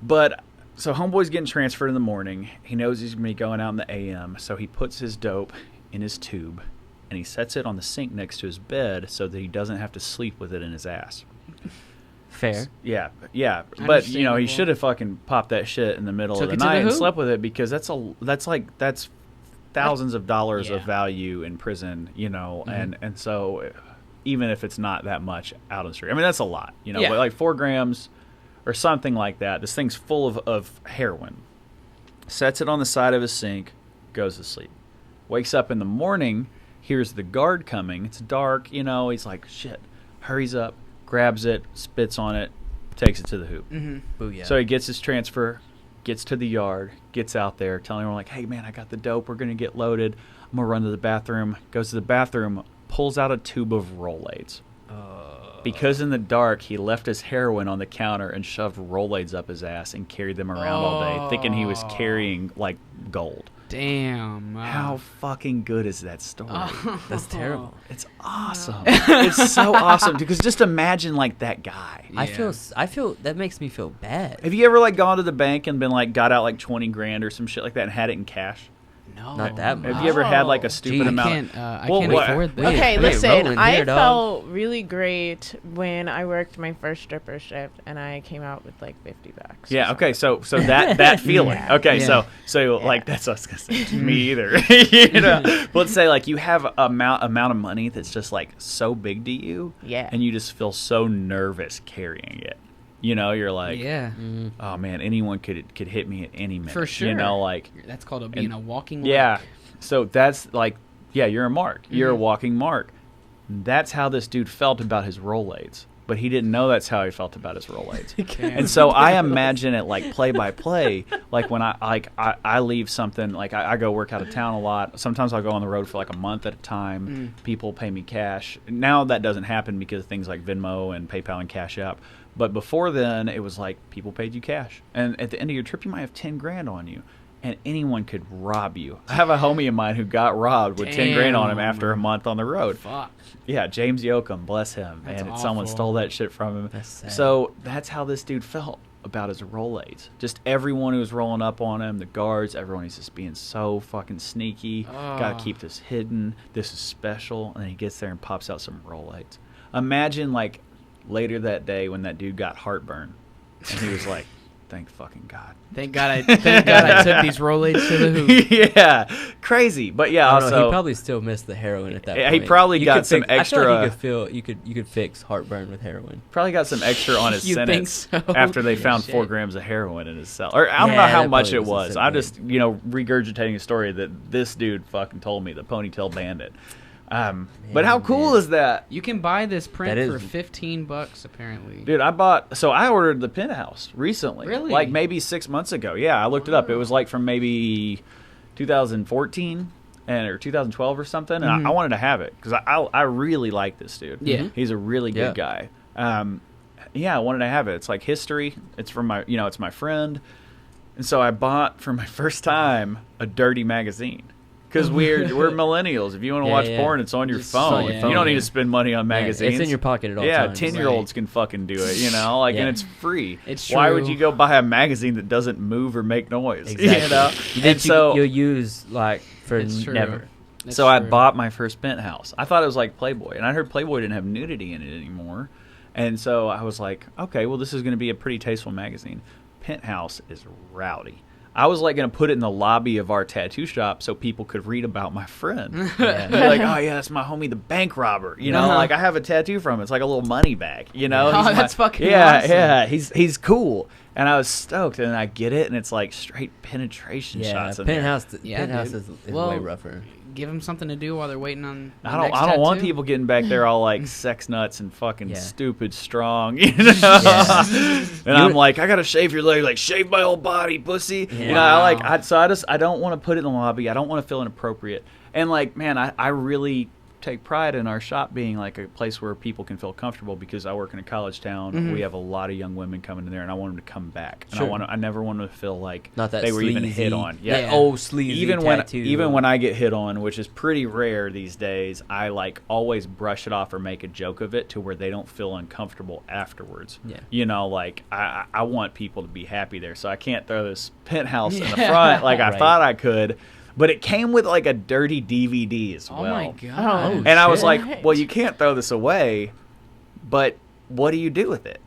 But so homeboy's getting transferred in the morning. He knows he's going to be going out in the AM. So he puts his dope in his tube and he sets it on the sink next to his bed so that he doesn't have to sleep with it in his ass. Fair. Yeah. But he Understandable. should have fucking popped that shit in the middle Took of it the to the night and hoop. slept with it because that's thousands of dollars Yeah. of value in prison, and so even if it's not that much out on the street, I mean that's a lot, Yeah. but like 4 grams or something like that. This thing's full of heroin. Sets it on the side of his sink, goes to sleep. Wakes up in the morning, hears the guard coming. It's dark, he's like, shit, hurries up, grabs it, spits on it, takes it to the hoop. Booyah. So he gets his transfer, gets to the yard, gets out there, telling everyone like, hey man, I got the dope, we're going to get loaded. I'm going to run to the bathroom. Goes to the bathroom, pulls out a tube of Rolaids. because in the dark he left his heroin on the counter and shoved Rolaids up his ass and carried them around all day, thinking he was carrying like gold. Damn. How fucking good is that story? That's terrible. It's awesome. It's so awesome because just imagine like that guy. I Yeah. feel that makes me feel bad. Have you ever like gone to the bank and been like got out like 20 grand or some shit like that and had it in cash? No. Not that much. Have you ever had like a Gee, stupid amount? I Well, can't what- afford that. Okay, Wait, listen. rolling I here, dog. felt really great when I worked my first stripper shift, and I came out with like $50. Yeah. Okay. So that feeling. Yeah. Okay. Yeah. So like that's what I was gonna say. Me either. You know. Let's say like you have amount of money that's just like so big to you. Yeah. And you just feel so nervous carrying it. You know, you're like, Yeah. oh man, anyone could hit me at any minute. For sure. You know, like That's called being a walking yeah. wreck. So that's like, yeah, you're a mark. You're a Mm-hmm. walking mark. That's how this dude felt about his Rolaids. But he didn't know that's how he felt about his Rolaids. And so I imagine it like play by play, like when I leave something, like I go work out of town a lot. Sometimes I'll go on the road for like a month at a time. People pay me cash. Now that doesn't happen because of things like Venmo and PayPal and Cash App. But before then, it was like people paid you cash. And at the end of your trip, you might have 10 grand on you. And anyone could rob you. I have a homie of mine who got robbed with 10 grand on him after a month on the road. Fuck. Yeah, James Yoakum, bless him. That's And someone awful. stole that shit from him. That's sad. So that's how this dude felt about his Rolaids. Just everyone who was rolling up on him, the guards, everyone, he's just being so fucking sneaky. Got to keep this hidden. This is special. And then he gets there and pops out some Rolaids. Imagine like later that day when that dude got heartburn. And he was like, thank fucking God. Thank God I took these Rolaids to the hoop. Yeah, crazy. But yeah, I don't know, also he probably still missed the heroin at that Yeah, point. he probably You got could some fix, I feel like extra- you could fix heartburn with heroin. probably got some extra on his You think sentence so? after they found Shit. 4 grams of heroin in his cell. Or I don't know Yeah, how that much probably it was was. the I'm same just, regurgitating a story that this dude fucking told me, the Ponytail Bandit. But how cool man. is that? You can buy this print That for is- $15 apparently. Dude, I ordered the penthouse recently. Really? Like maybe 6 months ago. Yeah, I looked it up. It was like from maybe 2014 or 2012 or something. And I wanted to have it because I really like this dude. Yeah. He's a really good Yeah. guy. Yeah, I wanted to have it. It's like history. It's from my, it's my friend. And so I bought for my first time a dirty magazine. Because we're millennials. If you want to Yeah, watch yeah. porn, it's on your It's phone. on your You phone, don't need yeah. to spend money on magazines. It's in your pocket at all Yeah, times. 10-year-olds can fucking do it, Yeah. and it's free. It's Why true. would you go buy a magazine that doesn't move or make noise? Exactly. And so, you'll use like for It's true. never. That's so I true. bought my first penthouse. I thought it was like Playboy, and I heard Playboy didn't have nudity in it anymore. And so I was like, okay, well, this is going to be a pretty tasteful magazine. Penthouse is rowdy. I was like going to put it in the lobby of our tattoo shop so people could read about my friend. Yeah. They're like, oh yeah, that's my homie, the bank robber. Like I have a tattoo from him. It's like a little money bag. Oh, that's fucking yeah, awesome. yeah. He's cool, and I was stoked. And I get it, and it's like straight penetration Yeah, shots. In there. penthouse dude. is Well, way rougher. Give them something to do while they're waiting on. The I don't next want tattoo. people getting back there all like sex nuts and fucking Yeah. stupid strong, Yeah. And I'm like, I gotta shave your leg, like shave my whole body, pussy. Yeah. I don't want to put it in the lobby. I don't want to feel inappropriate. And like, man, I really take pride in our shop being like a place where people can feel comfortable because I work in a college town. We have a lot of young women coming in there, and I want them to come back. And Sure. I never want them to feel like Not that they were even sleazy- hit on. Yeah. old sleazy even tattoo. when I get hit on, which is pretty rare these days, I like always brush it off or make a joke of it to where they don't feel uncomfortable afterwards. Yeah. Like I want people to be happy there, so I can't throw this penthouse in the Yeah. front like I Right. thought I could. But it came with like a dirty DVD as Oh well. my god. Oh, And I was shit. like, well, you can't throw this away, but what do you do with it?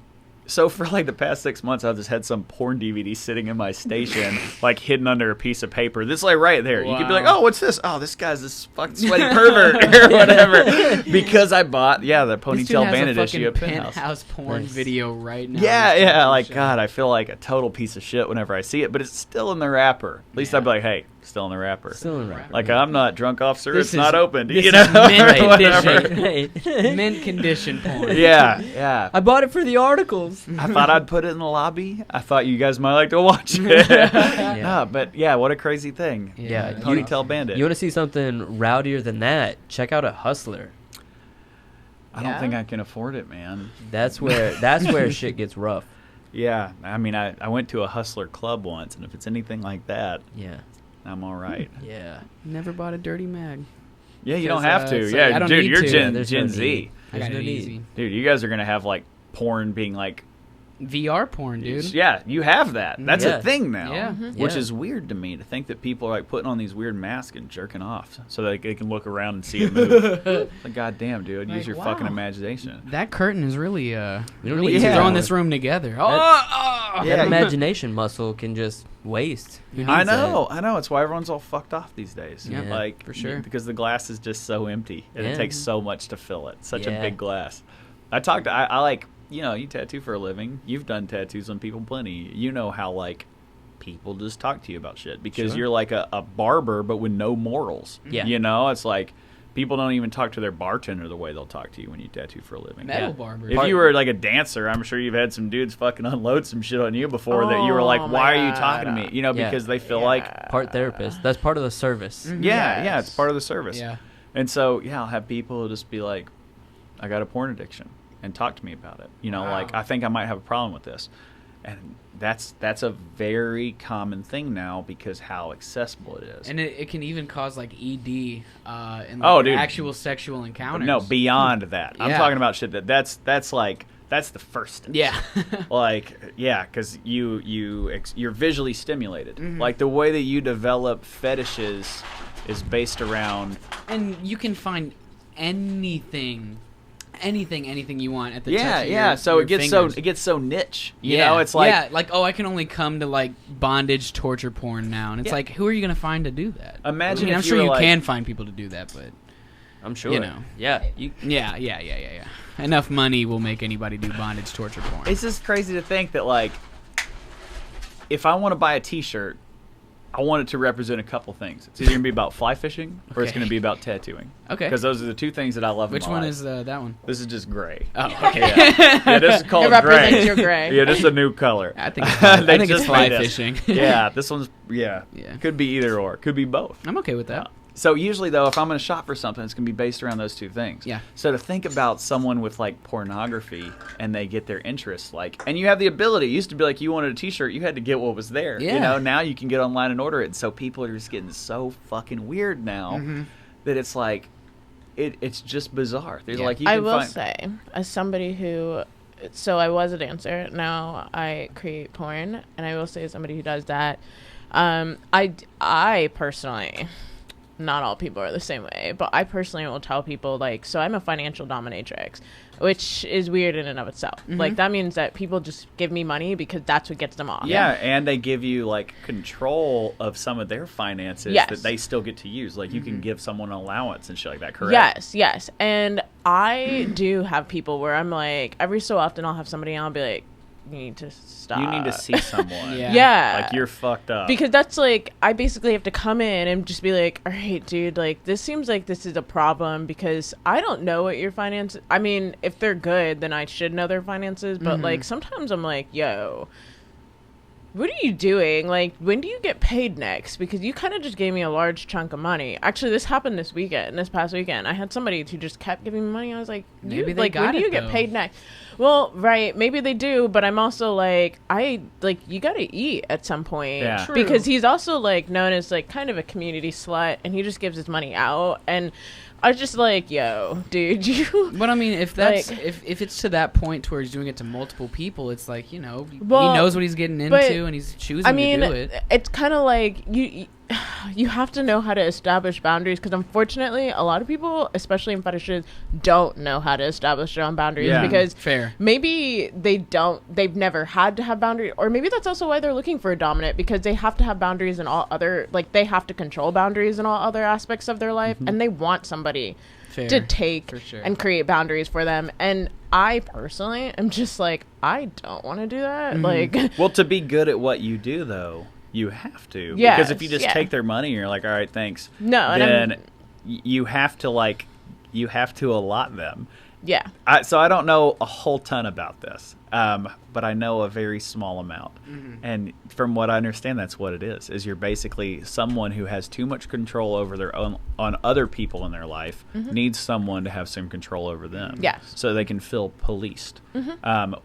So for like the past 6 months, I've just had some porn DVD sitting in my station, like hidden under a piece of paper. This is like right there. You could be like, Wow. oh, what's this? Oh, this guy's this fucking sweaty pervert or whatever. Because I bought, the This dude Ponytail has Bandit a issue of fucking Penthouse. porn Nice. video right now. Yeah, like Shit. God, I feel like a total piece of shit whenever I see it, but it's still in the wrapper. At least Yeah. I'd be like, hey, still in the wrapper. Still in wrapper. Like I'm not drunk, officer. This It's not is- opened. this You is know, mint or whatever. condition. Mint condition porn. Yeah. I bought it for the articles. I thought I'd put it in the lobby. I thought you guys might like to watch it. Yeah. But yeah, what a crazy thing. Yeah, Ponytail Bandit. You want to see something rowdier than that? Check out a Hustler. I don't think I can afford it, man. That's where shit gets rough. Yeah, I mean, I went to a Hustler Club once, and if it's anything like that, Yeah. I'm all right. Yeah. Never bought a dirty mag. Yeah, you don't 'Cause, have to. so yeah, I don't dude, need you're to. Gen, There's Gen no Z. need. I got There's no it need. easy. Dude, you guys are going to have, like, porn being, like... VR porn, dude. Yeah, you have that. That's Yeah. a thing now. Yeah. Which Yeah. is weird to me, to think that people are, like, putting on these weird masks and jerking off so that they can look around and see it move. Like, goddamn, dude, use Like, your wow. fucking imagination. That curtain is really, We don't really need to throwing go. this room together. Yeah. That imagination muscle can just waste. Who I needs know. It's why everyone's all fucked off these days. Yeah, like for sure. because the glass is just so empty and Yeah. it takes so much to fill it. Such a Yeah. big glass. I like, you tattoo for a living. You've done tattoos on people plenty. You know how like people just talk to you about shit because Sure. you're like a barber but with no morals. Yeah. It's like people don't even talk to their bartender the way they'll talk to you when you tattoo for a living. metal Yeah. barber. If you were like a dancer, I'm sure you've had some dudes fucking unload some shit on you before that you were like, Oh, my why are you God. talking to me? Yeah. Because they feel like, Part therapist. That's part of the service. yeah, it's Yes. part of the service. Yeah. And so, I'll have people just be like, I got a porn addiction and talk to me about it. Wow. Like, I think I might have a problem with this. And that's a very common thing now because how accessible it is. And it can even cause like ED and Oh, like dude. actual sexual encounters. No, beyond that. I'm Yeah. talking about shit that's the first step. Yeah. Like, yeah, because you're visually stimulated. Mm-hmm. Like the way that you develop fetishes is based around. And you can find anything you want at the touch Yeah, of yeah. your, So your it gets fingers. so niche. You Yeah. know, it's like I can only come to like bondage torture porn now, and it's Yeah. like, who are you gonna find to do that? Imagine I mean, I'm if sure you were you like- can find people to do that, but I'm sure. You know. Yeah. You, yeah. Enough money will make anybody do bondage torture porn. it's just crazy to think that like if I want to buy a T-shirt, I want it to represent a couple things. It's either gonna be about fly fishing or it's Okay. gonna be about tattooing. Okay. Because those are the two things that I love. Which in my one life. is that one? This is just gray. Oh, okay. Yeah, this is called It represents gray. your gray. Yeah, this is a new color. I think it's fly, They I think it's just fly made us. fishing. Yeah, this one's yeah. Could be either or. Could be both. I'm okay with that. So usually though, if I'm going to shop for something, it's going to be based around those two things. Yeah. So to think about someone with like pornography and they get their interest, like, and you have the ability. It used to be like you wanted a T-shirt, you had to get what was there. Yeah. You know, now you can get online and order it. And so people are just getting so fucking weird now Mm-hmm. that it's like, it's just bizarre. There's Yeah. like you I can will find. say, as somebody who, so I was a dancer. Now I create porn, and I will say, as somebody who does that, I personally, not all people are the same way, but I personally will tell people like, so I'm a financial dominatrix, which is weird in and of itself. Like that means that people just give me money because that's what gets them off. Yeah, and they give you like control of some of their finances Yes. that they still get to use. Like you can give someone an allowance and shit like that, correct? Yes. And I do have people where I'm like, every so often I'll have somebody and I'll be like, you need to stop. You need to see someone. Yeah. Yeah. Like you're fucked up. Because that's like, I basically have to come in and just be like, all right, dude, like this seems like this is a problem because I don't know what your finances, I mean, if they're good, then I should know their finances. But like sometimes I'm like, yo, what are you doing? Like, when do you get paid next? Because you kind of just gave me a large chunk of money. Actually, this happened this past weekend. I had somebody who just kept giving me money. I was like, Maybe they like, got when do it, you get though. paid next? Well, right, maybe they do, but I'm also like, you gotta eat at some point. Yeah. True. Because he's also like known as like kind of a community slut, and he just gives his money out. And I was just like, yo, dude, you. But I mean, if that's Like- if it's to that point to where he's doing it to multiple people, it's like, you know, Well, he knows what he's getting but, into and he's choosing I mean, to do it. it's kind of like you have to know how to establish boundaries because unfortunately a lot of people, especially in fetishes, don't know how to establish their own boundaries Yeah. because Fair. maybe they've never had to have boundaries, or maybe that's also why they're looking for a dominant, because they have to have boundaries in all other, like they have to control boundaries in all other aspects of their life, and they want somebody Fair. to take For sure. and create boundaries for them. And I personally am just like, I don't want to do that. Like, Well, to be good at what you do, though, you have to. Yes, Because if you just yeah. take their money and you're like, all right, thanks. No, and then you have to, like, you have to allot them. Yeah. So I don't know a whole ton about this, but I know a very small amount. And from what I understand, that's what it is you're basically someone who has too much control over their own, on other people in their life, needs someone to have some control over them. Yes. So they can feel policed,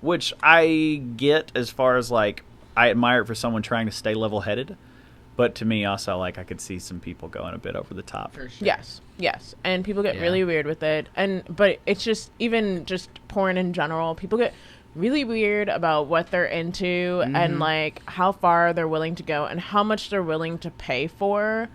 which I get as far as like, I admire it for someone trying to stay level-headed. But to me, also, like, I could see some people going a bit over the top. For sure. Yes, and people get really weird with it, but it's just, even just porn in general, people get really weird about what they're into and like how far they're willing to go and how much they're willing to pay for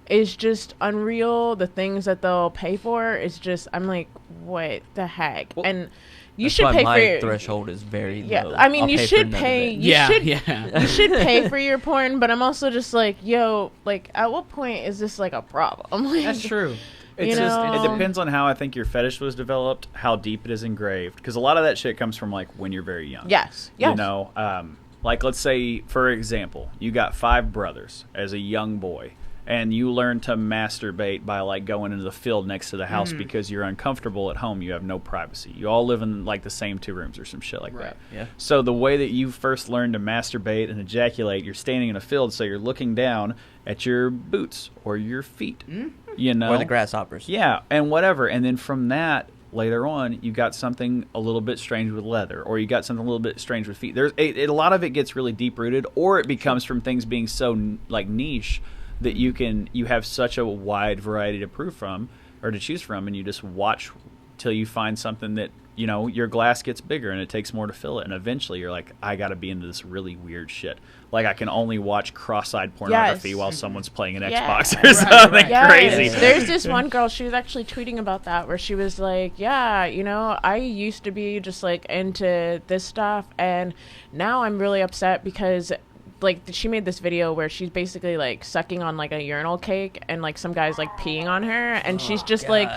is just unreal. The things that they'll pay for is just, I'm like, what the heck? Well, and you that's should why pay my for your threshold is very yeah. low. I mean, I'll you for should another pay. event. You should pay for your porn, but I'm also just like, yo, like, at what point is this like a problem? Like, That's true. It's You just, know? it depends on how I think your fetish was developed, how deep it is engraved. Because a lot of that shit comes from like when you're very young. Yes. You know, like let's say, for example, you got 5 brothers as a young boy, and you learn to masturbate by like going into the field next to the house because you're uncomfortable at home. You have no privacy. You all live in like the same 2 rooms or some shit like that. Yeah. So the way that you first learn to masturbate and ejaculate, you're standing in a field, so you're looking down at your boots or your feet. You know, Or the grasshoppers. yeah, and whatever. And then from that, later on, you got something a little bit strange with leather, or you got something a little bit strange with feet. There's a lot of it gets really deep rooted, or it becomes from things being so like niche that you have such a wide variety to prove from or to choose from, and you just watch till you find something that, you know, your glass gets bigger and it takes more to fill it, and eventually you're like, I got to be into this really weird shit. Like I can only watch cross-eyed pornography while someone's playing an Xbox or something crazy. There's this one girl, she was actually tweeting about that, where she was like, yeah, you know, I used to be just like into this stuff, and now I'm really upset because like she made this video where she's basically like sucking on like a urinal cake, and like some guy's like peeing on her, and she's just like,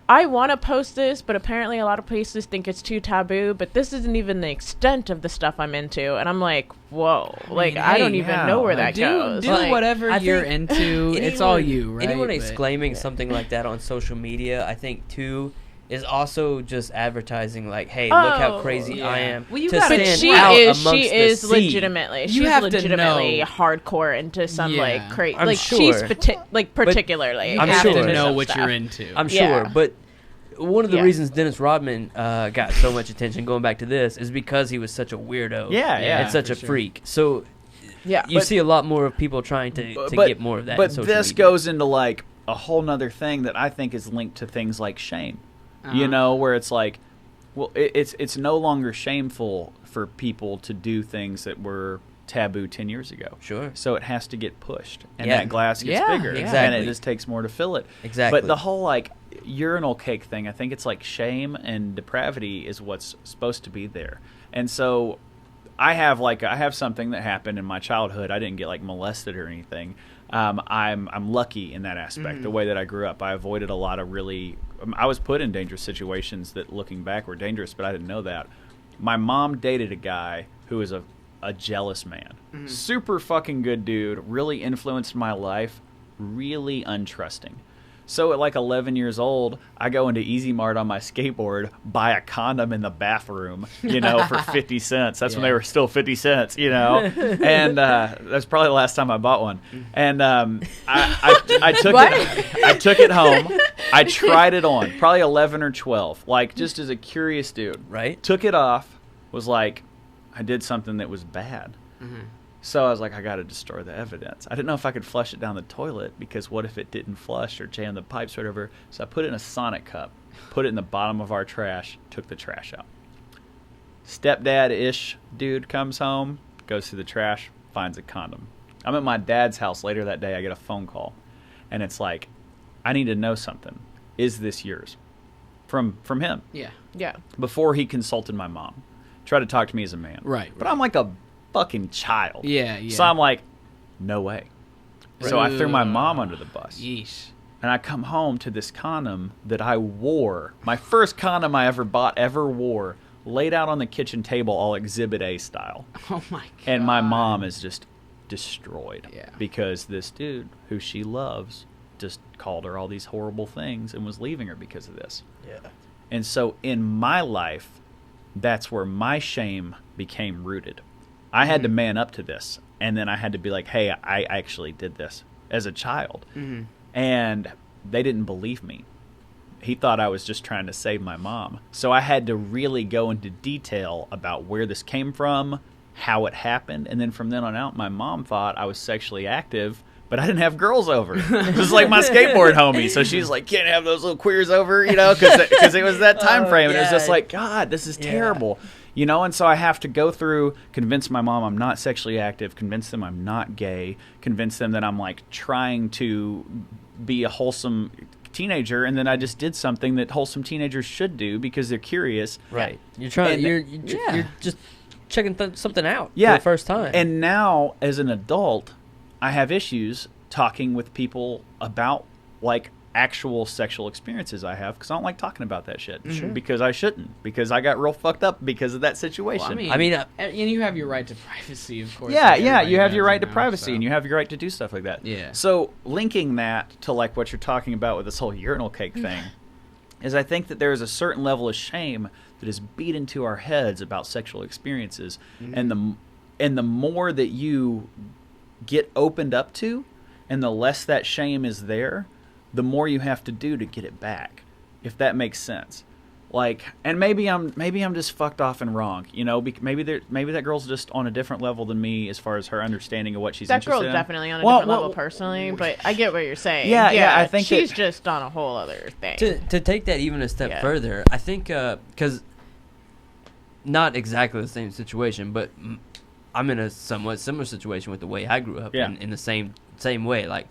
I want to post this, but apparently a lot of places think it's too taboo, but this isn't even the extent of the stuff I'm into. And I'm like, whoa, like, I don't even know where that goes. Do like, whatever you're into. It's all you, right? Anyone But- exclaiming something like that on social media, I think, too, is also just advertising, like, hey, look how crazy I am. Well, you to gotta- But stand she out is amongst the sea. legitimately. You She's have to legitimately know. hardcore into some like crazy. I'm Like sure. she's particularly. You I'm have sure. to know what stuff. you're into. I'm Yeah. sure, but one of the Yeah. reasons Dennis Rodman got so much attention, going back to this, is because he was such a weirdo. Yeah, and such for a sure. freak. So Yeah, you see a lot more of people trying to get more of that. But in social this media. goes into like a whole nother thing that I think is linked to things like shame. You know, where it's like, well, it's no longer shameful for people to do things that were taboo 10 years ago. Sure. So it has to get pushed, and Yeah. that glass gets Yeah, bigger, and exactly. it just takes more to fill it. Exactly. But the whole like urinal cake thing, I think it's like shame and depravity is what's supposed to be there. And so I have something that happened in my childhood. I didn't get like molested or anything. I'm lucky in that aspect. The way that I grew up, I avoided a lot of really. I was put in dangerous situations that, looking back, were dangerous, but I didn't know that. My mom dated a guy who was a jealous man, super fucking good dude, really influenced my life, really untrusting. So at like 11 years old, I go into Easy Mart on my skateboard, buy a condom in the bathroom, you know, for 50 cents. That's when they were still 50 cents, you know. And that's probably the last time I bought one. And I took it home. I tried it on, probably 11 or 12, like just as a curious dude. Right. Took it off, was like, I did something that was bad. So I was like, I got to destroy the evidence. I didn't know if I could flush it down the toilet, because what if it didn't flush or jam the pipes or whatever. So I put it in a Sonic cup, put it in the bottom of our trash, took the trash out. Stepdad-ish dude comes home, goes through the trash, finds a condom. I'm at my dad's house later that day. I get a phone call, and it's like, I need to know something. Is this yours? From him. Yeah. Yeah. Before he consulted my mom. Tried to talk to me as a man. Right. But I'm like a fucking child. Yeah, yeah. So I'm like, no way. So I threw my Ugh. mom under the bus. Yeesh. And I come home to this condom that I wore. My first condom I ever wore, laid out on the kitchen table, all Exhibit A style. Oh my god. And my mom is just destroyed. Yeah. Because this dude, who she loves, just called her all these horrible things and was leaving her because of this. Yeah. And so in my life, that's where my shame became rooted. I had to man up to this. And then I had to be like, hey, I actually did this as a child. And they didn't believe me. He thought I was just trying to save my mom. So I had to really go into detail about where this came from, how it happened. And then from then on out, my mom thought I was sexually active, but I didn't have girls over. It was like my skateboard homie. So she's like, can't have those little queers over, you know, because it was that time frame. And it was just like, God, this is terrible. You know, and so I have to go through, convince my mom I'm not sexually active, convince them I'm not gay, convince them that I'm like trying to be a wholesome teenager, and then I just did something that wholesome teenagers should do because they're curious. Right. You're trying. You're just checking something out for the first time. And now, as an adult, I have issues talking with people about like actual sexual experiences I have because I don't like talking about that shit. Because I shouldn't. Because I got real fucked up because of that situation. Well, I mean, and you have your right to privacy, of course. Yeah, you have your right to privacy, and you have your right to do stuff like that. Yeah. So linking that to like what you're talking about with this whole urinal cake thing is I think that there is a certain level of shame that is beat into our heads about sexual experiences, and the more that you get opened up to, and the less that shame is there, the more you have to do to get it back, if that makes sense. Like, and maybe I'm just fucked off and wrong, you know. Maybe that girl's just on a different level than me as far as her understanding of what she's interested in. That girl's definitely on a different level personally, but I get what you're saying. Yeah, I think she's just on a whole other thing. To take that even a step further, I think because not exactly the same situation, but I'm in a somewhat similar situation with the way I grew up in the same way, like.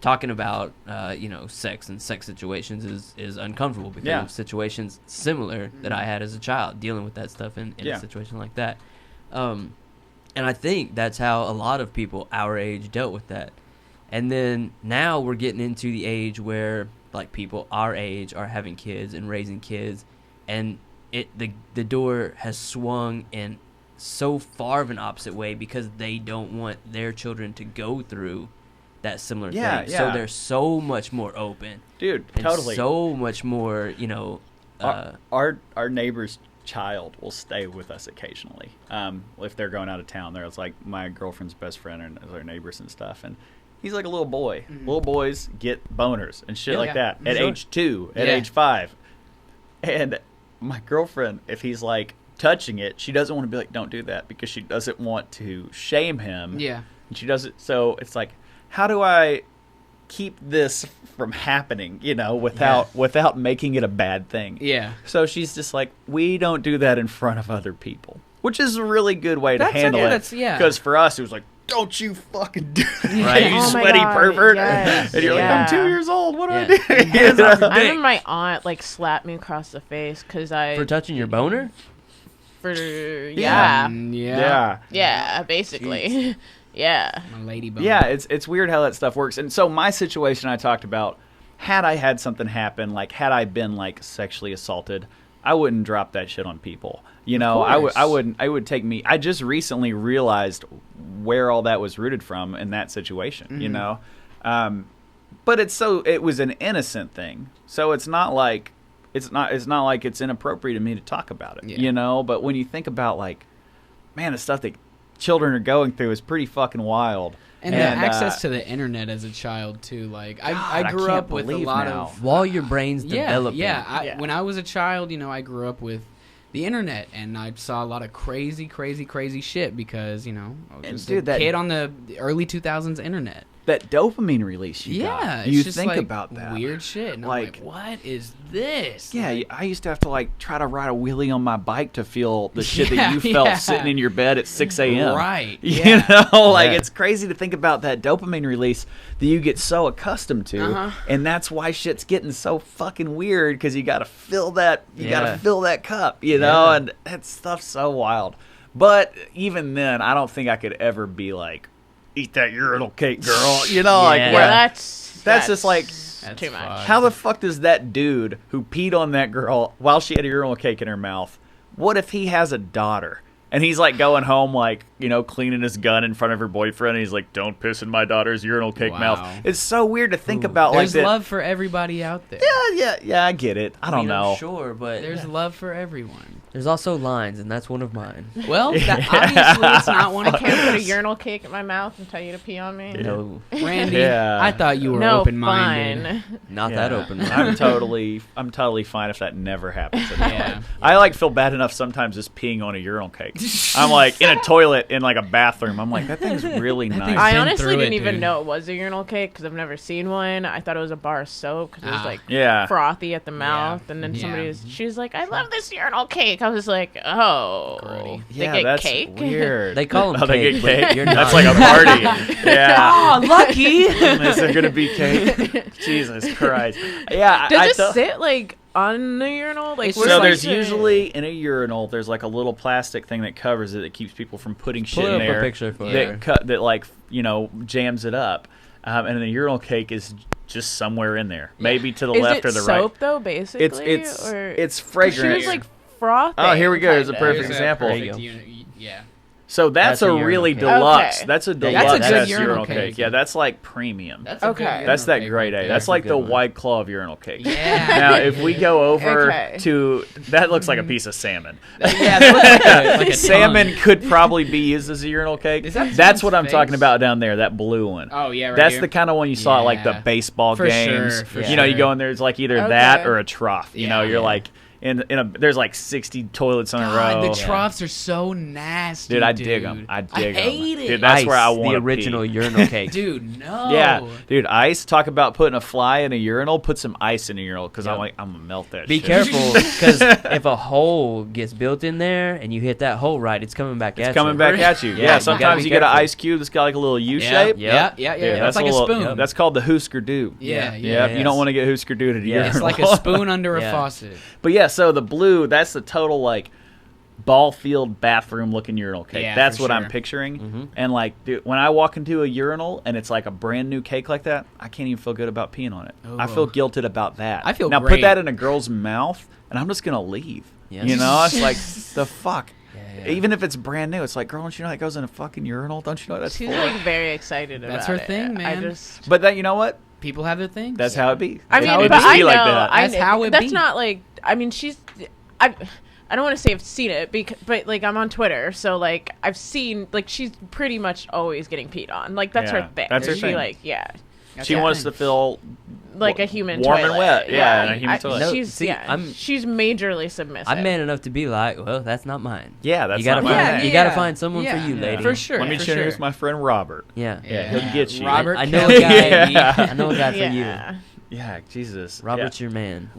Talking about sex and sex situations is uncomfortable because of situations similar that I had as a child, dealing with that stuff in a situation like that. And I think that's how a lot of people our age dealt with that. And then now we're getting into the age where like people our age are having kids and raising kids, and the door has swung in so far of an opposite way because they don't want their children to go through that similar thing. So they're so much more open. Dude, and totally. So much more, our neighbor's child will stay with us occasionally. If they're going out of town, there's like my girlfriend's best friend and our neighbors and stuff. And he's like a little boy. Little boys get boners and shit like that at age 2, at age 5. And my girlfriend, if he's like touching it, she doesn't want to be like, don't do that, because she doesn't want to shame him. Yeah. And she does it. So it's like, how do I keep this from happening, without making it a bad thing? Yeah. So she's just like, we don't do that in front of other people, which is a really good way to handle it. Because for us, it was like, don't you fucking do that, right? You sweaty pervert. Yes. And you're like, I'm 2 years old. What do I do? I remember my aunt like slapped me across the face because for touching your boner. Basically. Jeez. Yeah. My lady bone. Yeah, it's weird how that stuff works. And so my situation I talked about, had I had something happen, like had I been like sexually assaulted, I wouldn't drop that shit on people. I would take me. I just recently realized where all that was rooted from in that situation, But it was an innocent thing. So it's not like it's like it's inappropriate to me to talk about it, But when you think about like, man, the stuff that children are going through is pretty fucking wild. And the access to the internet as a child too. Like I grew up with a lot of while your brain's developing. When I was a child, I grew up with the internet, and I saw a lot of crazy shit because I was just a kid on the early 2000s internet. That dopamine release you got. You just think like about that weird shit, and I'm like, what is this? Yeah, I used to have to like try to ride a wheelie on my bike to feel the shit that you felt sitting in your bed at 6 a.m. Right. It's crazy to think about that dopamine release that you get so accustomed to, and that's why shit's getting so fucking weird, because you got to fill that. You got to fill that cup, and that stuff's so wild. But even then, I don't think I could ever be like, eat that urinal cake, girl. That's just like, that's too much. How the fuck does that dude who peed on that girl while she had a urinal cake in her mouth, what if he has a daughter and he's like going home like, cleaning his gun in front of her boyfriend. And he's like, "Don't piss in my daughter's urinal cake Wow. mouth." It's so weird to think about There's like that. love for everybody out there. Yeah, I get it. I don't know. I'm sure, but There's love for everyone. there's also lines, and that's one of mine. Well, obviously it's not one I of can't put a urinal cake in my mouth and tell you to pee on me. No, Randy, Yeah. I thought you were No, open-minded. fine. not Yeah. that open. I'm totally fine if that never happens anymore. Yeah. I like feel bad enough sometimes just peeing on a urinal cake. I'm like in a toilet in like a bathroom. I'm like, that thing's really That nice. thing's I been honestly through didn't it, even dude. know it was a urinal cake because I've never seen one. I thought it was a bar of soap because it was Ah. like Yeah. frothy at the mouth. And then Yeah. she was like, "I love this urinal cake." I was like, "Oh, Grody. they Yeah, get that's cake." weird. They call 'em Oh, they cake, get but cake. you're That's not. like a party. Yeah. Oh, lucky! Is there gonna be cake? Jesus Christ. Yeah. Does I it sit like on the urinal? Like, It's where's So like there's the- usually in a urinal there's like a little plastic thing that covers it that keeps people from putting shit Pull in up there. a picture for Yeah. her. That like jams it up, and then the urinal cake is just somewhere in there, maybe to the Is left it or the soap right. though? Basically, It's or fragrant. she was like frothy. Oh, here we go. Here's a kinda. perfect Here's example. perfect There you go. Yeah. So that's That's a a urinal really cake. deluxe. Okay. That's a That's deluxe a good test urinal urinal cake. cake. Yeah, that's like premium. That's a good Okay. urinal That's that cake grade right A. there. That's a like good the one. White Claw of urinal cake. Yeah. Now, if we go over Okay. to that, looks like a piece of salmon. Yeah, that looks like a Salmon tongue. could probably be used as a urinal cake. Is that That's someone's what I'm face? talking about down there. That blue one. Oh yeah, right That's here. the kind of one you saw at like the Yeah. baseball For games. sure, for You know, you sure. go in there, it's like either Okay. that or a trough. You know, Yeah. you're like in a there's like 60 toilets in a God, row. the troughs are so nasty. Dude, I dig them. I dig them. hate it. Dude, that's Ice, where I the want original pee. urinal cake. Dude, no. Yeah, dude, ice. Talk about putting a fly in a urinal. Put some ice in a urinal because Yep. I'm gonna melt that. Be shit. careful, because if a hole gets built in there and you hit that hole right, it's coming back at It's coming you. back at you. Yeah, Yeah, you gotta sometimes be you get an careful. ice cube that's got like a little U Yeah, shape. yeah, Yep. yeah. Dude, It's like a little- spoon. That's called the Husker Du. Yeah, Yeah, yeah. you don't want to get Husker Du at a Yeah. urinal. It's like a spoon under a Yeah. faucet. But yeah, so the blue, that's the total like ball field bathroom looking urinal cake. Yeah, That's for what I'm sure. picturing. Mhm. And like, dude, when I walk into a urinal and it's like a brand new cake like that, I can't even feel good about peeing on it. I feel Oh. guilted about that. I feel now put great. that in a girl's mouth, and I'm just gonna leave. Yes. You know, it's like the fuck. Yeah, yeah. Even if it's brand new, it's like, girl, don't you know that goes in a fucking urinal? Don't you know what that's She's for? like very excited about That's her it. thing, man. I just. But that, you know what? People have their things. That's how it be. I It- mean, it but just I be know. like that. That's how it That's be. not like. I mean, I don't want to say I've seen it, but like I'm on Twitter, so like I've seen like she's pretty much always getting peed on. Like that's Yeah, her thing. that's her she thing. like That's She her wants thing. to feel like a human warm toilet. and wet. Yeah, and a human I- toilet. No, she's see, I'm- she's majorly submissive. I'm man enough to be like, well, that's not mine. Yeah, that's you gotta not find, mine. Yeah, you gotta yeah. find someone Yeah. for you, Yeah. lady. For sure. Let me for introduce sure. my friend Robert. Yeah. Yeah, he'll get you. Robert I know a guy. Yeah. I know a guy for yeah. you. Yeah, Jesus. Robert's your man.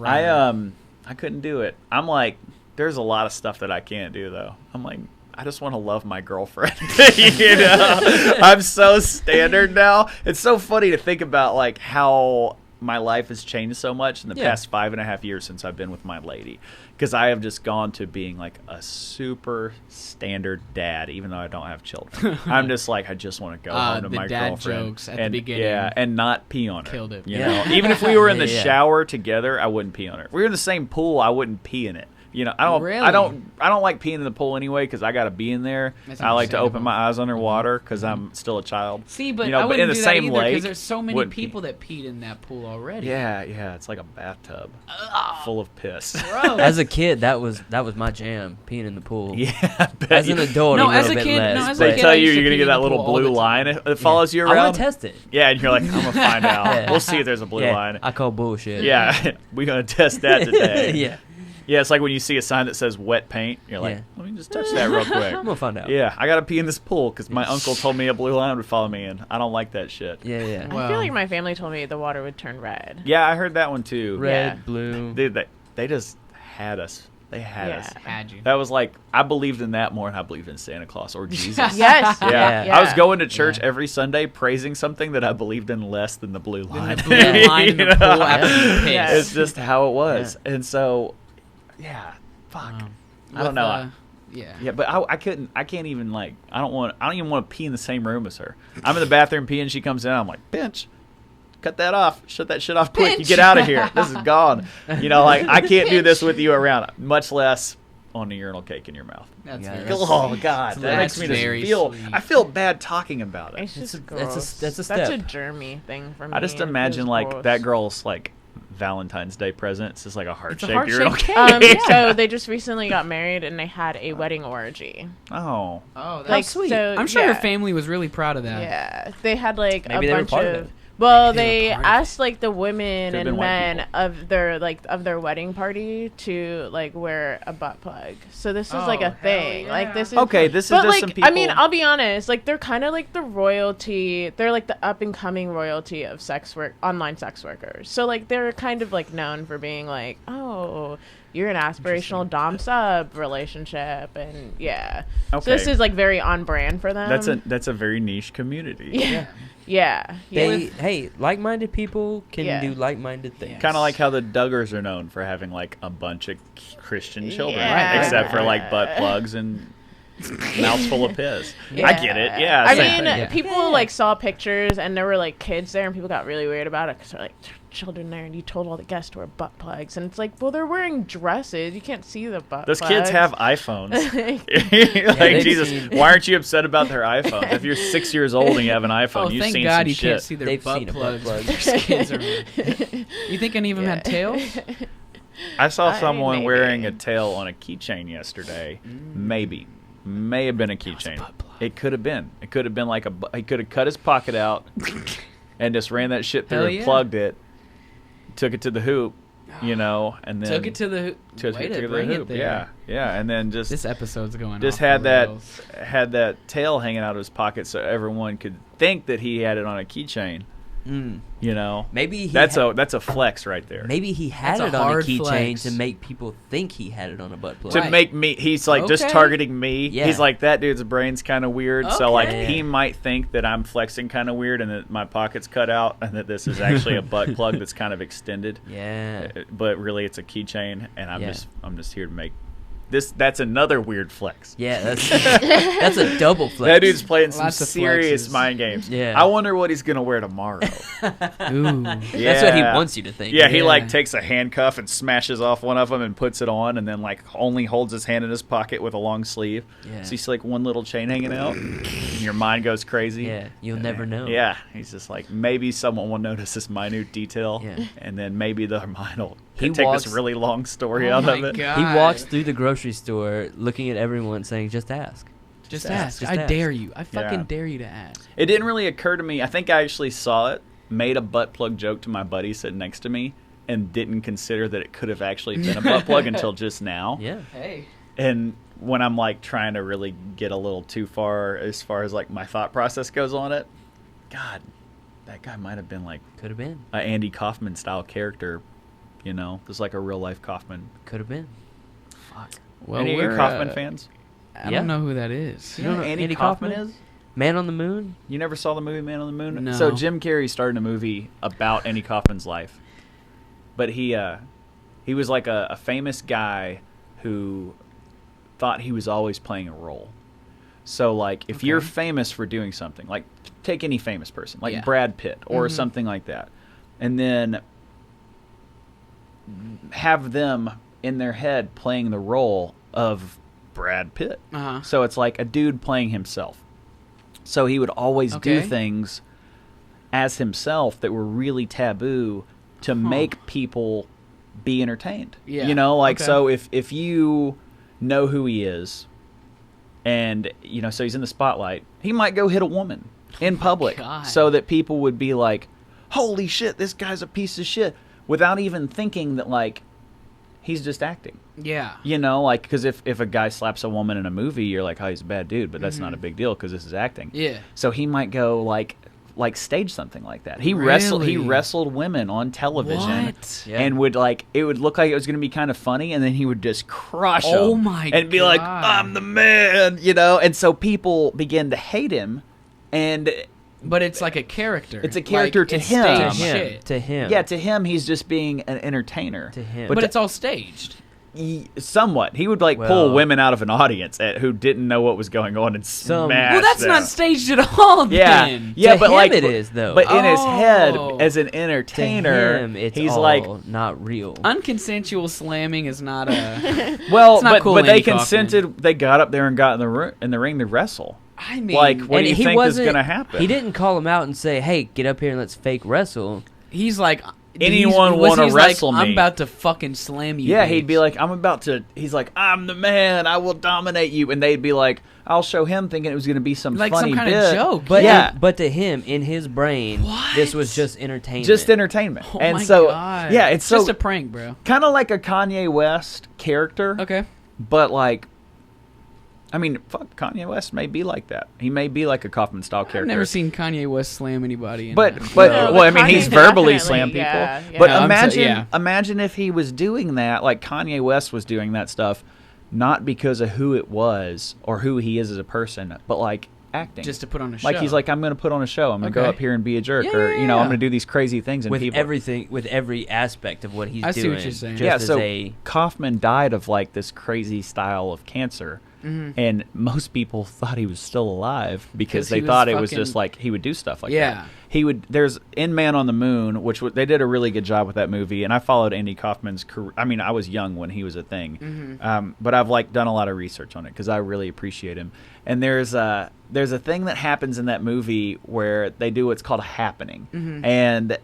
I couldn't do it. I'm like, there's a lot of stuff that I can't do though. I'm like, I just want to love my girlfriend. You know, I'm so standard now. It's so funny to think about like how my life has changed so much in the Yeah. past 5.5 years since I've been with my lady, because I have just gone to being like a super standard dad, even though I don't have children. I'm just like, I just want to go home to the my dad girlfriend jokes at the and beginning yeah, and not pee on her. killed it. You Yeah. know, even if we were in the Yeah, yeah. shower together, I wouldn't pee on her. If we were in the same pool, I wouldn't pee in it. You know, I don't like peeing in the pool anyway because I got to be in there. That's I like to open understandable. my eyes underwater because I'm still a child. See, but you know, I but wouldn't in the do same that either lake, because there's so many wouldn't pee. people that peed in that pool already. Yeah, it's like a bathtub full of piss. Gross. As a kid, that was my jam, peeing in the pool. Yeah, I bet As you- an adult, No, a as little a bit kid- less. no, as a but- they kid, tell I you used you're to gonna pee get in that the little pool all the blue time. line. It follows you I around. want to test it. Yeah, and you're like, I'm gonna find out. Yeah. We'll see if there's a blue Yeah, line. I call bullshit. Yeah, we're gonna test that today. yeah. Yeah, it's like when you see a sign that says wet paint, you're like, Yeah. let me just touch that real quick. I'm gonna find out. Yeah, I gotta pee in this pool because my uncle told me a blue line would follow me in. I don't like that shit. Yeah, yeah. Well- I feel like my family told me the water would turn red. Yeah, I heard that one too. Red, Yeah. blue. Dude, they just had us. They had Yeah. us. Had you. That was like, I believed in that more than I believed in Santa Claus or Jesus. Yes. Yeah. Yeah. I was going to church Yeah. every Sunday praising something that I believed in less than the blue line. The blue line in the You know? pool after you pissed. Yeah. It's just how it was. And so, yeah, fuck. Wow. I don't know. Yeah. Yeah, but I can't even like, I don't even want to pee in the same room as her. I'm in the bathroom peeing, she comes in, I'm like, bitch, cut that off. Shut that shit off quick. You Bitch. get out of here. This is gone. You know, like, I can't do this with you around, much less on a urinal cake in your mouth. That's Yeah, very that's- Oh God, that That's makes me very just feel. sweet. I feel bad talking about it. It's just That's a- gross. that's a That's a step. germy thing for me. I just It imagine feels like gross. that girl's like Valentine's Day present. It's just like a It's a heart-shaped heart-shaped urinal cake. cake. So they just recently got married and they had a wedding orgy. Oh, Oh, that's Like, sweet. so, I'm sure yeah. her family was really proud of that. Yeah, they had like Maybe a they were bunch part of of. it. Well, They were they part of it. asked like the women Could've been and white men people. of their wedding party to like wear a butt plug. So this is Oh, like a hell thing. yeah. Like this is okay. This is But just like, some people. I mean, I'll be honest. Like, they're kind of like the royalty. They're like the up and coming royalty of online sex workers. So like, they're kind of like known for being like, oh, you're an aspirational dom sub relationship, and yeah. okay. So this is like very on brand for them. that's a very niche community. Yeah. Hey, like-minded people can Yeah. do like-minded things. Kind of like how the Duggars are known for having like a bunch of Christian children, Yeah. Right, except for right. like butt plugs and mouths full of piss. Yeah. I get it. Yeah. I same mean, thing. people like saw pictures and there were like kids there, and people got really weird about it because they're like, children there, and you told all the guests to wear butt plugs, and it's like, well, they're wearing dresses. You can't see the butt. Those plugs. kids have iPhones. like they've Jesus, seen- why aren't you upset about their iPhones? If you're 6 years old and you have an iPhone, Oh, you've thank seen God some you shit. can't see their They've butt seen a butt plugs. plug. Their kids are- You think any of them had tails? I saw I- someone maybe. wearing a tail on a keychain yesterday. May have been a keychain. butt plug. It could have been. It could have been like he could have cut his pocket out and just ran that shit through Hell and yeah. plugged it, took it to the hoop, and then Took it to the way to bring it there. yeah, and then just This episode's going just off had the rails. that tail hanging out of his pocket so everyone could think that he had it on a keychain. Maybe he That's a flex right there. Maybe he had That's it a on a hard keychain flex. to make people think he had it on a butt plug. To Right. make me, he's like just Okay. targeting me. Yeah. He's like, that dude's brain's kind of weird, so like Okay. he might think that I'm flexing kind of weird and that my pocket's cut out and that this is actually a butt plug that's kind of extended. Yeah. But really, it's a keychain, and I'm Yeah. just here to make this. That's another weird flex. Yeah, that's a double flex. That dude's playing some Lots of serious flexes. mind games. Yeah. I wonder what he's gonna wear tomorrow. Ooh. That's what he wants you to think. Yeah, he Yeah. like takes a handcuff and smashes off one of them and puts it on, and then like only holds his hand in his pocket with a long sleeve. Yeah. So he's like one little chain hanging out, and your mind goes crazy. Yeah, you'll never know. Yeah, he's just like, maybe someone will notice this minute detail, Yeah. and then maybe their mind will He take walks- this really long story Oh out my of it. God. He walks through the grocery store looking at everyone saying, just ask. Just Just ask. ask, just I ask. dare you. I fucking Yeah. dare you to ask. It didn't really occur to me. I think I actually saw it, made a butt plug joke to my buddy sitting next to me, and didn't consider that it could have actually been a butt plug until just now. Yeah. Hey. And when I'm like trying to really get a little too far as like my thought process goes on it, God, that guy might have been like Could have been. a Andy Kaufman style character, just like a real life Kaufman. Could have been. Fuck. Well, Any of you we're, Kaufman fans? I Yeah. don't know who that is. You know who Andy Kaufman is? Man on the Moon? You never saw the movie Man on the Moon? No. So Jim Carrey started a movie about Andy Kaufman's life. But he was like a famous guy who thought he was always playing a role. So like if you're Okay. famous for doing something, like take any famous person, like Yeah. Brad Pitt or Mhm. something like that, and then have them in their head playing the role of Brad Pitt. Uh-huh. So it's like a dude playing himself. So he would always do Okay. things as himself that were really taboo to make people be entertained. Yeah. Like Okay. so if you know who he is and so he's in the spotlight, he might go hit a woman in public God. so that people would be like, "Holy shit, this guy's a piece of shit," without even thinking that like he's just acting. Yeah. Like, because if a guy slaps a woman in a movie, you're like, oh, he's a bad dude, but that's not a big deal because this is acting. Yeah. So he might go like stage something like that. He Really? wrestled women on television. What? Yeah. And would it would look like it was going to be kind of funny, and then he would just crush Oh them my and be like, God. "I'm the man," And so people begin to hate him, and But it's like a character. It's a character to it's him. staged To him. shit. To him. yeah, to him he's just being an entertainer. To him. But to- it's all staged. Somewhat. He would like pull Well- women out of an audience who didn't know what was going on and smash Well, that's them. not staged at all. Yeah, Then. yeah, To but him like it is, though. But in his head, Oh. as an To entertainer, him, it's he's all like, not real. Unconsensual slamming is not a. well, It's not but cool, but they Andy Kaufman. consented. They got up there and got in the ring to wrestle. I mean, Like, what And do you he think is wasn't- going to happen? He didn't call him out and say, "Hey, get up here and let's fake wrestle." he's like. Anyone was wanna he's wrestle like, me? I'm about to fucking slam you. Yeah, babes. he'd be like, he's like, I'm the man, I will dominate you. And they'd be like, I'll show him thinking it was going to be some Like funny some kind bit. of joke. But Yeah. but to him, in his brain, What? this was just entertainment. Just entertainment. Oh and my so, God. yeah, it's just so a prank, bro. kind of like a Kanye West character. Okay. But like, I mean, fuck, Kanye West may be like that. He may be like a Kaufman style character. I've never seen Kanye West slam anybody. But No, well, but I mean, he's Kanye verbally definitely, slammed people. yeah, yeah. But No, imagine, yeah. imagine if he was doing that, like Kanye West was doing that stuff, not because of who it was or who he is as a person, but like acting. just to put on a show. Like he's like, I'm going to put on a show. I'm going to go Okay. up here and be a jerk, Yeah, or yeah, you know, I'm yeah. going to do these crazy things and with people. everything, with every aspect of what he's I see doing. what you're saying. Just Yeah, as so a Kaufman died of like this crazy style of cancer. Mhm. And most people thought he was still alive because 'Cause they he was thought it was fucking- just like he would do stuff like Yeah. that. He would. There's In Man on the Moon, which they did a really good job with that movie, and I followed Andy Kaufman's career. I mean, I was young when he was a thing, but I've like done a lot of research on it because I really appreciate him. And there's a thing that happens in that movie where they do what's called a happening, and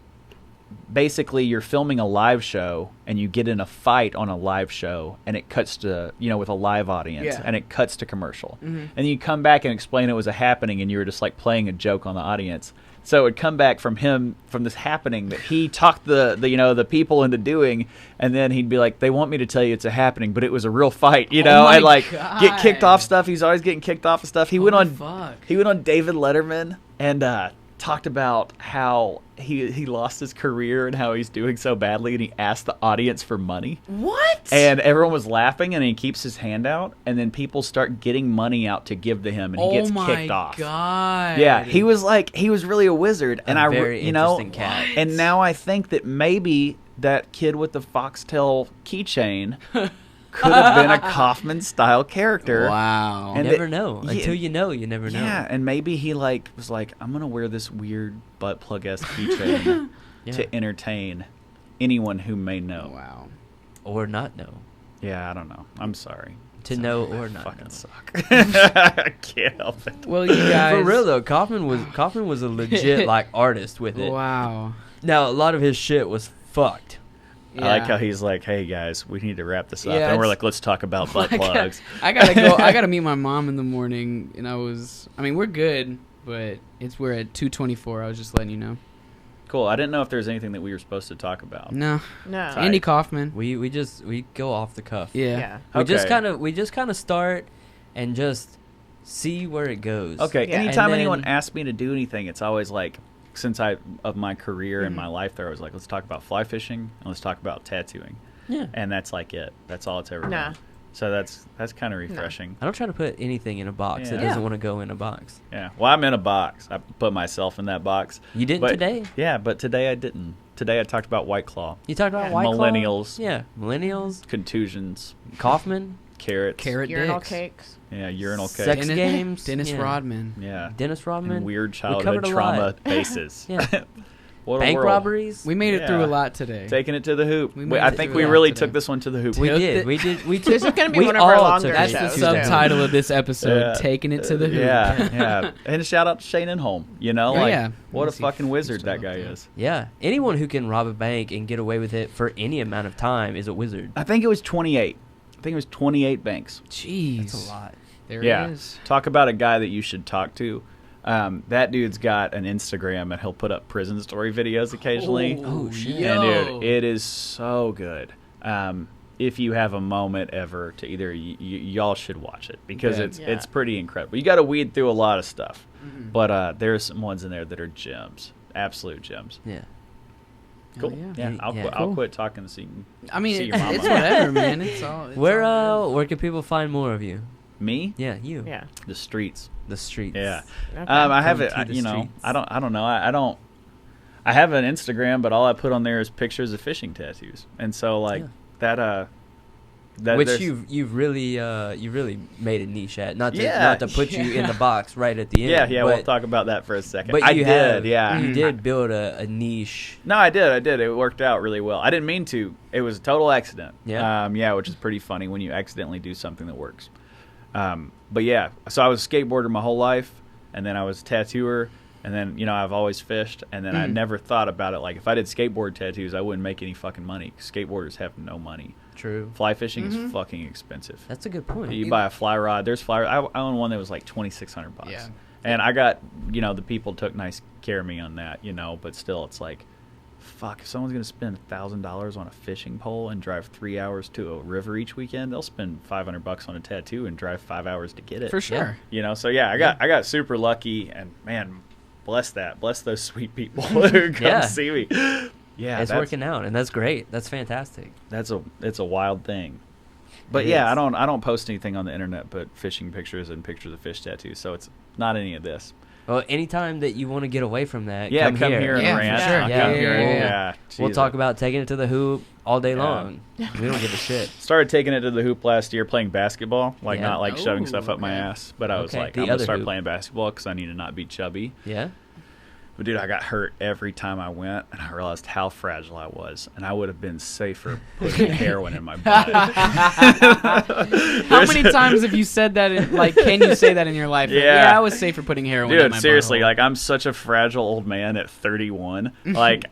basically you're filming a live show and you get in a fight on a live show and it cuts to with a live audience Yeah. and it cuts to commercial and you come back and explain it was a happening and you were just like playing a joke on the audience. So it would come back from this happening that he talked the people into doing, and then he'd be like, they want me to tell you it's a happening, but it was a real fight, my and like get kicked God. off stuff. He's always getting kicked off of stuff. He went on Fuck. he went on David Letterman and talked about how he lost his career and how he's doing so badly, and he asked the audience for money. What? And everyone was laughing, and he keeps his hand out, and then people start getting money out to give to him, and he gets kicked off. God. Yeah, he was really a wizard, and A very interesting cat. and now I think that maybe that kid with the foxtail keychain could have been a Kaufman-style character. Wow. You And never it- know. yeah. Until you know, you never know. Yeah, and maybe he was like, I'm gonna wear this weird butt plug-esque keychain Yeah. to entertain anyone who may know. Wow. Or not know. Yeah, I don't know. I'm sorry. To know or not Fucking know. suck. I can't help it. Well, you guys. For real though, Kaufman was a legit like artist with it. Wow. Now a lot of his shit was fucked. I like how he's like, "Hey guys, we need to wrap this up," Yeah, and we're it's- like, "Let's talk about butt plugs." I gotta go. I gotta meet my mom in the morning, and I mean, we're good, but we're at 2:24. I was just letting you know. Cool. I didn't know if there was anything that we were supposed to talk about. No, No. Andy Kaufman. We go off the cuff. Yeah. Yeah. We just kind of start and just see where it goes. Okay. Yeah. Anytime And then- anyone asks me to do anything, it's always like, since of my career and my life, there I was like, let's talk about fly fishing and let's talk about tattooing, Yeah. and that's like it. That's all it's ever Nah. been. So that's kind of refreshing. I don't try to put anything in a box that Yeah. doesn't want to go in a box. Yeah. Well, I'm in a box. I put myself in that box. You didn't But- today? Yeah, but today I didn't. Today I talked about White Claw, You talked about Yeah. White Claw? Millennials. Yeah, millennials. contusions, Kaufman. carrots, Urinal dicks. cakes. yeah, urinal cake, Sex games. Dennis Yeah. Rodman. yeah, Dennis Rodman. and weird We childhood covered a trauma lot. bases. Yeah. What a Bank world. robberies. We made it through Yeah. a lot today. Taking it to the hoop. We made I it think through we a lot really today. took this one to the hoop. We Took did. the- We did. We took. This is gonna be we one of our all longer took That's it the to shows, the too. subtitle of this episode. Yeah. Taking it to the hoop. Yeah, yeah. And a shout out to Shane Inholm. You know, Oh, like yeah. what a Let's see fucking if wizard he's that still guy up there. is. Yeah. Anyone who can rob a bank and get away with it for any amount of time is a wizard. I think it was 28. I think it was 28 banks. Jeez. That's a lot. There Yeah. it is. Talk about a guy that you should talk to. That dude's got an Instagram and he'll put up prison story videos occasionally. Oh, shit. And yo. dude, it is so good. If you have a moment ever to either y'all should watch it because Bet. it's pretty incredible. You got to weed through a lot of stuff, but there's some ones in there that are gems, absolute gems. Yeah. Cool. yeah. Yeah, I'll Yeah. quit. I'll Cool. quit talking to see I mean, See your mama. it's whatever, man. It's all. It's Where all where can people find more of you? me. Yeah, you. Yeah. The streets. The streets. Yeah. Okay. I have Come it. to the You know, streets. I don't know. I don't. I have an Instagram, but all I put on there is pictures of fishing tattoos, and so like Yeah. that. Which there's- you've really made a niche at. Not to Yeah, not to put you in the box right at the end. Yeah, but, we'll talk about that for a second. But I you did, have, yeah. you did build a niche. No, I did. It worked out really well. I didn't mean to. It was a total accident. Yeah. Which is pretty funny when you accidentally do something that works. But yeah, so I was a skateboarder my whole life, and then I was a tattooer, and then, I've always fished, and then I never thought about it. Like, if I did skateboard tattoos, I wouldn't make any fucking money. 'Cause skateboarders have no money. True. Fly fishing is fucking expensive. That's a good point. You buy a fly rod. There's fly rod. I own one that was like $2,600. Yeah. And I got, the people took nice care of me on that, but still it's like, fuck, if someone's going to spend $1,000 on a fishing pole and drive 3 hours to a river each weekend, they'll spend $500 on a tattoo and drive 5 hours to get it. For sure. So yeah, I got super lucky, and man, bless those sweet people who come see me. Yeah, it's working out, and that's great. That's fantastic. It's a wild thing. But It yeah, is. I don't post anything on the internet but fishing pictures and pictures of fish tattoos. So it's not any of this. Well, anytime that you want to get away from that, Yeah, come here. and Yeah, for rant. sure. I'll Yeah, come yeah, here and- yeah. We'll Jeez. talk about taking it to the hoop all day Yeah. long. We don't give a shit. Started taking it to the hoop last year, playing basketball. Like, Yeah. not like shoving Ooh, stuff up my okay. ass. But I was Okay, like, the I'm going other to start hoop. playing basketball because I need to not be chubby. Yeah. But dude, I got hurt every time I went, and I realized how fragile I was, and I would have been safer putting heroin in my body. How many times have you said that? Can you say that in your life? Yeah. I was safe for putting heroin in Dude, my seriously, butthole. like, I'm such a fragile old man at 31. Like,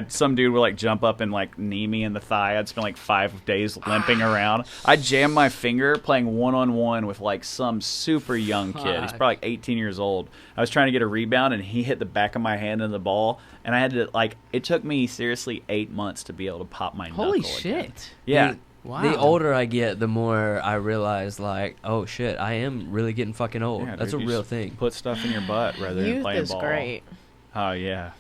some dude would like jump up and like knee me in the thigh. I'd spend like 5 days limping around. I'd jam my finger playing one-on-one with like some super young kid. He's Fuck. probably like 18 years old. I was trying to get a rebound, and he hit the back of my hand in the ball, and I had to it took me seriously 8 months to be able to pop my Holy knuckle again. shit. Yeah. Wow. The older I get, the more I realize, like, oh shit, I am really getting fucking old. Yeah, That's dude, a you real just thing. Put stuff in your butt rather than Youth playing is ball. great. Oh yeah,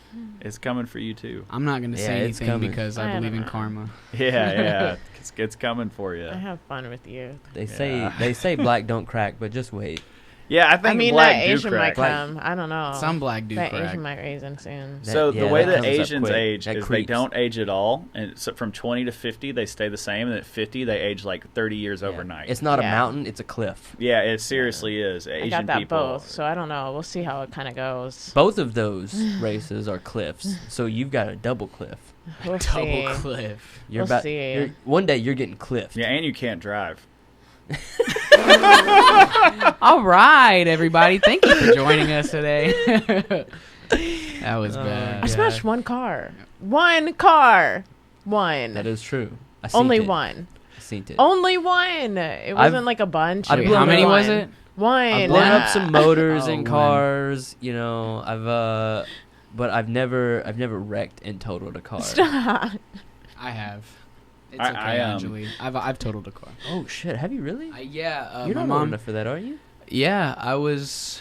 it's coming for you too. I'm not going to Yeah, say it's anything coming. because I I believe don't in know. karma. Yeah, it's coming for you. I have fun with you. They Yeah. say black don't crack, but just wait. Yeah, I think I mean, black that do Asian might crack. come. I don't know. Some black do that crack. Asian might raise in soon. So Yeah, the way that that comes up Asians quick. age That is they creeps. don't age at all, and so from 20 to 50 they stay the same, and at 50 they age like 30 years Yeah. overnight. It's not a Yeah. mountain, it's a cliff. Yeah, it seriously is. I Asian got that people. both, so I don't know. We'll see how it kind of goes. Both of those races are cliffs, so you've got a double cliff. We'll Double see. cliff. You're We'll see. one day you're getting cliffed. Yeah, and you can't drive. All right, everybody. Thank you for joining us today. That was bad. I smashed one car. One car. One. That is true. I seen Only it. one. I seen it. Only one. It wasn't like a bunch. I've Wait, blown how many up- was it? One. I've blown up some motors Oh, and one. cars. You know, but I've never wrecked and totaled a car. Stop. I have. It's I- okay, I, Anjali. I've totaled a car. Oh shit! Have you really? Yeah, You're my not old mom. enough for that, are you? Yeah, I was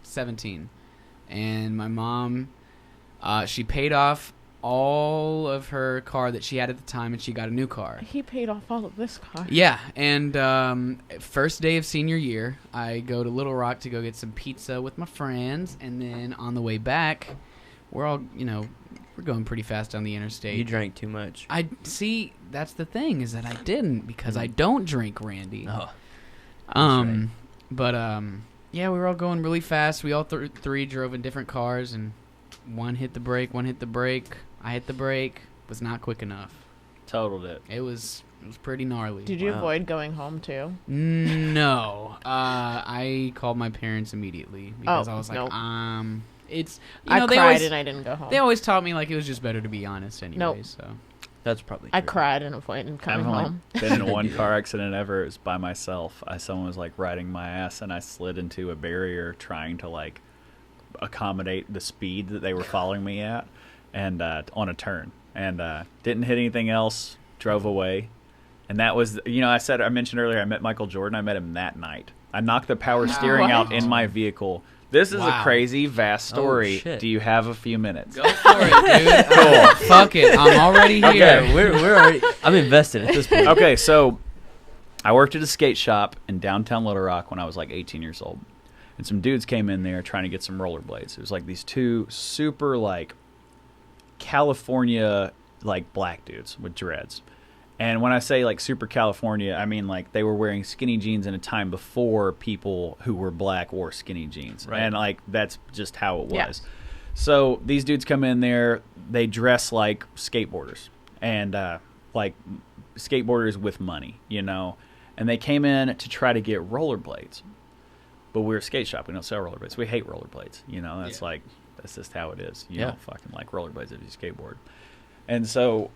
17, and my mom, she paid off all of her car that she had at the time, and she got a new car. He paid off all of this car. Yeah, and first day of senior year, I go to Little Rock to go get some pizza with my friends, and then on the way back, we're all, we're going pretty fast down the interstate. You drank too much. I see. That's the thing, is that I didn't, because I don't drink, Randy. Oh, But yeah, we were all going really fast. We all three drove in different cars, and one hit the brake. I hit the brake. Was not quick enough. Totaled it. It was pretty gnarly. Did you Wow. avoid going home too? No. I called my parents immediately because Oh, I was like, nope. it's I they cried always and I didn't go home. they always taught me like it was just better to be honest anyway. Nope. So that's probably. I true. cried and avoided coming I've only home. been in one Yeah. car accident ever. It was by myself. Someone was like riding my ass, and I slid into a barrier trying to like accommodate the speed that they were following me at, and on a turn, and didn't hit anything else. Drove away, and that was I mentioned earlier I met Michael Jordan. I met him that night. I knocked the power steering out in my vehicle. This is Wow. a crazy, vast story. shit. Do you have a few minutes? go for it, dude. Cool. Fuck it. I'm already here. Okay, we're already. I'm invested at this point. Okay, so I worked at a skate shop in downtown Little Rock when I was like 18 years old. And some dudes came in there trying to get some rollerblades. It was like these two super like California like black dudes with dreads. And when I say like super California, I mean like they were wearing skinny jeans in a time before people who were black wore skinny jeans. Right. And like that's just how it was. Yeah. So these dudes come in there, they dress like skateboarders and like skateboarders with money, you know. And they came in to try to get rollerblades. But we're a skate shop. We don't sell rollerblades. We hate rollerblades. You know, that's like, that's just how it is. You don't fucking like rollerblades if you skateboard. And so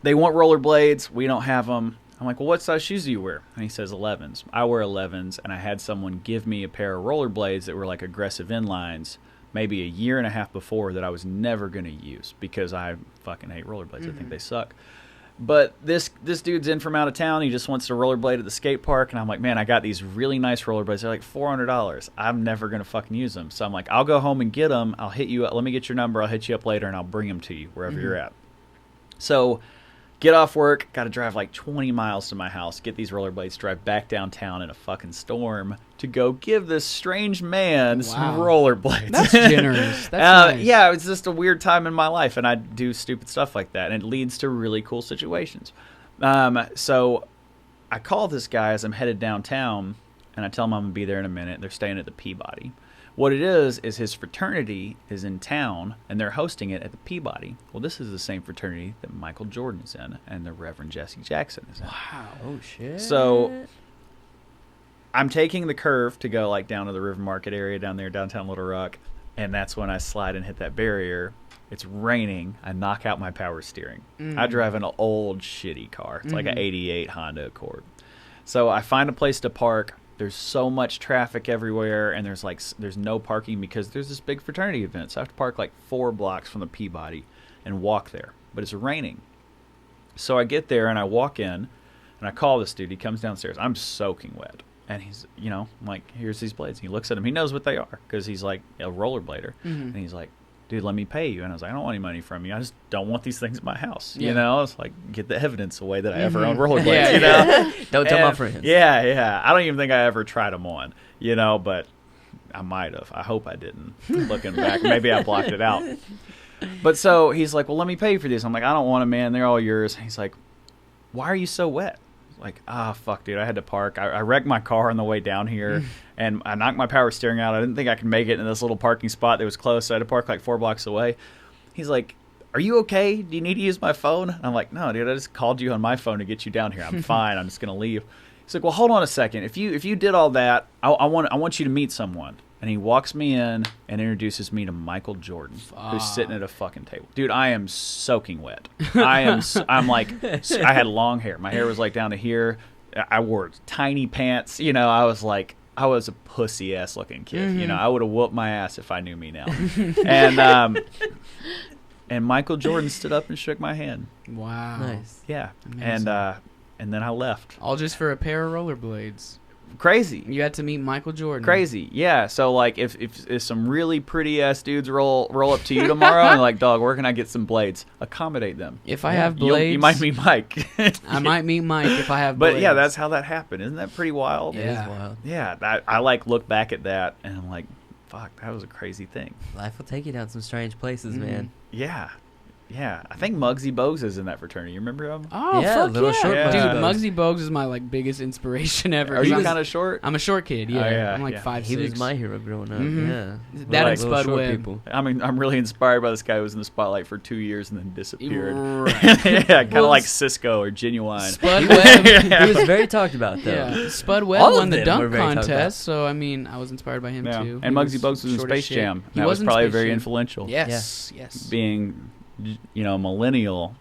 they want rollerblades. We don't have them. I'm like, well, what size shoes do you wear? And he says 11s. I wear 11s, and I had someone give me a pair of rollerblades that were like aggressive inlines maybe a year and a half before that I was never going to use because I fucking hate rollerblades. I think they suck. But this dude's in from out of town. He just wants to rollerblade at the skate park. And I'm like, man, I got these really nice rollerblades. They're like $400. I'm never going to fucking use them. So I'm like, I'll go home and get them. I'll hit you up. Let me get your number. I'll hit you up later, and I'll bring them to you wherever you're at. So get off work. Got to drive like 20 miles to my house. Get these rollerblades. Drive back downtown in a fucking storm to go give this strange man some rollerblades. That's generous. That's nice. Yeah, it's just a weird time in my life, and I do stupid stuff like that, and it leads to really cool situations. So I call this guy as I'm headed downtown, and I tell him I'm going to be there in a minute. They're staying at the Peabody. What it is his fraternity is in town, and they're hosting it at the Peabody. Well, this is the same fraternity that Michael Jordan is in, and the Reverend Jesse Jackson is in. Wow. Oh shit. So I'm taking the curve to go like down to the River Market area down there, downtown Little Rock, and that's when I slide and hit that barrier. It's raining. I knock out my power steering. I drive an old shitty car. It's like an 88 Honda Accord. So I find a place to park. There's so much traffic everywhere, and there's no parking because there's this big fraternity event. So I have to park like 4 blocks from the Peabody and walk there. But it's raining. So I get there, and I walk in, and I call this dude. He comes downstairs. I'm soaking wet. And he's, you know, I'm like, here's these blades. And he looks at them. He knows what they are because he's like a rollerblader. And he's like, dude, let me pay you. And I was like, I don't want any money from you. I just don't want these things in my house. You know, it's like, get the evidence away that I ever owned rollerblades, you know? Don't tell my friends. Yeah. I don't even think I ever tried them on, you know, but I might have. I hope I didn't. Looking back, maybe I blocked it out. But so he's like, well, let me pay you for these. I'm like, I don't want them, man. They're all yours. He's like, why are you so wet? Like, fuck, dude, I had to park. I wrecked my car on the way down here, and I knocked my power steering out. I didn't think I could make it in this little parking spot that was close, so I had to park like 4 blocks away. He's like, are you okay? Do you need to use my phone? And I'm like, no, dude, I just called you on my phone to get you down here. I'm fine. I'm just going to leave. He's like, well, hold on a second. If you did all that, I want you to meet someone. And he walks me in and introduces me to Michael Jordan, who's sitting at a fucking table. Dude, I am soaking wet. I'm like, I had long hair. My hair was like down to here. I wore tiny pants. You know, I was a pussy ass looking kid. You know, I would have whooped my ass if I knew me now. And Michael Jordan stood up and shook my hand. Wow. Nice. Yeah. Amazing. And then I left. All just for a pair of rollerblades. Crazy. You had to meet Michael Jordan. Crazy. Yeah. So like if some really pretty ass dudes roll up to you tomorrow and like, dog, where can I get some blades? Accommodate them. If I have blades, you might meet Mike. I might meet Mike if I have blades. But yeah, that's how that happened. Isn't that pretty wild? It is wild. Yeah. I like look back at that and I'm like, fuck, that was a crazy thing. Life will take you down some strange places, man. Yeah. Yeah, I think Muggsy Bogues is in that fraternity. You remember him? Oh, Yeah, fuck little yeah. short Yeah. Dude, Muggsy Muggsy Bogues is my like biggest inspiration ever. Are you I'm- kind of short? I'm a short kid, yeah. Oh, yeah, I'm like yeah. 5'6". He was my hero growing up. Mhm. Yeah. That and Little Spud short Webb. people. I mean, I'm really inspired by this guy who was in the spotlight for 2 years and then disappeared. Right. Yeah, kind of Well, like Cisco or Genuine. Spud Webb. He was very talked about, though. Yeah, Spud Webb All of won the them were dunk very talked about. contest, so I mean, I was inspired by him Yeah. too. And He Muggsy Bogues was in short as Space shit. Jam. He That was in probably Space very Jam. influential. Yes, yes. Being, you know, a millennial,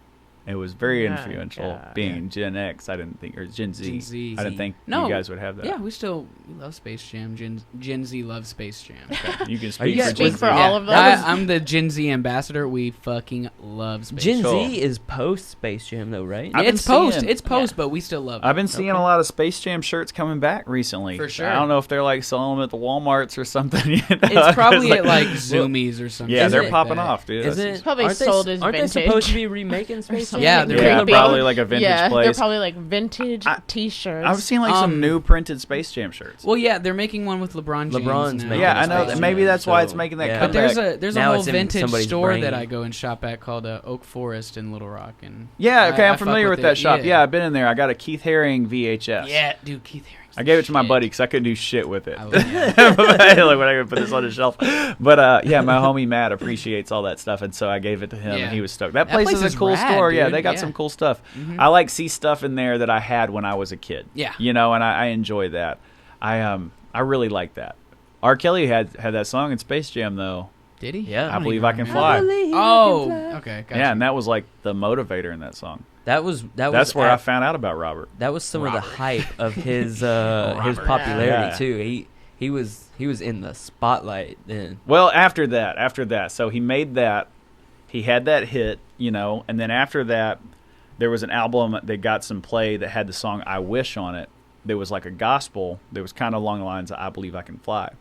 it was very Yeah, influential. yeah. Being Gen X, I didn't think, or Gen Z. Gen Z. I didn't think No. you guys would have that. Yeah, we love Space Jam. Gen Z loves Space Jam. Okay. You can you speak guys- for Gen Speak Z. for all of them. I'm the Gen Z ambassador. We fucking love Space Gen Jam. Z is post Space Jam, though, right? I've been It's post. seeing- It's post, but we still love it. I've been seeing a lot of Space Jam shirts coming back recently. For sure. I don't know if they're like selling them at the Walmarts or something. You know? It's probably 'Cause, at like Zoomies or something. Yeah, Is they're it- popping that. off, dude. Isn't That's- it Probably aren't sold they, as aren't vintage. they supposed to be remaking Space something. Yeah, they're Yeah, creepy. probably like a vintage Yeah, place. they're probably like vintage T-shirts. I've seen like some Um, new printed Space Jam shirts. Well, yeah, they're making one with LeBron James. LeBron's now. making Yeah, a I know. Space Maybe Jam, that's why so, it's making that yeah. But comeback. there's a Now whole it's in vintage somebody's store brain. that I go and shop at called Oak Forest in Little Rock, and Yeah, okay, I I'm familiar fuck with that it. shop. Yeah, I've been in there. I got a Keith Haring VHS. Yeah, dude, Keith Haring. I gave it to my buddy because I couldn't do shit with it. I Like, love when I could put this on the shelf. But yeah, my homie Matt appreciates all that stuff, and so I gave it to him, Yeah. and he was stoked. That That place place is is a cool rad, store. Yeah, dude. they got Yeah. some cool stuff. Mhm. I like see stuff in there that I had when I was a kid. Yeah. You know, and I enjoy that. I really like that. R. Kelly had that song in Space Jam though. Did he? Yeah. I don't believe even I can remember. fly. Oh, okay. Gotcha. Yeah, and that was like the motivator in that song. That's That's where I found out about Robert. That was some of the Robert. hype of his popularity Yeah. too. He was in the spotlight then. Well, after that, so he made that, he had that hit, you know, and then after that, there was an album that got some play that had the song "I Wish" on it. There was like a gospel that was kind of along the lines of "I Believe I Can Fly,"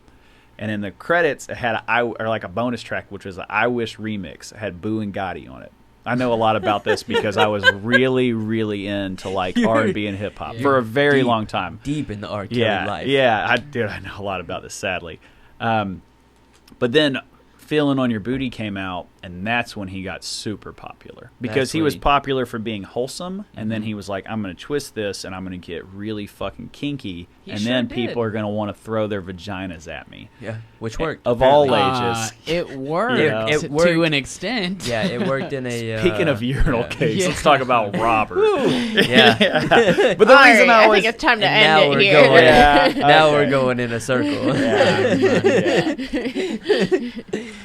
and in the credits, it had a bonus track, which was an "I Wish" remix. It had Boo and Gotti on it. I know a lot about this because I was really, really into like R&B and hip hop for a very long time. Deep in the R. Kelly life. Yeah, I know a lot about this, sadly. But then Feeling on Your Booty came out, and that's when he got super popular. Because That's he was when he- popular for being wholesome, and then he was like, I'm going to twist this, and I'm going to get really fucking kinky, He and sure then did. people are going to want to throw their vaginas at me. Yeah, which worked. Of all apparently. ages. It worked. Yeah. It to worked. an extent. Yeah, it worked in a. Speaking of urinal yeah. cakes, Yeah. let's talk about Robert. Yeah. But the All reason right, I I was... think it's time to And now end we're it here. going. Yeah, Now okay. we're going in a circle. Yeah.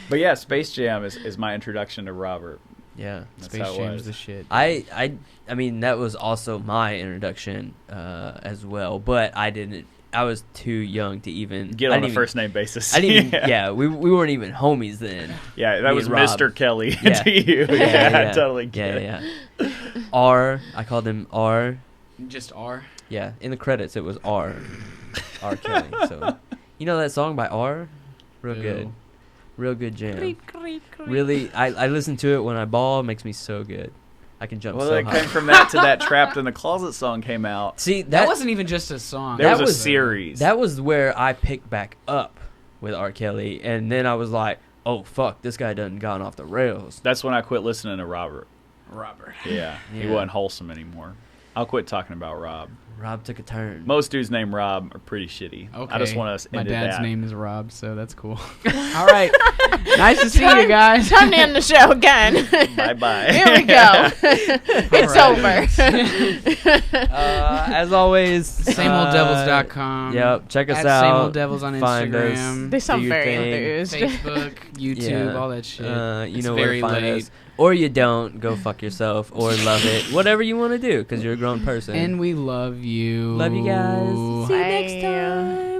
But yeah, Space Jam is my introduction to Robert. Yeah. That's Space how it Jam's was. the shit. I mean that was also my introduction as well, but I was too young to even Get I on a didn't even- first name basis. I didn't even, yeah, we weren't even homies then. Yeah, that Me was and Rob. Mr. Kelly Yeah. to you. Yeah, I totally get it. Yeah. R, I called him R. Just R. Yeah, in the credits it was R. R. Kelly. So, you know that song by R? Real Ew. good. Real good jam. Really, I listen to it when I ball. It makes me so good. I can jump Well, so it high. came from that to that Trapped in the Closet song came out. See, That wasn't even just a song. There that was a was- series. That was where I picked back up with R. Kelly, and then I was like, "Oh fuck, this guy done gone off the rails." That's when I quit listening to Robert. Robert. Yeah, he Yeah. wasn't wholesome anymore. I'll quit talking about Rob. Rob took a turn. Most dudes named Rob are pretty shitty. Okay. I just want to My end dad's that. name is Rob, so that's cool. All right. Nice to see you guys. Time to end the show again. Bye-bye. Here we go. It's over. As always, SameOldDevils.com. Yep, check us At out. Same Old Devils on Find us. Instagram. They sound Do your very thing. enthused. Facebook, YouTube, Yeah. all that shit. You It's know where very to find late. us. Or you don't. Go fuck yourself. Or love it. Whatever you want to do, because you're a grown person. And we love you. Love you guys. See you next Bye. time.